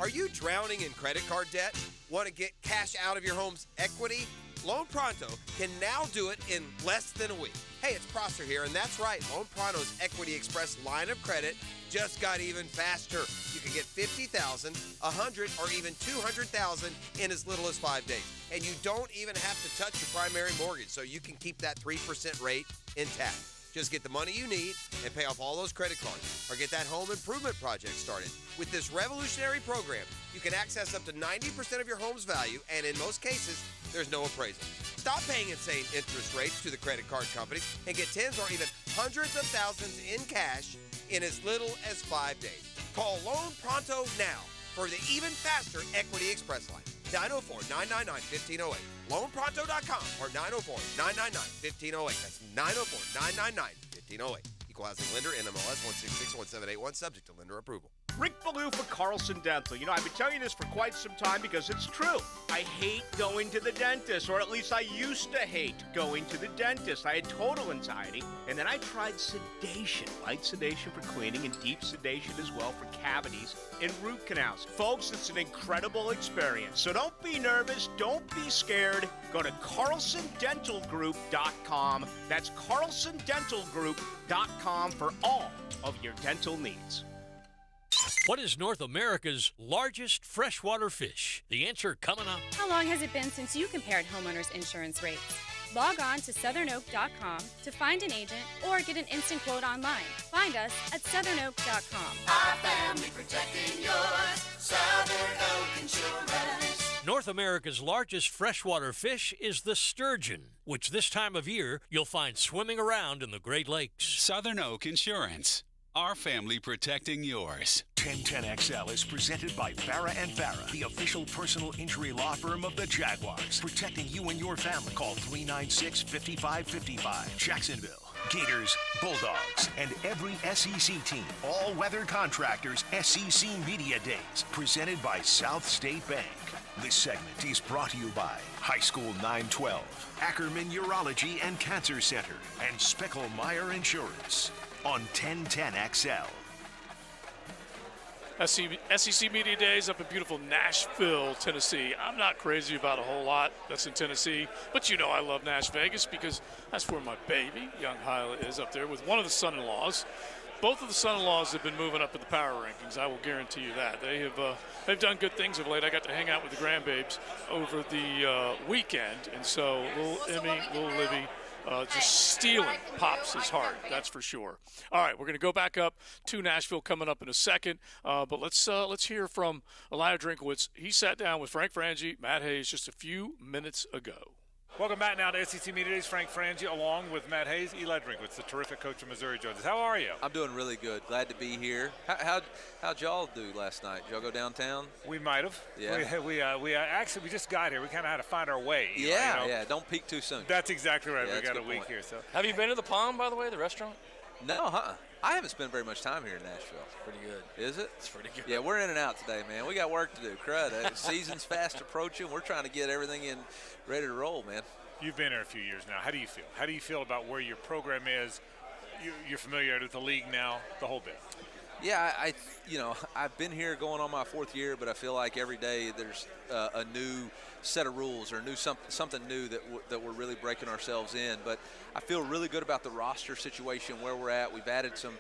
Are you drowning in credit card debt? Want to get cash out of your home's equity? Loan Pronto can now do it in less than a week. Hey, it's Prosser here, and that's right. Loan Pronto's Equity Express line of credit just got even faster. You can get $50,000, $100,000, or even $200,000 in as little as 5 days. And you don't even have to touch your primary mortgage, so you can keep that 3% rate intact. Just get the money you need and pay off all those credit cards, or get that home improvement project started. With this revolutionary program, you can access up to 90% of your home's value, and in most cases, there's no appraisal. Stop paying insane interest rates to the credit card companies and get tens or even hundreds of thousands in cash in as little as 5 days. Call Loan Pronto now for the even faster Equity Express line. 904-999-1508. LoanPronto.com or 904-999-1508. That's 904-999-1508. Equal housing lender, NMLS 1661781, subject to lender approval. Rick Ballou for Carlson Dental. You know, I've been telling you this for quite some time because it's true. I hate going to the dentist, or at least I used to hate going to the dentist. I had total anxiety, and then I tried sedation. Light sedation for cleaning and deep sedation as well for cavities and root canals. Folks, it's an incredible experience. So don't be nervous. Don't be scared. Go to CarlsonDentalGroup.com. That's CarlsonDentalGroup.com for all of your dental needs. What is North America's largest freshwater fish? The answer coming up. How long has it been since you compared homeowners' insurance rates? Log on to southernoak.com to find an agent or get an instant quote online. Find us at southernoak.com. Our family protecting yours. Southern Oak Insurance. North America's largest freshwater fish is the sturgeon, which this time of year you'll find swimming around in the Great Lakes. Southern Oak Insurance. Our family protecting yours. 1010XL is presented by Farah & Farah, the official personal injury law firm of the Jaguars. Protecting you and your family. Call 396-5555. Jacksonville, Gators, Bulldogs, and every SEC team. All-weather contractors SEC Media Days. Presented by South State Bank. This segment is brought to you by High School 912, Ackerman Urology and Cancer Center, and Speckelmeyer Insurance. On 1010XL. SEC Media Days up in beautiful Nashville, Tennessee. I'm not crazy about a whole lot that's in Tennessee, but you know I love Nash Vegas because that's where my baby, young Hyla, is up there with one of the son-in-laws. Both of the son-in-laws have been moving up in the power rankings. I will guarantee you that. They've done good things of late. I got to hang out with the grandbabes over the weekend, and so little Emmy, little Livy, just stealing Pops' heart, that's for sure. All right, we're going to go back up to Nashville coming up in a second, but let's hear from Eli Drinkwitz. He sat down with Frank Frangie, Matt Hayes, just a few minutes ago. Welcome back now to SEC Media Days. Frank Frangie along with Matt Hayes. Eli Drinkwitz, the terrific coach of Missouri joins us. How are you? I'm doing really good. Glad to be here. How'd y'all do last night? Did y'all go downtown? We might have. Yeah. We actually just got here. We kind of had to find our way. Yeah. Don't peak too soon. That's exactly right. Yeah, we got a week point. here. So. Have you been to the Palm, by the way, the restaurant? No, I haven't spent very much time here in Nashville. It's pretty good. Is it? It's pretty good. Yeah, we're in and out today, man. We got work to do. Crud. Season's fast approaching. We're trying to get everything in ready to roll, man. You've been here a few years now. How do you feel? How do you feel about where your program is? You're familiar with the league now, the whole bit. Yeah, I've been here going on my fourth year, but I feel like every day there's a new set of rules or something new that we're really breaking ourselves in. But I feel really good about the roster situation where we're at. We've added some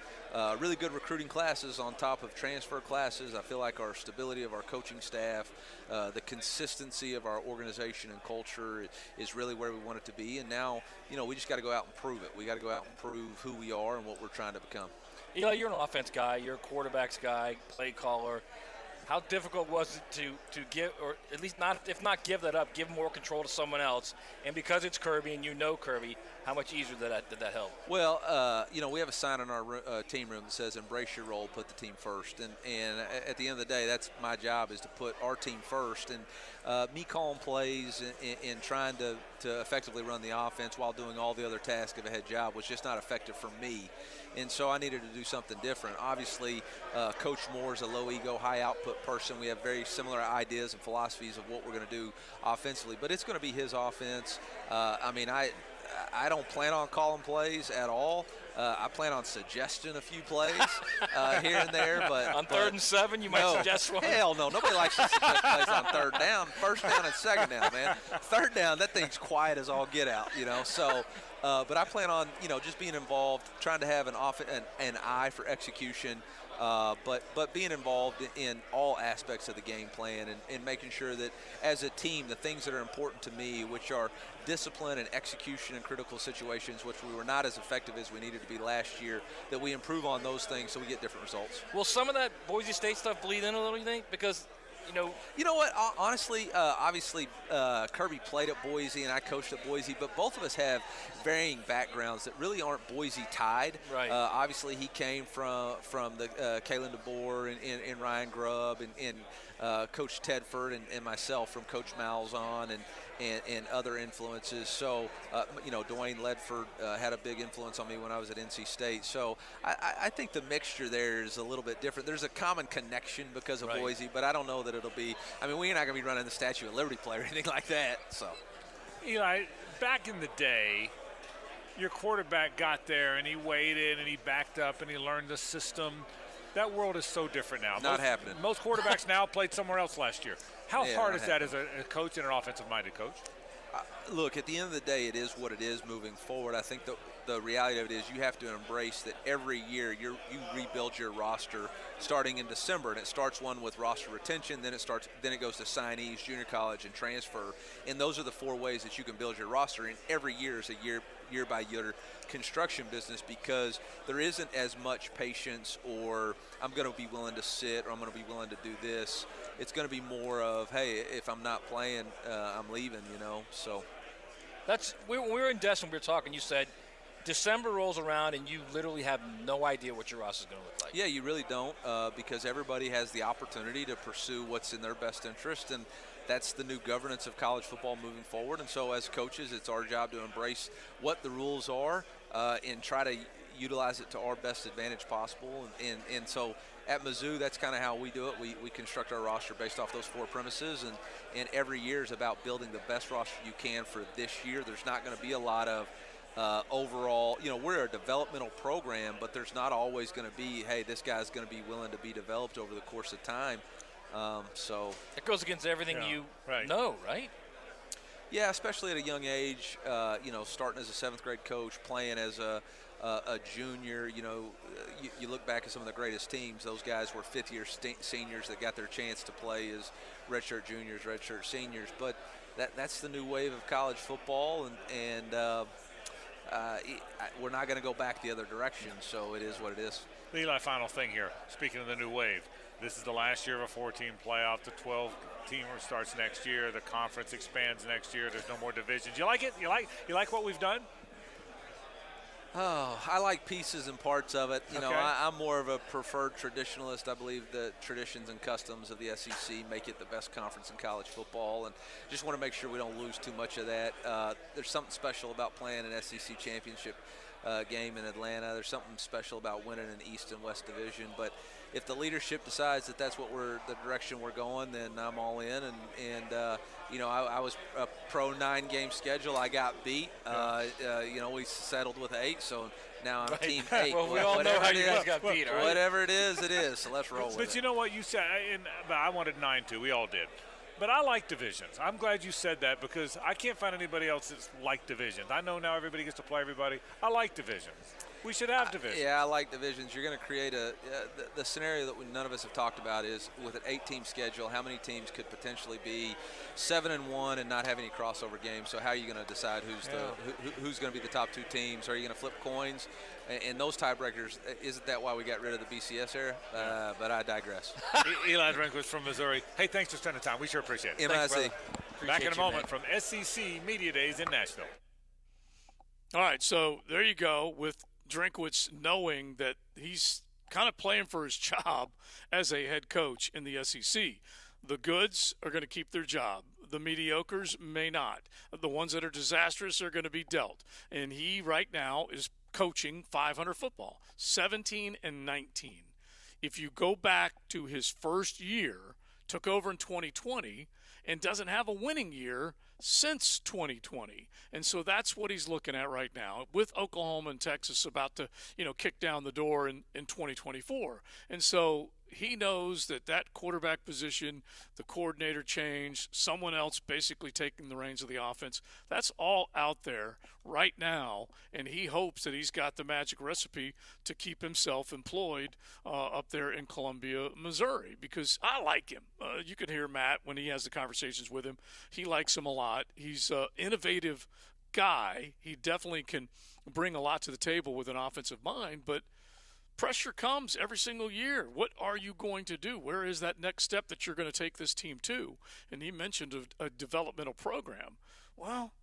really good recruiting classes on top of transfer classes. I feel like our stability of our coaching staff, the consistency of our organization and culture is really where we want it to be. And now, we just got to go out and prove it. We got to go out and prove who we are and what we're trying to become. Eli, you're an offense guy. You're a quarterbacks guy, play caller. How difficult was it to give, or at least not, if not give that up, give more control to someone else? And because it's Kirby and you know Kirby, how much easier did that help? Well, we have a sign in our team room that says "Embrace your role, put the team first." And at the end of the day, that's my job, is to put our team first. And me calling plays and trying to effectively run the offense while doing all the other tasks of a head job was just not effective for me. And so I needed to do something different. Obviously, Coach Moore is a low-ego, high-output person. We have very similar ideas and philosophies of what we're going to do offensively. But it's going to be his offense. I don't plan on calling plays at all. I plan on suggesting a few plays here and there. But on 3rd and 7, you might suggest one? Hell no. Nobody likes to suggest plays on 3rd down. 1st down and 2nd down, man. 3rd down, that thing's quiet as all get out, So, but I plan on, just being involved, trying to have an eye for execution. But being involved in all aspects of the game plan and making sure that as a team, the things that are important to me, which are discipline and execution in critical situations, which we were not as effective as we needed to be last year, that we improve on those things so we get different results. Will some of that Boise State stuff bleed in a little, you think? Because You know what? Honestly, obviously, Kirby played at Boise and I coached at Boise, but both of us have varying backgrounds that really aren't Boise tied. Right. Obviously, he came from the Kalen DeBoer and Ryan Grubb and Coach Tedford and myself from Coach Malzahn and other influences. So, Dwayne Ledford had a big influence on me when I was at NC State. So I think the mixture there is a little bit different. There's a common connection because of Boise, but I don't know that it'll be – we're not going to be running the Statue of Liberty play or anything like that. So, back in the day, your quarterback got there and he waited and he backed up and he learned the system. That world is so different now. Not happening. Most quarterbacks now played somewhere else last year. How hard is that as a coach and an offensive-minded coach? Look, at the end of the day, it is what it is moving forward. I think the reality of it is you have to embrace that every year you rebuild your roster starting in December, and it starts with roster retention, then it goes to signees, junior college, and transfer. And those are the 4 ways that you can build your roster. And every year is a year by year construction business, because there isn't as much patience or I'm going to be willing to sit or I'm going to be willing to do this. It's going to be more of, hey, if I'm not playing, I'm leaving, so. When we were in Destin, we were talking, you said December rolls around and you literally have no idea what your roster is going to look like. Yeah, you really don't, because everybody has the opportunity to pursue what's in their best interest, and that's the new governance of college football moving forward. And so as coaches, it's our job to embrace what the rules are and try to utilize it to our best advantage possible. And so at Mizzou, that's kind of how we do it. We construct our roster based off those 4 premises, and every year is about building the best roster you can for this year. There's not going to be a lot of overall, we're a developmental program, but there's not always going to be, hey, this guy's going to be willing to be developed over the course of time. So it goes against everything you know, right? Yeah, especially at a young age, starting as a 7th grade coach, playing as a junior, you look back at some of the greatest teams, those guys were 5th-year seniors that got their chance to play as redshirt juniors, redshirt seniors. But that's the new wave of college football, and we're not going to go back the other direction, so it is what it is. Eli, final thing here. Speaking of the new wave, this is the last year of a 4-team playoff. The 12-teamer starts next year. The conference expands next year. There's no more divisions. You like it? You like what we've done? Oh, I like pieces and parts of it. I'm more of a preferred traditionalist. I believe the traditions and customs of the SEC make it the best conference in college football, and just want to make sure we don't lose too much of that. There's something special about playing an SEC championship game in Atlanta. There's something special about winning an East and West division. But if the leadership decides that that's what the direction we're going, then I'm all in. I was a pro 9-game schedule. I got beat. We settled with 8, so now I'm team 8. Well, we all know how you guys got beat, right? Whatever it is, it is. So let's roll with it. But you know what you said, but I wanted 9 too. We all did. But I like divisions. I'm glad you said that, because I can't find anybody else that's like divisions. I know now everybody gets to play everybody. I like divisions. We should have divisions. Yeah, I like divisions. You're going to create the scenario that none of us have talked about is with an 8-team schedule, how many teams could potentially be 7-1 and not have any crossover games? So how are you going to decide who's going to be the top 2 teams? Are you going to flip coins? And those tiebreakers, isn't that why we got rid of the BCS era? But I digress. Eli Drinkwitz from Missouri. Hey, thanks for spending time. We sure appreciate it. MIC. Back in a moment from SEC Media Days in Nashville. All right, so there you go with Drinkwitz knowing that he's kind of playing for his job as a head coach in the SEC. The goods are going to keep their job. The mediocres may not. The ones that are disastrous are going to be dealt. And he right now is coaching 500 football, 17-19. If you go back to his first year, took over in 2020, and doesn't have a winning year since 2020. And so that's what he's looking at right now with Oklahoma and Texas about to, kick down the door in 2024. And so he knows that quarterback position, the coordinator change, someone else basically taking the reins of the offense, that's all out there right now, and he hopes that he's got the magic recipe to keep himself employed up there in Columbia, Missouri, because I like him. You can hear Matt when he has the conversations with him. He likes him a lot. He's an innovative guy. He definitely can bring a lot to the table with an offensive mind, but pressure comes every single year. What are you going to do? Where is that next step that you're going to take this team to? And he mentioned a developmental program. Well,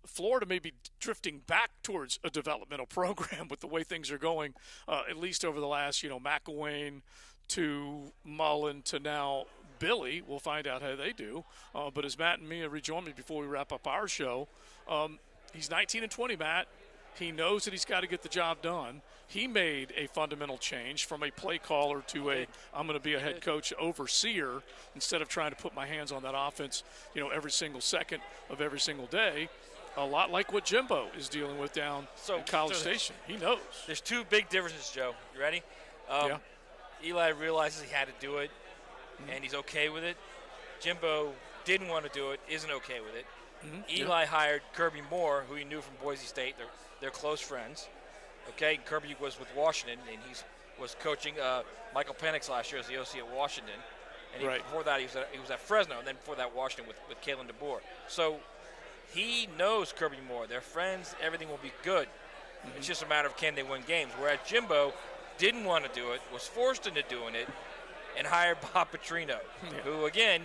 Florida may be drifting back towards a developmental program with the way things are going, at least over the last, McElwain to Mullen to now Billy. We'll find out how they do. But as Matt and Mia rejoin me before we wrap up our show, he's 19-20, Matt. He knows that he's got to get the job done. He made a fundamental change from a play caller to I'm going to be a head coach overseer instead of trying to put my hands on that offense, every single second of every single day. A lot like what Jimbo is dealing with down in College Station. He knows. There's 2 big differences, Joe. You ready? Yeah. Eli realizes he had to do it, and he's okay with it. Jimbo didn't want to do it, isn't okay with it. Eli hired Kirby Moore, who he knew from Boise State. They're close friends. Okay, Kirby was with Washington, and he was coaching Michael Penix last year as the OC at Washington. And before that, he was at Fresno, and then before that, Washington with Kalen DeBoer. So he knows Kirby Moore. They're friends. Everything will be good. It's just a matter of can they win games. Whereas Jimbo didn't want to do it, was forced into doing it, and hired Bob Petrino, who, again,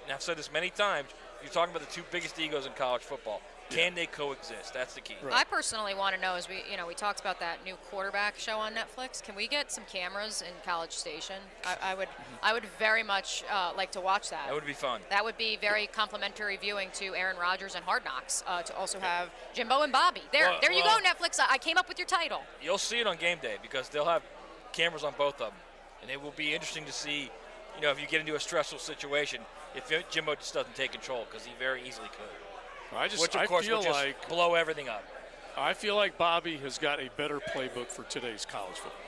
and I've said this many times, you're talking about the 2 biggest egos in college football. Can they coexist? That's the key. Right. I personally want to know, as we talked about that new quarterback show on Netflix. Can we get some cameras in College Station? I would very much like to watch that. That would be fun. That would be very complimentary viewing to Aaron Rodgers and Hard Knocks. To also have Jimbo and Bobby. There you go, Netflix. I came up with your title. You'll see it on game day because they'll have cameras on both of them, and it will be interesting to see. If you get into a stressful situation, if Jimbo just doesn't take control, because he very easily could. I feel like blow everything up. I feel like Bobby has got a better playbook for today's college football.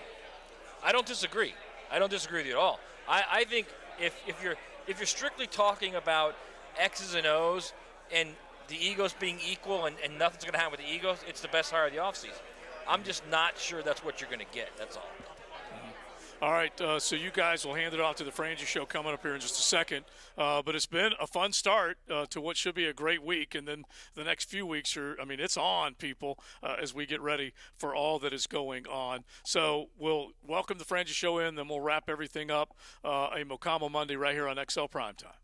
I don't disagree. With you at all. I think if you're strictly talking about X's and O's and the egos being equal and nothing's going to happen with the egos, it's the best hire of the offseason. I'm just not sure that's what you're going to get. That's all. All right, so you guys will hand it off to the Frangie Show coming up here in just a second. But it's been a fun start to what should be a great week. And then the next few weeks it's on, people, as we get ready for all that is going on. So we'll welcome the Frangie Show in, then we'll wrap everything up. A Mocama Monday right here on XL Primetime.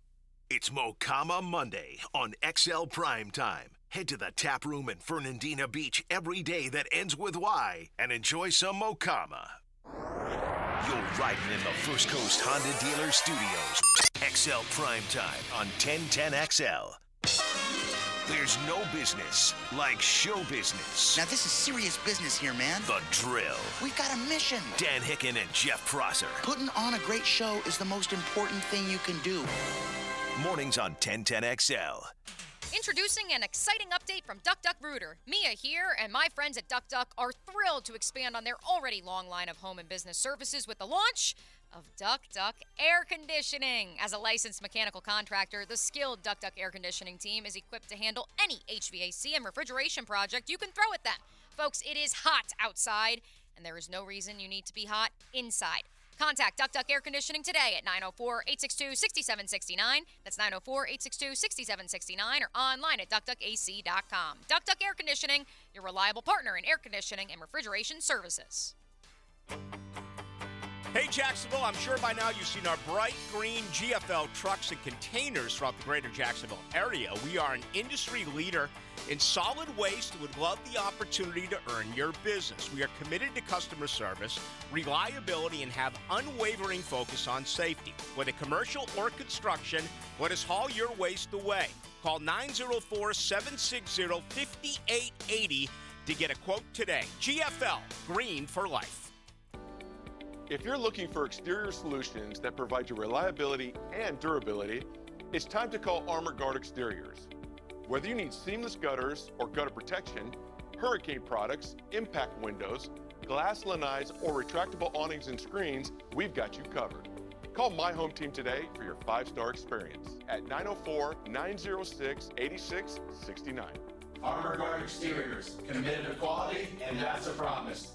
It's Mocama Monday on XL Primetime. Head to the tap room in Fernandina Beach every day that ends with Y and enjoy some Mocama. You're riding in the First Coast Honda Dealer Studios. XL Primetime on 1010XL. There's no business like show business. Now this is serious business here, man. The Drill. We've got a mission. Dan Hicken and Jeff Prosser. Putting on a great show is the most important thing you can do. Mornings on 1010XL. Introducing an exciting update from Duck Duck Rooter. Mia here, and my friends at Duck Duck are thrilled to expand on their already long line of home and business services with the launch of Duck Duck Air Conditioning. As a licensed mechanical contractor, the skilled Duck Duck Air Conditioning team is equipped to handle any HVAC and refrigeration project you can throw at them. Folks, it is hot outside, and there is no reason you need to be hot inside. Contact Duck Duck Air Conditioning today at 904-862-6769. That's 904-862-6769 or online at duckduckac.com. Duck Duck Air Conditioning, your reliable partner in air conditioning and refrigeration services. Hey, Jacksonville, I'm sure by now you've seen our bright green GFL trucks and containers throughout the greater Jacksonville area. We are an industry leader in solid waste and would love the opportunity to earn your business. We are committed to customer service, reliability, and have unwavering focus on safety. Whether commercial or construction, let us haul your waste away. Call 904-760-5880 to get a quote today. GFL, green for life. If you're looking for exterior solutions that provide you reliability and durability, it's time to call Armor Guard Exteriors. Whether you need seamless gutters or gutter protection, hurricane products, impact windows, glass lanais, or retractable awnings and screens, we've got you covered. Call My Home Team today for your 5-star experience at 904-906-8669. Armor Guard Exteriors, committed to quality, and that's a promise.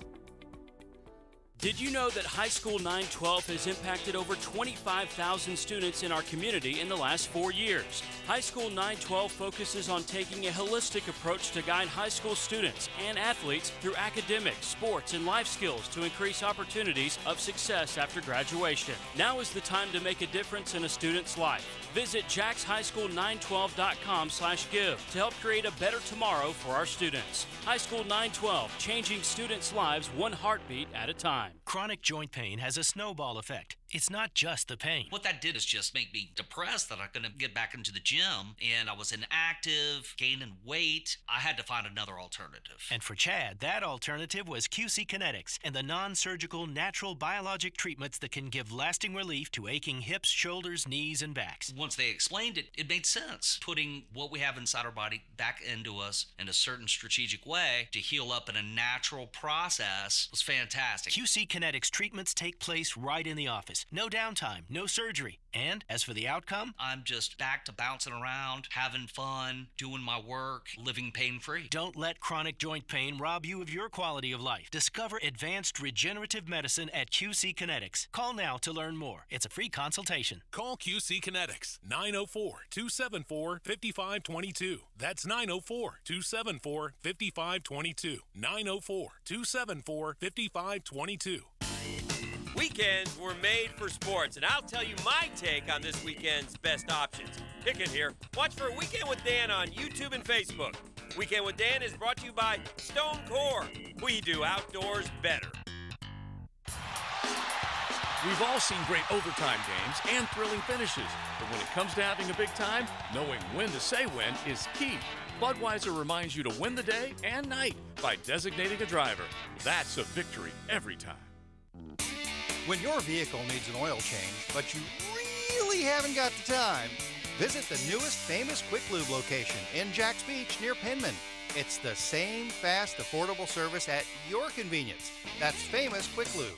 Did you know that High School 912 has impacted over 25,000 students in our community in the last 4 years? High School 912 focuses on taking a holistic approach to guide high school students and athletes through academics, sports, and life skills to increase opportunities of success after graduation. Now is the time to make a difference in a student's life. Visit jackshighschool912.com/give to help create a better tomorrow for our students. High School 912, changing students' lives one heartbeat at a time. Chronic joint pain has a snowball effect. It's not just the pain. What that did is just make me depressed that I couldn't get back into the gym, and I was inactive, gaining weight. I had to find another alternative. And for Chad, that alternative was QC Kinetics and the non-surgical, natural biologic treatments that can give lasting relief to aching hips, shoulders, knees, and backs. Once they explained it, it made sense. Putting what we have inside our body back into us in a certain strategic way to heal up in a natural process was fantastic. QC Kinetics treatments take place right in the office. No downtime, no surgery. And as for the outcome, I'm just back to bouncing around, having fun, doing my work, living pain-free. Don't let chronic joint pain rob you of your quality of life. Discover advanced regenerative medicine at QC Kinetics. Call now to learn more. It's a free consultation. Call QC Kinetics, 904-274-5522. That's 904-274-5522. 904-274-5522. Weekends were made for sports, and I'll tell you my take on this weekend's best options. Pick it here. Watch for Weekend with Dan on YouTube and Facebook. Weekend with Dan is brought to you by Stone Core. We do outdoors better. We've all seen great overtime games and thrilling finishes, but when it comes to having a big time, knowing when to say when is key. Budweiser reminds you to win the day and night by designating a driver. That's a victory every time. When your vehicle needs an oil change, but you really haven't got the time, visit the newest Famous Quick Lube location in Jacks Beach near Penman. It's the same fast, affordable service at your convenience. That's Famous Quick Lube.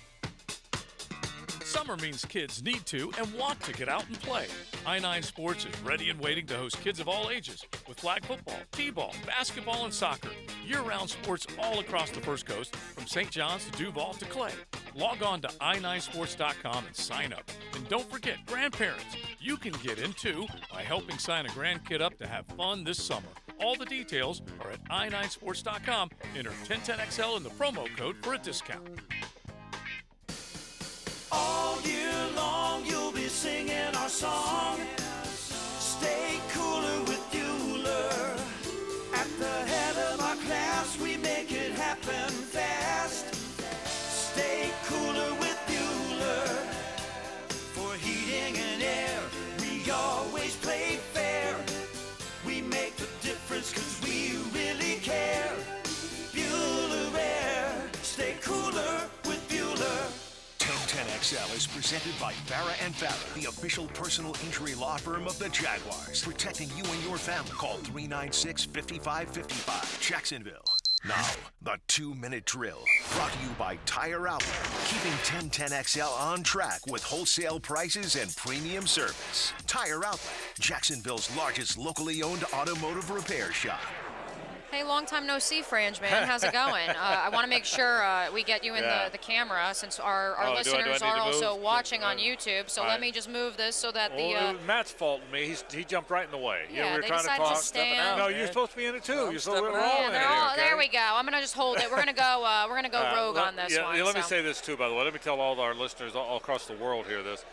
Summer means kids need to and want to get out and play. I-9 Sports is ready and waiting to host kids of all ages with flag football, t-ball, basketball, and soccer. Year-round sports all across the First Coast, from St. John's to Duval to Clay. Log on to i9sports.com and sign up. And don't forget, grandparents, you can get in too by helping sign a grandkid up to have fun this summer. All the details are at i9sports.com. Enter 1010XL in the promo code for a discount. All year long you'll be singing our song. Stay cooler with Bueller. At the head of our class we make it happen fast. Stay cooler with Bueller. For heating and air we always play fair. We make the difference 'cause we really care. Bueller Air. Stay cooler with Bueller. 1010XL is is presented by Farah & Farah, the official personal injury law firm of the Jaguars. Protecting you and your family. Call 396-5555. Jacksonville. Now, the 2-minute drill. Brought to you by Tire Outlet. Keeping 1010XL on track with wholesale prices and premium service. Tire Outlet, Jacksonville's largest locally owned automotive repair shop. Hey, long time no see, Frange, man. How's it going? I want to make sure we get you in the camera since our listeners are also watching on YouTube. So let me just move this so that Matt's faulting me. He jumped right in the way. Yeah, we were they trying to decided talk. to stand. No, you're supposed to be in it too. No, You're supposed to be all in it. Okay? There we go. I'm gonna just hold it. We're gonna go. Rogue on this one. Let me say this too, by the way. Let me tell all our listeners all across the world here this.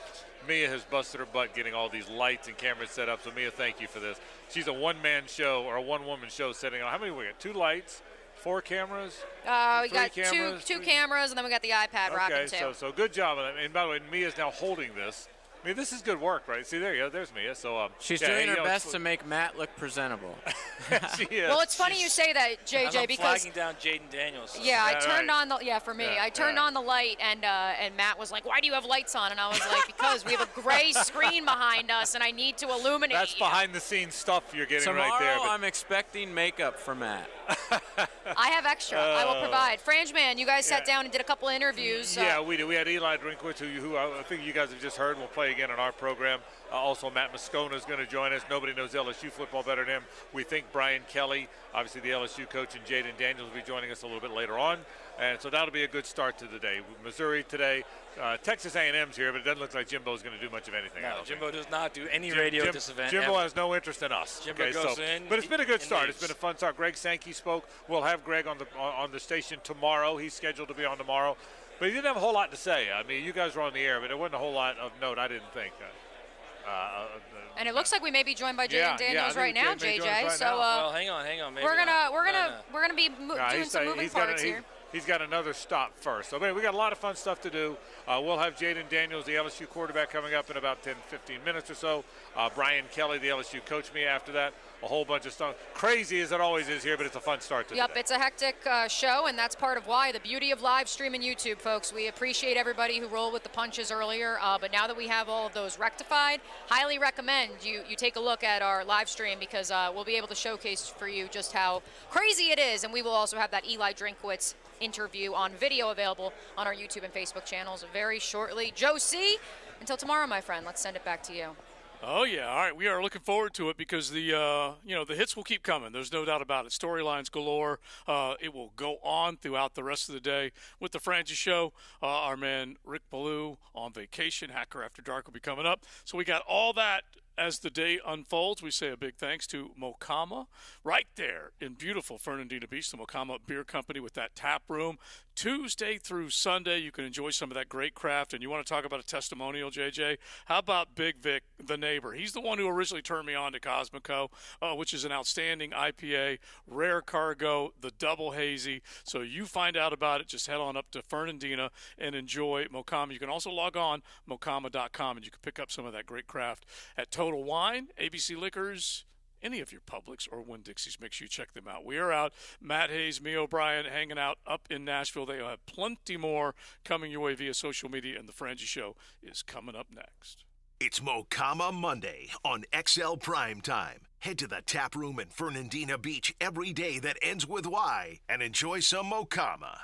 Mia has busted her butt getting all these lights and cameras set up. So Mia, thank you for this. She's a one-man show or a one-woman show setting on. How many we got? 2 lights, 4 cameras. We got two cameras, and then we got the iPad rocking too. Okay, so good job. And by the way, Mia's now holding this. I mean, this is good work, right? See, there you go. There's Mia. So she's doing her best to make Matt look presentable. She is. Well, it's funny you say that, JJ, I'm because flagging down Jaden Daniels. Yeah, I turned on the I turned on the light, and Matt was like, "Why do you have lights on?" And I was like, "Because we have a gray screen behind us, and I need to illuminate." That's behind-the-scenes stuff you're getting Tomorrow, right there. Tomorrow, I'm expecting makeup for Matt. I have extra. I will provide. Frange Man, you guys sat down and did a couple of interviews. Yeah, we did. We had Eli Drinkwitz, who I think you guys have just heard. We'll play again in our program. Also, Matt Moscona is going to join us. Nobody knows LSU football better than him. We think Brian Kelly, obviously the LSU coach, and Jaden Daniels will be joining us a little bit later on. And so that'll be a good start to the day. Missouri today, Texas A&M's here, but it doesn't look like Jimbo's going to do much of anything. No, Jimbo does not do any radio at this event. Jimbo has no interest in us. Jimbo goes in. But it's been a good start. It's been a fun start. Greg Sankey spoke. We'll have Greg on the station tomorrow. He's scheduled to be on tomorrow. But he didn't have a whole lot to say. I mean, you guys were on the air, but there wasn't a whole lot of note, I didn't think. And it looks like we may be joined by Jaden Daniels right now, JJ. So well, hang on. Maybe we're gonna be doing some moving parts here. He's got another stop first. So we got a lot of fun stuff to do. We'll have Jaden Daniels, the LSU quarterback, coming up in about 10-15 minutes or so. Brian Kelly, the LSU coach, me after that. A whole bunch of stuff. Crazy as it always is here, but it's a fun start to the day. It's a hectic show, and that's part of why the beauty of live streaming YouTube, folks. We appreciate everybody who rolled with the punches earlier, but now that we have all of those rectified, highly recommend you take a look at our live stream because we'll be able to showcase for you just how crazy it is, and we will also have that Eli Drinkwitz interview on video available on our YouTube and Facebook channels very shortly. Joe C., until tomorrow, my friend, let's send it back to you. Oh, yeah. All right. We are looking forward to it because the hits will keep coming. There's no doubt about it. Storylines galore. It will go on throughout the rest of the day with the Francis Show. Our man Rick Ballou on vacation. Hacker After Dark will be coming up. So we got all that as the day unfolds. We say a big thanks to Mocama right there in beautiful Fernandina Beach, the Mocama Beer Company with that tap room. Tuesday through Sunday, you can enjoy some of that great craft. And you want to talk about a testimonial, JJ? How about Big Vic, the neighbor? He's the one who originally turned me on to Cosmico, which is an outstanding IPA, rare cargo, the double hazy. So you find out about it. Just head on up to Fernandina and enjoy Mocama. You can also log on, mocama.com, and you can pick up some of that great craft at Total Wine, ABC Liquors, any of your Publix or Winn-Dixie's. Make sure you check them out. We are out. Matt Hayes, me O'Brien, hanging out up in Nashville. They have plenty more coming your way via social media, and the Frangie Show is coming up next. It's Mocama Monday on XL Primetime. Head to the tap room in Fernandina Beach every day that ends with Y and enjoy some Mocama.